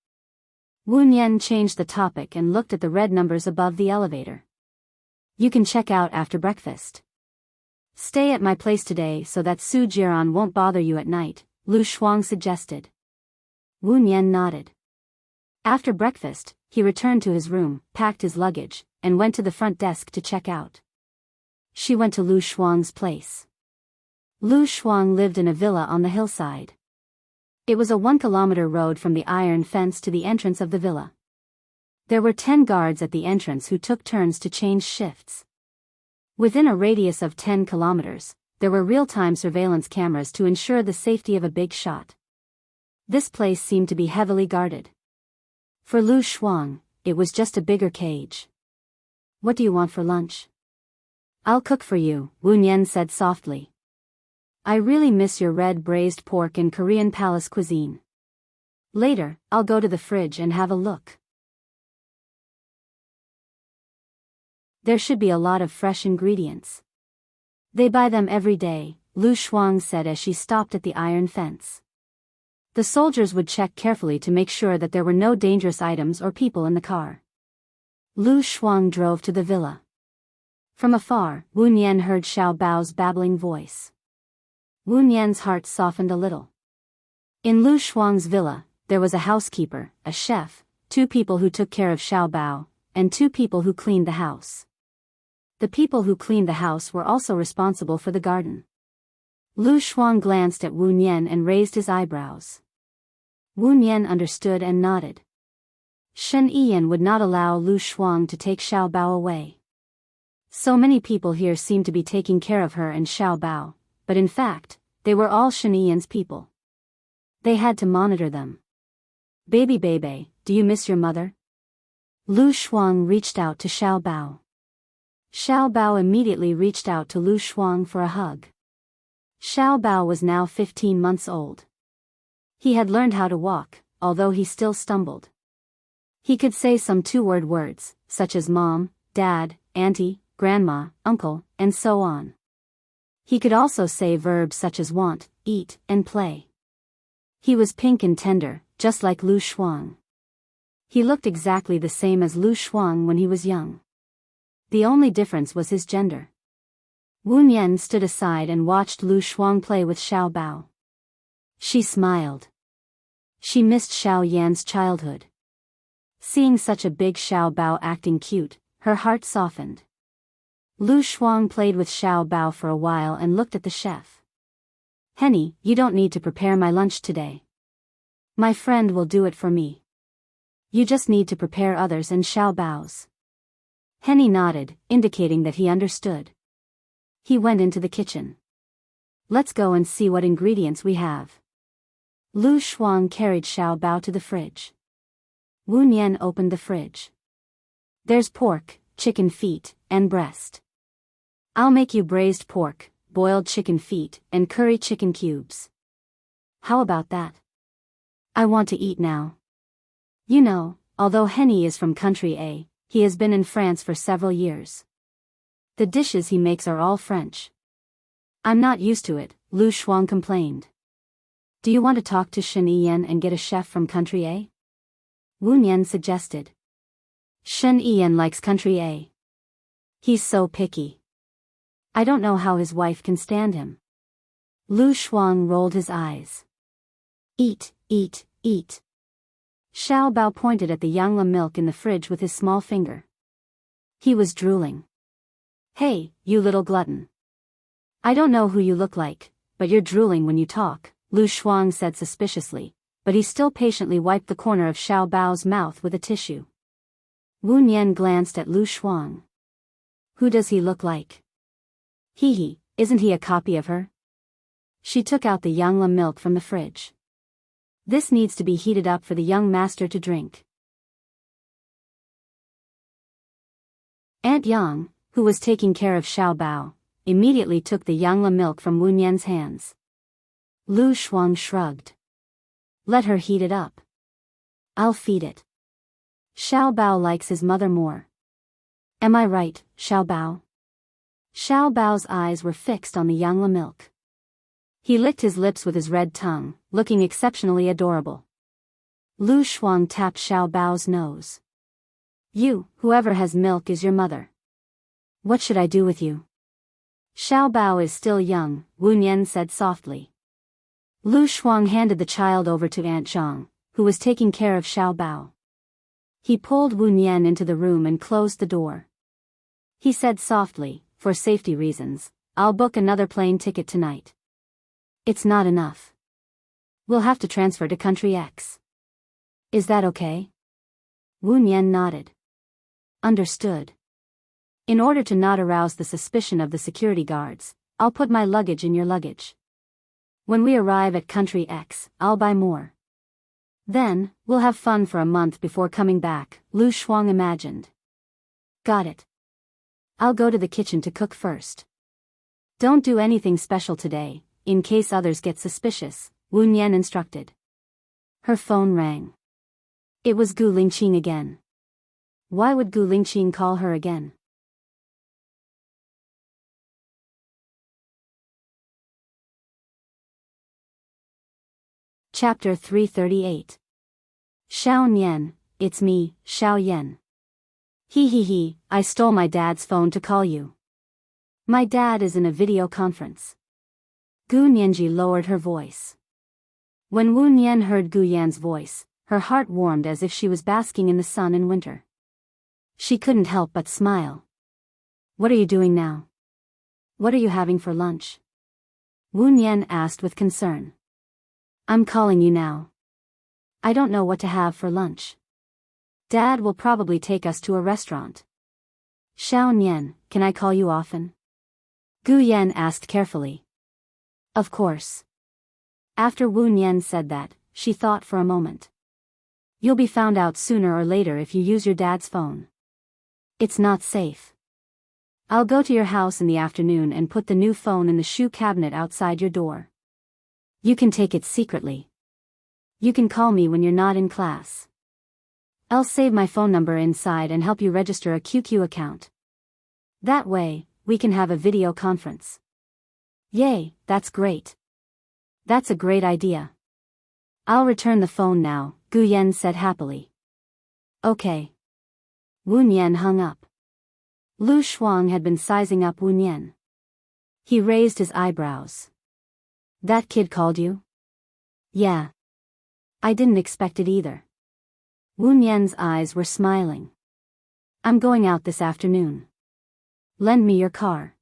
Wu Nian changed the topic and looked at the red numbers above the elevator. You can check out after breakfast. Stay at my place today so that Su Jiran won't bother you at night, Lu Shuang suggested. Wu Nian nodded. After breakfast, he returned to his room, packed his luggage, and went to the front desk to check out. She went to Lu Shuang's place. Lu Shuang lived in a villa on the hillside. It was a 1-kilometer road from the iron fence to the entrance of the villa. There were 10 guards at the entrance who took turns to change shifts. Within a radius of 10 kilometers, there were real-time surveillance cameras to ensure the safety of a big shot. This place seemed to be heavily guarded. For Lu Shuang, it was just a bigger cage. What do you want for lunch? I'll cook for you, Wu Nian said softly. I really miss your red braised pork in Korean palace cuisine. Later, I'll go to the fridge and have a look. There should be a lot of fresh ingredients. They buy them every day, Lu Shuang said as she stopped at the iron fence. The soldiers would check carefully to make sure that there were no dangerous items or people in the car. Lu Shuang drove to the villa. From afar, Wu Nian heard Xiao Bao's babbling voice. Wu Nian's heart softened a little. In Lu Shuang's villa, there was a housekeeper, a chef, 2 people who took care of Xiao Bao, and 2 people who cleaned the house. The people who cleaned the house were also responsible for the garden. Lu Shuang glanced at Wu Nian and raised his eyebrows. Wu Nian understood and nodded. Shen Yiyan would not allow Lu Shuang to take Xiao Bao away. So many people here seemed to be taking care of her and Xiao Bao, but in fact, they were all Shen Yiyan's people. They had to monitor them. Baby, do you miss your mother? Lu Shuang reached out to Xiao Bao. Xiao Bao immediately reached out to Lu Shuang for a hug. Xiao Bao was now 15 months old. He had learned how to walk, although he still stumbled. He could say some 2-word words, such as mom, dad, auntie, grandma, uncle, and so on. He could also say verbs such as want, eat, and play. He was pink and tender, just like Lu Shuang. He looked exactly the same as Lu Shuang when he was young. The only difference was his gender. Wu Nian stood aside and watched Lu Shuang play with Xiao Bao. She smiled. She missed Xiao Yan's childhood. Seeing such a big Xiao Bao acting cute, her heart softened. Lu Shuang played with Xiao Bao for a while and looked at the chef. Henny, you don't need to prepare my lunch today. My friend will do it for me. You just need to prepare others and Xiao Bao's. Henny nodded, indicating that he understood. He went into the kitchen. Let's go and see what ingredients we have. Lu Shuang carried Xiao Bao to the fridge. Wu Nian opened the fridge. There's pork, chicken feet, and breast. I'll make you braised pork, boiled chicken feet, and curry chicken cubes. How about that? I want to eat now. You know, although Henny is from country A, he has been in France for several years. The dishes he makes are all French. I'm not used to it, Lu Shuang complained. Do you want to talk to Shen Yiyan and get a chef from country A? Wu Nian suggested. Shen Yiyan likes country A. He's so picky. I don't know how his wife can stand him. Lu Shuang rolled his eyes. Eat, eat, eat. Xiao Bao pointed at the Yangla milk in the fridge with his small finger. He was drooling. Hey, you little glutton. I don't know who you look like, but you're drooling when you talk, Lu Shuang said suspiciously, but he still patiently wiped the corner of Xiao Bao's mouth with a tissue. Wu Nian glanced at Lu Shuang. Who does he look like? Hee, isn't he a copy of her? She took out the Yangla milk from the fridge. This needs to be heated up for the young master to drink. Aunt Yang, who was taking care of Xiao Bao, immediately took the Yangla milk from Wu Nian's hands. Lu Shuang shrugged. Let her heat it up. I'll feed it. Xiao Bao likes his mother more. Am I right, Xiao Bao? Xiao Bao's eyes were fixed on the Yangla milk. He licked his lips with his red tongue, looking exceptionally adorable. Lu Shuang tapped Xiao Bao's nose. You, whoever has milk is your mother. What should I do with you? Xiao Bao is still young, Wu Nian said softly. Lu Shuang handed the child over to Aunt Zhang, who was taking care of Xiao Bao. He pulled Wu Nian into the room and closed the door. He said softly, for safety reasons, I'll book another plane ticket tonight. It's not enough. We'll have to transfer to country X. Is that okay? Wu Nian nodded. Understood. In order to not arouse the suspicion of the security guards, I'll put my luggage in your luggage. When we arrive at country X, I'll buy more. Then, we'll have fun for a month before coming back, Lu Shuang imagined. Got it. I'll go to the kitchen to cook first. Don't do anything special today, in case others get suspicious, Wu Nian instructed. Her phone rang. It was Gu Lingqing again. Why would Gu Lingqing call her again? Chapter 338. Xiao Nian, it's me, Xiao Yan. He, I stole my dad's phone to call you. My dad is in a video conference. Gu Nianji lowered her voice. When Wu Nian heard Gu Yan's voice, her heart warmed as if she was basking in the sun in winter. She couldn't help but smile. What are you doing now? What are you having for lunch? Wu Nian asked with concern. I'm calling you now. I don't know what to have for lunch. Dad will probably take us to a restaurant. Xiao Nian, can I call you often? Gu Yan asked carefully. Of course. After Wu Nian said that, she thought for a moment. You'll be found out sooner or later if you use your dad's phone. It's not safe. I'll go to your house in the afternoon and put the new phone in the shoe cabinet outside your door. You can take it secretly. You can call me when you're not in class. I'll save my phone number inside and help you register a QQ account. That way, we can have a video conference. Yay, that's great. That's a great idea. I'll return the phone now, Gu Yan said happily. Okay. Wu Nian hung up. Lu Shuang had been sizing up Wu Nian. He raised his eyebrows. That kid called you? Yeah. I didn't expect it either. Wu Nian's eyes were smiling. I'm going out this afternoon. Lend me your car.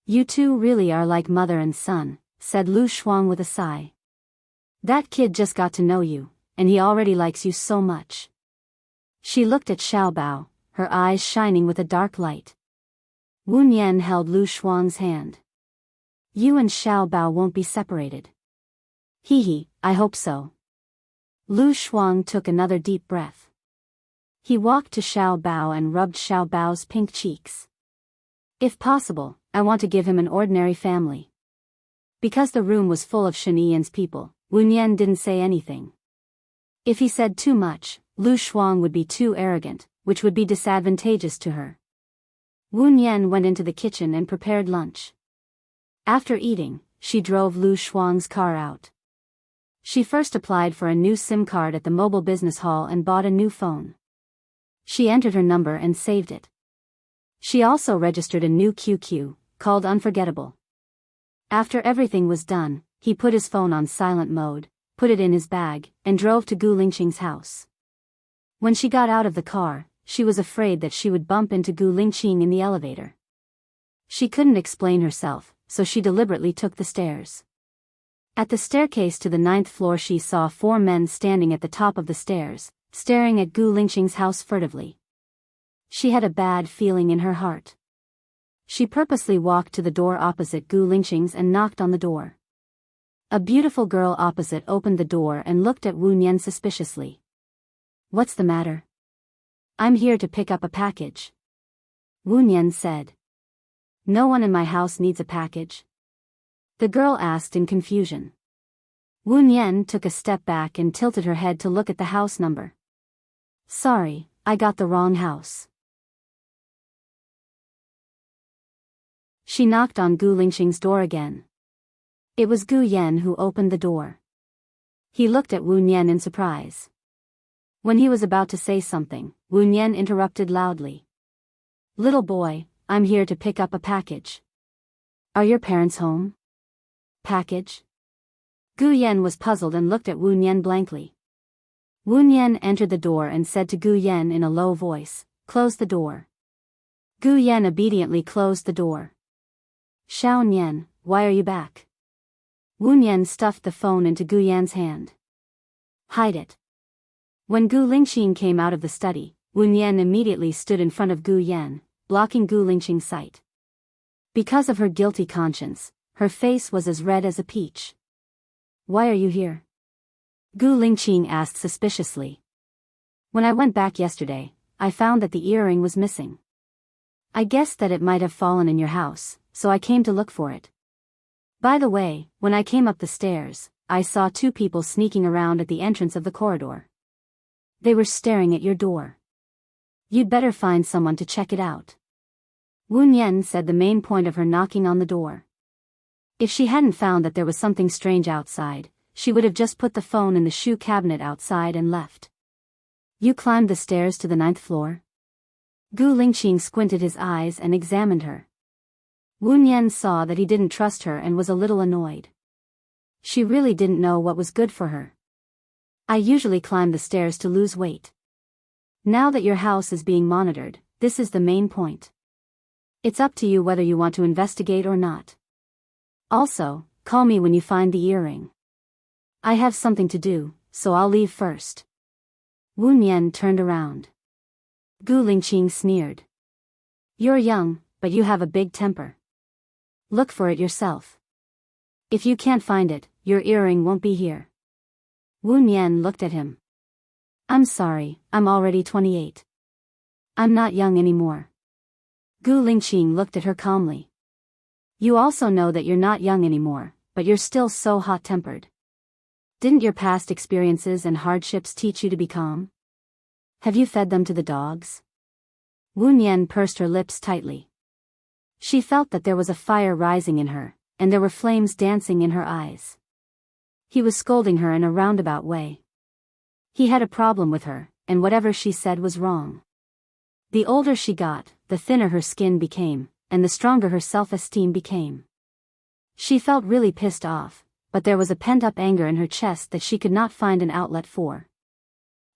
You two really are like mother and son, said Lu Shuang with a sigh. That kid just got to know you, and he already likes you so much. She looked at Xiaobao, her eyes shining with a dark light. Wu Nian held Lu Shuang's hand. You and Xiaobao won't be separated. Hee, I hope so. Lu Shuang took another deep breath. He walked to Xiaobao and rubbed Xiaobao's pink cheeks. If possible, I want to give him an ordinary family. Because the room was full of Shaniyan's people, Wu Nian didn't say anything. If he said too much, Lu Shuang would be too arrogant, which would be disadvantageous to her. Wu Nian went into the kitchen and prepared lunch. After eating, she drove Lu Shuang's car out. She first applied for a new SIM card at the mobile business hall and bought a new phone. She entered her number and saved it. She also registered a new QQ, called Unforgettable. After everything was done, he put his phone on silent mode, put it in his bag, and drove to Gu Lingqing's house. When she got out of the car, she was afraid that she would bump into Gu Lingqing in the elevator. She couldn't explain herself, so she deliberately took the stairs. At the staircase to the 9th floor she saw 4 men standing at the top of the stairs, staring at Gu Lingqing's house furtively. She had a bad feeling in her heart. She purposely walked to the door opposite Gu Lingqing's and knocked on the door. A beautiful girl opposite opened the door and looked at Wu Nian suspiciously. What's the matter? I'm here to pick up a package. Wu Nian said. No one in my house needs a package. The girl asked in confusion. Wu Nian took a step back and tilted her head to look at the house number. Sorry, I got the wrong house. She knocked on Gu Lingqing's door again. It was Gu Yan who opened the door. He looked at Wu Nian in surprise. When he was about to say something, Wu Nian interrupted loudly. Little boy, I'm here to pick up a package. Are your parents home? Package? Gu Yan was puzzled and looked at Wu Nian blankly. Wu Nian entered the door and said to Gu Yan in a low voice, Close the door. Gu Yan obediently closed the door. Xiao Nian, why are you back? Wu Nian stuffed the phone into Gu Yan's hand. Hide it. When Gu Lingqing came out of the study, Wu Nian immediately stood in front of Gu Yan, blocking Gu Lingqing's sight. Because of her guilty conscience, her face was as red as a peach. Why are you here? Gu Lingqing asked suspiciously. When I went back yesterday, I found that the earring was missing. I guessed that it might have fallen in your house, so I came to look for it. By the way, when I came up the stairs, I saw 2 people sneaking around at the entrance of the corridor. They were staring at your door. You'd better find someone to check it out. Wu Nian said the main point of her knocking on the door. If she hadn't found that there was something strange outside, she would have just put the phone in the shoe cabinet outside and left. You climbed the stairs to the 9th floor? Gu Lingqing squinted his eyes and examined her. Wu Nian saw that he didn't trust her and was a little annoyed. She really didn't know what was good for her. I usually climb the stairs to lose weight. Now that your house is being monitored, this is the main point. It's up to you whether you want to investigate or not. Also, call me when you find the earring. I have something to do, so I'll leave first. Wu Nian turned around. Gu Lingqing sneered. You're young, but you have a big temper. Look for it yourself. If you can't find it, your earring won't be here. Wu Nian looked at him. I'm sorry, I'm already 28. I'm not young anymore. Gu Lingqing looked at her calmly. You also know that you're not young anymore, but you're still so hot-tempered. Didn't your past experiences and hardships teach you to be calm? Have you fed them to the dogs? Wu Nian pursed her lips tightly. She felt that there was a fire rising in her, and there were flames dancing in her eyes. He was scolding her in a roundabout way. He had a problem with her, and whatever she said was wrong. The older she got, the thinner her skin became, and the stronger her self-esteem became. She felt really pissed off, but there was a pent-up anger in her chest that she could not find an outlet for.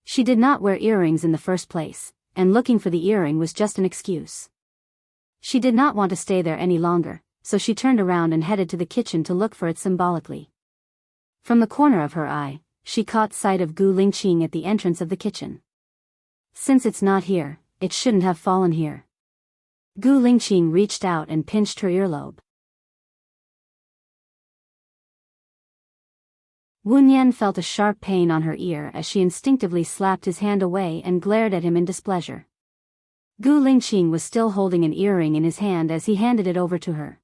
She did not wear earrings in the first place, and looking for the earring was just an excuse. She did not want to stay there any longer, so she turned around and headed to the kitchen to look for it symbolically. From the corner of her eye, she caught sight of Gu Lingqing at the entrance of the kitchen. Since it's not here, it shouldn't have fallen here. Gu Lingqing reached out and pinched her earlobe. Wu Yan felt a sharp pain on her ear as she instinctively slapped his hand away and glared at him in displeasure. Gu Lingqing was still holding an earring in his hand as he handed it over to her.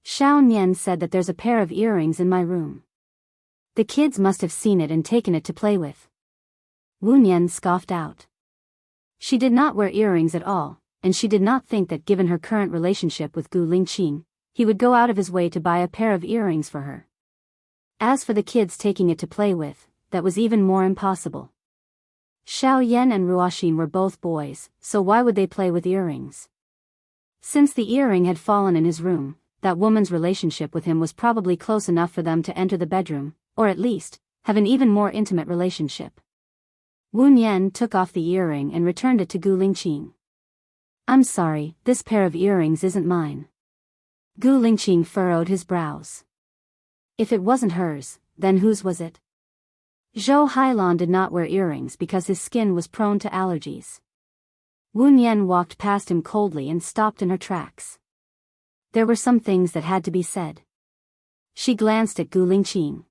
Xiao Nian said that there's a pair of earrings in my room. The kids must have seen it and taken it to play with. Wu Yan scoffed out. She did not wear earrings at all, and she did not think that given her current relationship with Gu Lingqing, he would go out of his way to buy a pair of earrings for her. As for the kids taking it to play with, that was even more impossible. Xiao Yan and Ruoxin were both boys, so why would they play with earrings? Since the earring had fallen in his room, that woman's relationship with him was probably close enough for them to enter the bedroom, or at least, have an even more intimate relationship. Wu Yan took off the earring and returned it to Gu Lingqing. I'm sorry, this pair of earrings isn't mine. Gu Lingqing furrowed his brows. If it wasn't hers, then whose was it? Zhou Hailan did not wear earrings because his skin was prone to allergies. Wu Yan walked past him coldly and stopped in her tracks. There were some things that had to be said. She glanced at Gu Lingqing.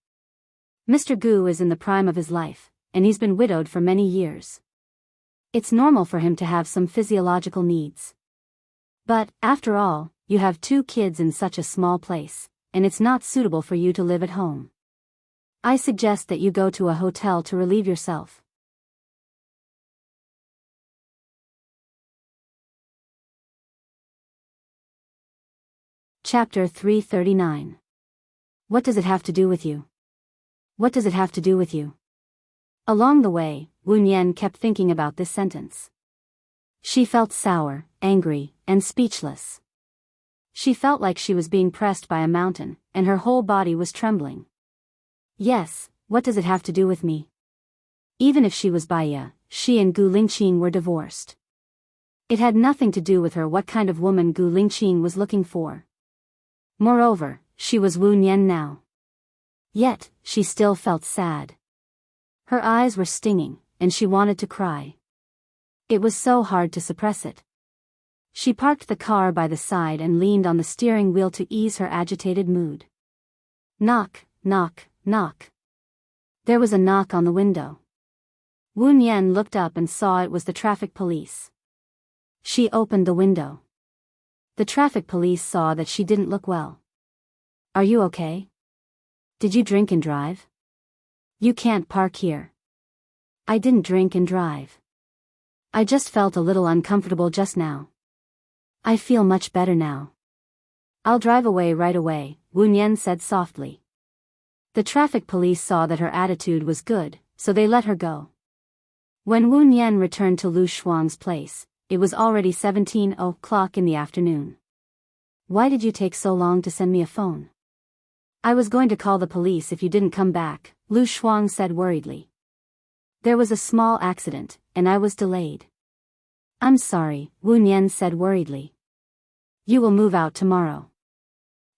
Mr. Gu is in the prime of his life, and he's been widowed for many years. It's normal for him to have some physiological needs. But, after all, you have 2 kids in such a small place, and it's not suitable for you to live at home. I suggest that you go to a hotel to relieve yourself. Chapter 339. What does it have to do with you? What does it have to do with you? Along the way, Wu Yan kept thinking about this sentence. She felt sour, angry, and speechless. She felt like she was being pressed by a mountain, and her whole body was trembling. Yes, what does it have to do with me? Even if she was Baya, she and Gu Lingqing were divorced. It had nothing to do with her what kind of woman Gu Lingqing was looking for. Moreover, she was Wu Yan now. Yet, she still felt sad. Her eyes were stinging, and she wanted to cry. It was so hard to suppress it. She parked the car by the side and leaned on the steering wheel to ease her agitated mood. Knock, knock, knock. There was a knock on the window. Wu Yan looked up and saw it was the traffic police. She opened the window. The traffic police saw that she didn't look well. Are you okay? Did you drink and drive? You can't park here. I didn't drink and drive. I just felt a little uncomfortable just now. I feel much better now. I'll drive away right away, Wu Yan said softly. The traffic police saw that her attitude was good, so they let her go. When Wu Yan returned to Lu Shuang's place, it was already 17:00 in the afternoon. Why did you take so long to send me a phone? I was going to call the police if you didn't come back, Lu Shuang said worriedly. There was a small accident, and I was delayed. I'm sorry, Wu Yan said worriedly. You will move out tomorrow.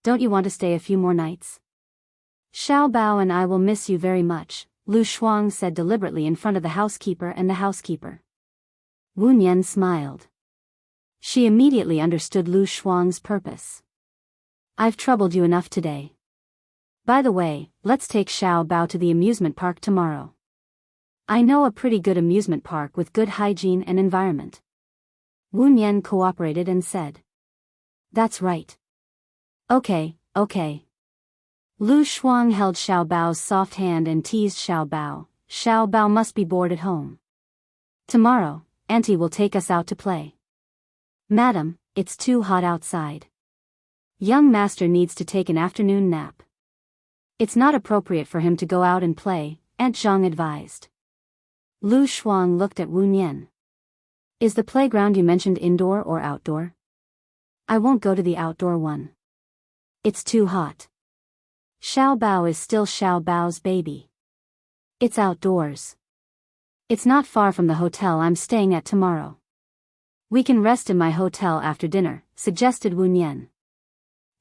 Don't you want to stay a few more nights? Xiao Bao and I will miss you very much, Lu Shuang said deliberately in front of the housekeeper and the housekeeper. Wu Yan smiled. She immediately understood Lu Shuang's purpose. I've troubled you enough today. By the way, let's take Xiao Bao to the amusement park tomorrow. I know a pretty good amusement park with good hygiene and environment. Wu Yan cooperated and said. That's right. Okay. Lu Shuang held Xiao Bao's soft hand and teased Xiao Bao. Xiao Bao must be bored at home. Tomorrow, Auntie will take us out to play. Madam, it's too hot outside. Young master needs to take an afternoon nap. It's not appropriate for him to go out and play, Aunt Zhang advised. Lu Shuang looked at Wu Yan. Is the playground you mentioned indoor or outdoor? I won't go to the outdoor one. It's too hot. Xiao Bao is still Xiao Bao's baby. It's outdoors. It's not far from the hotel I'm staying at tomorrow. We can rest in my hotel after dinner, suggested Wu Nian.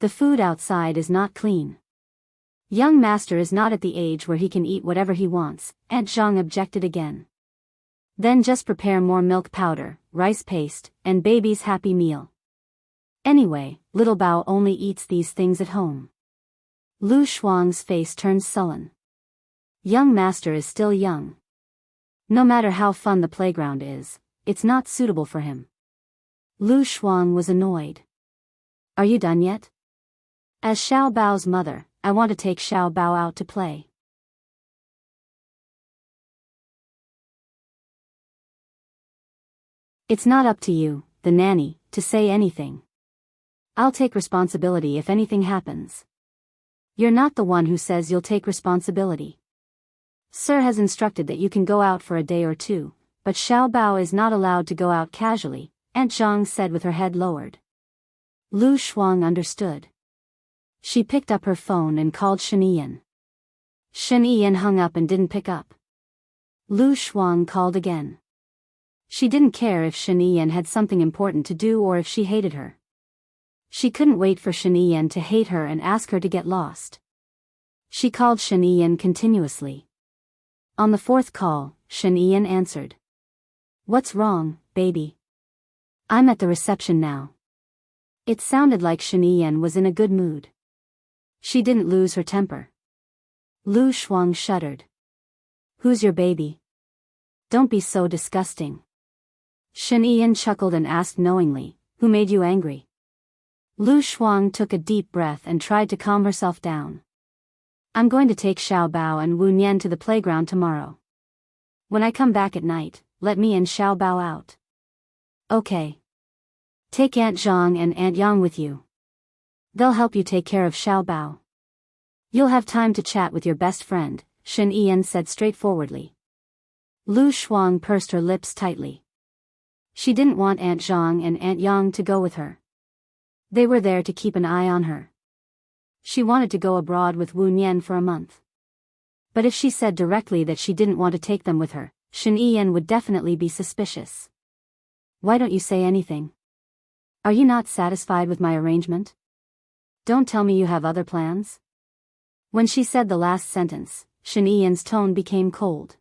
The food outside is not clean. Young master is not at the age where he can eat whatever he wants, Aunt Zhang objected again. Then just prepare more milk powder, rice paste, and baby's happy meal. Anyway, little Bao only eats these things at home. Lu Shuang's face turned sullen. Young master is still young. No matter how fun the playground is, it's not suitable for him. Lu Shuang was annoyed. Are you done yet? As Xiao Bao's mother, I want to take Xiao Bao out to play. It's not up to you, the nanny, to say anything. I'll take responsibility if anything happens. You're not the one who says you'll take responsibility. Sir has instructed that you can go out for a day or two, but Xiao Bao is not allowed to go out casually, Aunt Zhang said with her head lowered. Lu Shuang understood. She picked up her phone and called Shen Yiyan. Shen Yiyan hung up and didn't pick up. Lu Shuang called again. She didn't care if Shen Yiyan had something important to do or if she hated her. She couldn't wait for Shen Yiyan to hate her and ask her to get lost. She called Shen Yiyan continuously. On the fourth call, Shen Yiyan answered. What's wrong, baby? I'm at the reception now. It sounded like Shen Yiyan was in a good mood. She didn't lose her temper. Lu Shuang shuddered. Who's your baby? Don't be so disgusting. Shen Yiyan chuckled and asked knowingly, who made you angry? Lu Shuang took a deep breath and tried to calm herself down. I'm going to take Xiao Bao and Wu Nian to the playground tomorrow. When I come back at night, let me and Xiao Bao out. Okay. Take Aunt Zhang and Aunt Yang with you. They'll help you take care of Xiao Bao. You'll have time to chat with your best friend, Shen Yiyan said straightforwardly. Lu Shuang pursed her lips tightly. She didn't want Aunt Zhang and Aunt Yang to go with her. They were there to keep an eye on her. She wanted to go abroad with Wu Nian for a month. But if she said directly that she didn't want to take them with her, Shen Yiyan would definitely be suspicious. Why don't you say anything? Are you not satisfied with my arrangement? Don't tell me you have other plans? When she said the last sentence, Shen Yiyan's tone became cold.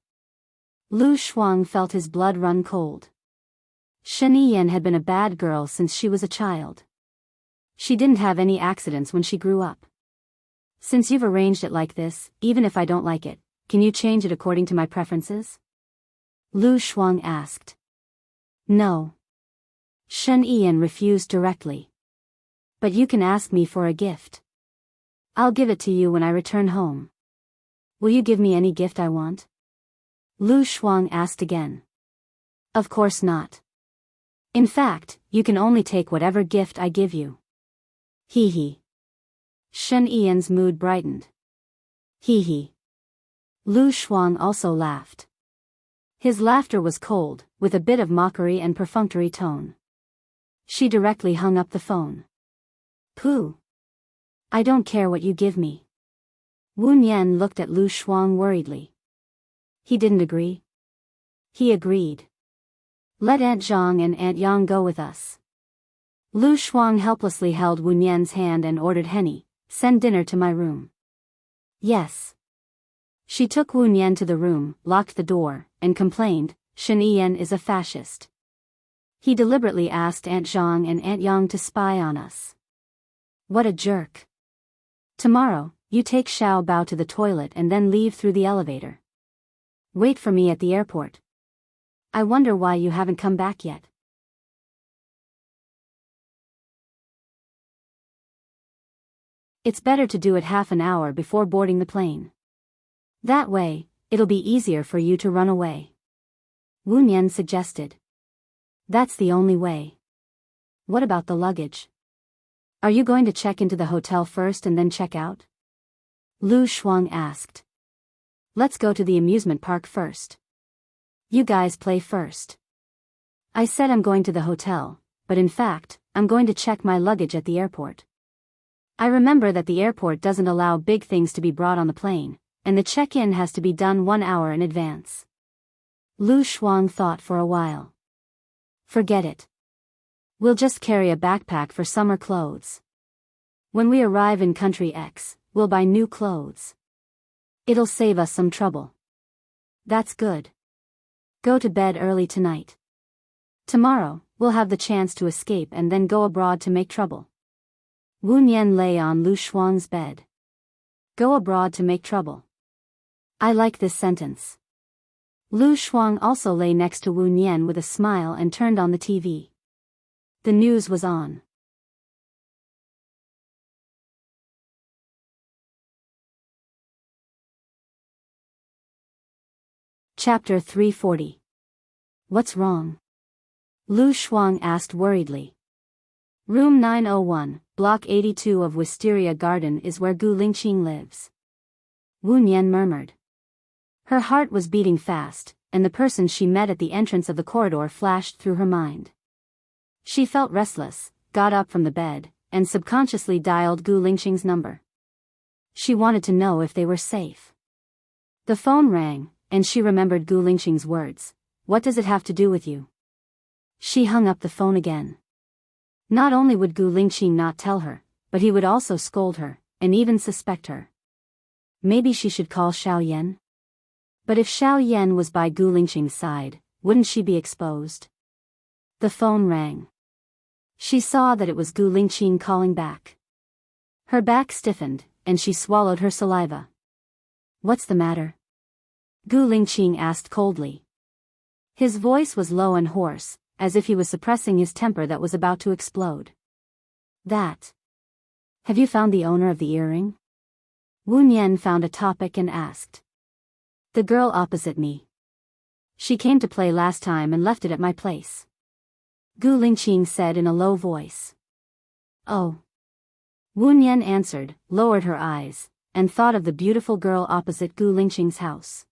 Lu Shuang felt his blood run cold. Shen Yiyan had been a bad girl since she was a child. She didn't have any accidents when she grew up. Since you've arranged it like this, even if I don't like it, can you change it according to my preferences? Lu Shuang asked. No. Shen Yiyan refused directly. But you can ask me for a gift. I'll give it to you when I return home. Will you give me any gift I want? Lu Shuang asked again. Of course not. In fact, you can only take whatever gift I give you. Hee hee. Shen Yiyan's mood brightened. Hee hee. Lu Shuang also laughed. His laughter was cold, with a bit of mockery and perfunctory tone. She directly hung up the phone. Pooh. I don't care what you give me. Wu Nian looked at Lu Shuang worriedly. He didn't agree. He agreed. Let Aunt Zhang and Aunt Yang go with us. Lu Shuang helplessly held Wu Nian's hand and ordered Henny, send dinner to my room. Yes. She took Wu Nian to the room, locked the door, and complained, Shen Yiyan is a fascist. He deliberately asked Aunt Zhang and Aunt Yang to spy on us. What a jerk. Tomorrow, you take Xiao Bao to the toilet and then leave through the elevator. Wait for me at the airport. I wonder why you haven't come back yet. It's better to do it half an hour before boarding the plane. That way, it'll be easier for you to run away. Wu Nian suggested. That's the only way. What about the luggage? Are you going to check into the hotel first and then check out? Lu Shuang asked. Let's go to the amusement park first. You guys play first. I said I'm going to the hotel, but in fact, I'm going to check my luggage at the airport. I remember that the airport doesn't allow big things to be brought on the plane, and the check-in has to be done 1 hour in advance. Lu Shuang thought for a while. Forget it. We'll just carry a backpack for summer clothes. When we arrive in country X, we'll buy new clothes. It'll save us some trouble. That's good. Go to bed early tonight. Tomorrow, we'll have the chance to escape and then go abroad to make trouble. Wu Nian lay on Lu Shuang's bed. Go abroad to make trouble. I like this sentence. Lu Shuang also lay next to Wu Nian with a smile and turned on the TV. The news was on. Chapter 340. What's wrong? Lu Shuang asked worriedly. Room 901, Block 82 of Wisteria Garden is where Gu Lingqing lives. Wu Nian murmured. Her heart was beating fast, and the person she met at the entrance of the corridor flashed through her mind. She felt restless, got up from the bed, and subconsciously dialed Gu Lingqing's number. She wanted to know if they were safe. The phone rang, and she remembered Gu Lingqing's words. What does it have to do with you? She hung up the phone again. Not only would Gu Lingqing not tell her, but he would also scold her, and even suspect her. Maybe she should call Xiao Yan? But if Xiao Yan was by Gu Lingqing's side, wouldn't she be exposed? The phone rang. She saw that it was Gu Lingqing calling back. Her back stiffened, and she swallowed her saliva. What's the matter? Gu Lingqing asked coldly. His voice was low and hoarse, as if he was suppressing his temper that was about to explode. That. Have you found the owner of the earring? Wu Nian found a topic and asked. The girl opposite me. She came to play last time and left it at my place. Gu Lingqing said in a low voice. Oh. Wu Nian answered, lowered her eyes, and thought of the beautiful girl opposite Gu Lingqing's house.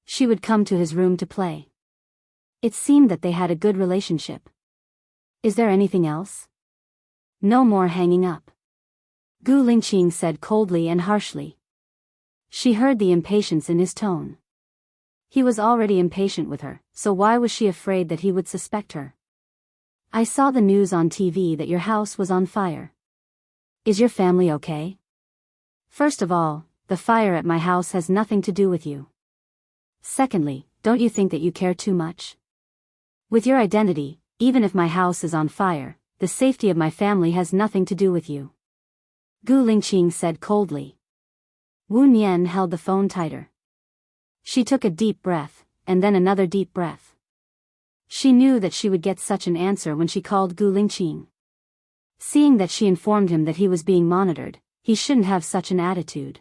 She would come to his room to play. It seemed that they had a good relationship. Is there anything else? No more hanging up. Gu Lingqing said coldly and harshly. She heard the impatience in his tone. He was already impatient with her, so why was she afraid that he would suspect her? I saw the news on TV that your house was on fire. Is your family okay? First of all, the fire at my house has nothing to do with you. Secondly, don't you think that you care too much? With your identity, even if my house is on fire, the safety of my family has nothing to do with you. Gu Lingqing said coldly. Wu Nian held the phone tighter. She took a deep breath, and then another deep breath. She knew that she would get such an answer when she called Gu Lingqing. Seeing that she informed him that he was being monitored, he shouldn't have such an attitude.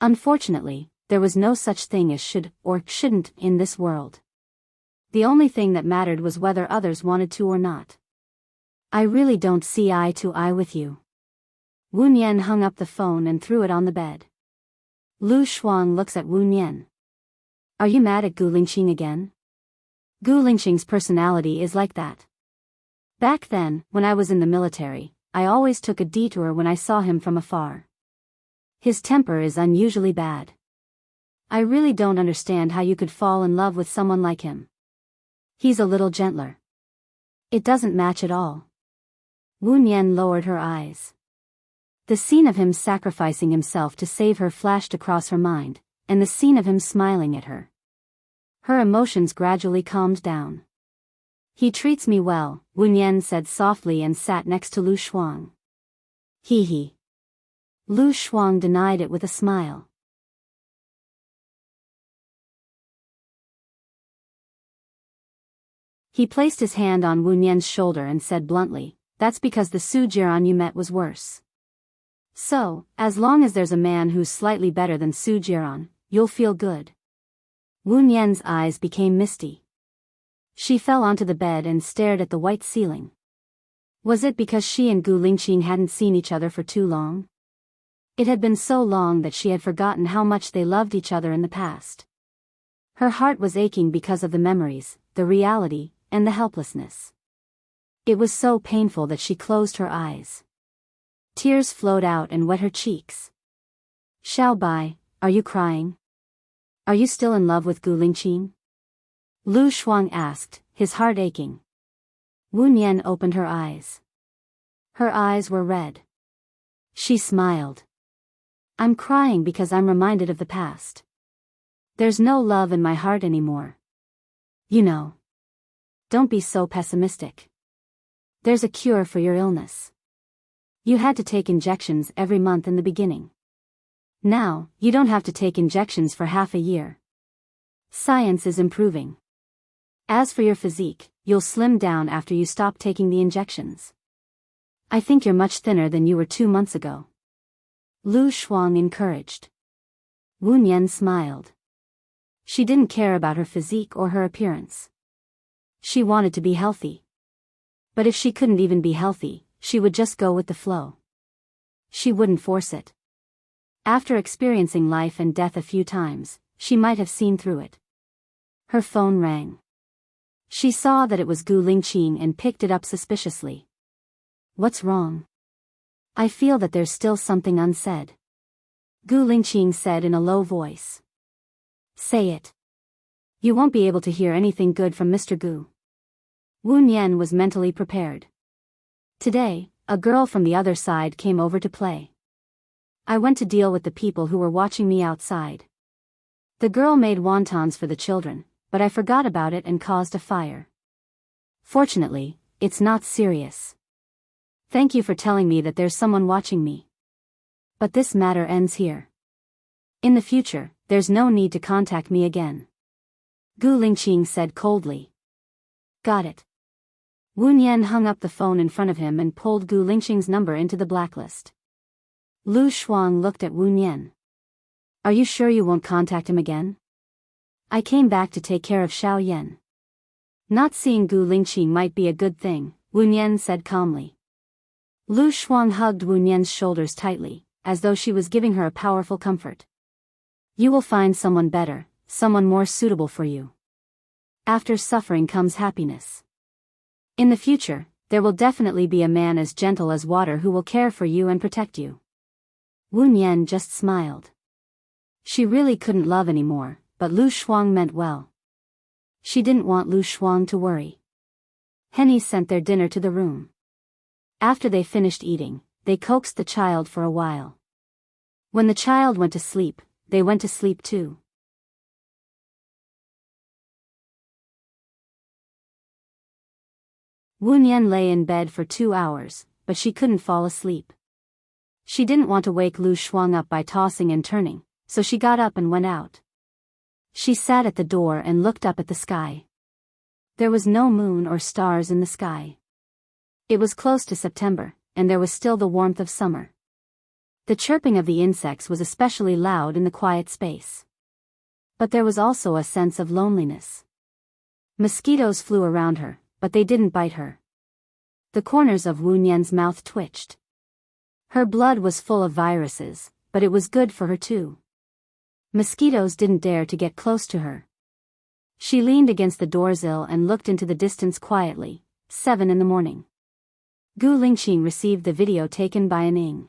Unfortunately, there was no such thing as should or shouldn't in this world. The only thing that mattered was whether others wanted to or not. I really don't see eye to eye with you. Wu Nian hung up the phone and threw it on the bed. Lu Shuang looks at Wu Nian. Are you mad at Gu Lingqing again? Gu Lingqing's personality is like that. Back then, when I was in the military, I always took a detour when I saw him from afar. His temper is unusually bad. I really don't understand how you could fall in love with someone like him. He's a little gentler. It doesn't match at all. Wu Nian lowered her eyes. The scene of him sacrificing himself to save her flashed across her mind, and the scene of him smiling at her. Her emotions gradually calmed down. He treats me well, Wu Nian said softly and sat next to Lu Shuang. He. Lu Shuang denied it with a smile. He placed his hand on Wu Nian's shoulder and said bluntly, that's because the Su Jiran you met was worse. So, as long as there's a man who's slightly better than Su Jiran, you'll feel good. Wu Nian's eyes became misty. She fell onto the bed and stared at the white ceiling. Was it because she and Gu Lingqing hadn't seen each other for too long? It had been so long that she had forgotten how much they loved each other in the past. Her heart was aching because of the memories, the reality, and the helplessness. It was so painful that she closed her eyes. Tears flowed out and wet her cheeks. Xiao Bai, are you crying? Are you still in love with Gu Lingqing? Lu Shuang asked, his heart aching. Wu Nian opened her eyes. Her eyes were red. She smiled. I'm crying because I'm reminded of the past. There's no love in my heart anymore. You know. Don't be so pessimistic. There's a cure for your illness. You had to take injections every month in the beginning. Now, you don't have to take injections for half a year. Science is improving. As for your physique, you'll slim down after you stop taking the injections. I think you're much thinner than you were 2 months ago. Lu Shuang encouraged. Wu Nian smiled. She didn't care about her physique or her appearance. She wanted to be healthy. But if she couldn't even be healthy, she would just go with the flow. She wouldn't force it. After experiencing life and death a few times, she might have seen through it. Her phone rang. She saw that it was Gu Lingqing and picked it up suspiciously. What's wrong? I feel that there's still something unsaid. Gu Lingqing said in a low voice. Say it. You won't be able to hear anything good from Mr. Gu. Wu Nian was mentally prepared. Today, a girl from the other side came over to play. I went to deal with the people who were watching me outside. The girl made wontons for the children, but I forgot about it and caused a fire. Fortunately, it's not serious. Thank you for telling me that there's someone watching me. But this matter ends here. In the future, there's no need to contact me again. Gu Lingqing said coldly. Got it. Wu Nian hung up the phone in front of him and pulled Gu Lingqing's number into the blacklist. Lu Shuang looked at Wu Nian. Are you sure you won't contact him again? I came back to take care of Xiao Yan. Not seeing Gu Lingqing might be a good thing, Wu Nian said calmly. Lu Shuang hugged Wu Nian's shoulders tightly, as though she was giving her a powerful comfort. You will find someone better, someone more suitable for you. After suffering comes happiness. In the future, there will definitely be a man as gentle as water who will care for you and protect you. Wu Nian just smiled. She really couldn't love anymore, but Lu Shuang meant well. She didn't want Lu Shuang to worry. Henny sent their dinner to the room. After they finished eating, they coaxed the child for a while. When the child went to sleep, they went to sleep too. Wu Nian lay in bed for 2 hours, but she couldn't fall asleep. She didn't want to wake Lu Shuang up by tossing and turning, so she got up and went out. She sat at the door and looked up at the sky. There was no moon or stars in the sky. It was close to September, and there was still the warmth of summer. The chirping of the insects was especially loud in the quiet space. But there was also a sense of loneliness. Mosquitoes flew around her, but they didn't bite her. The corners of Wu Nian's mouth twitched. Her blood was full of viruses, but it was good for her too. Mosquitoes didn't dare to get close to her. She leaned against the doorsill and looked into the distance quietly. 7 in the morning. Gu Lingqing received the video taken by an Ing.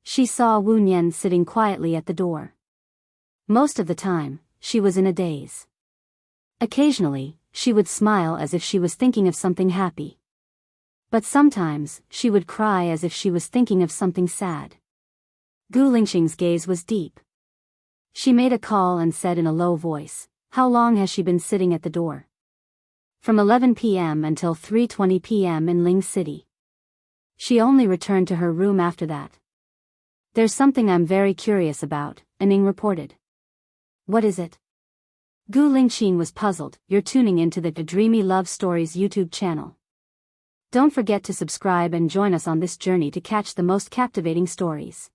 She saw Wu Nian sitting quietly at the door. Most of the time, she was in a daze. Occasionally, she would smile as if she was thinking of something happy. But sometimes, she would cry as if she was thinking of something sad. Gu Lingqing's gaze was deep. She made a call and said in a low voice, "How long has she been sitting at the door?" From 11 p.m. until 3:20 p.m. in Ling City. She only returned to her room after that. There's something I'm very curious about, Ning reported. What is it? Gu Lingqing was puzzled. You're tuning into the Dreamy Love Stories YouTube channel. Don't forget to subscribe and join us on this journey to catch the most captivating stories.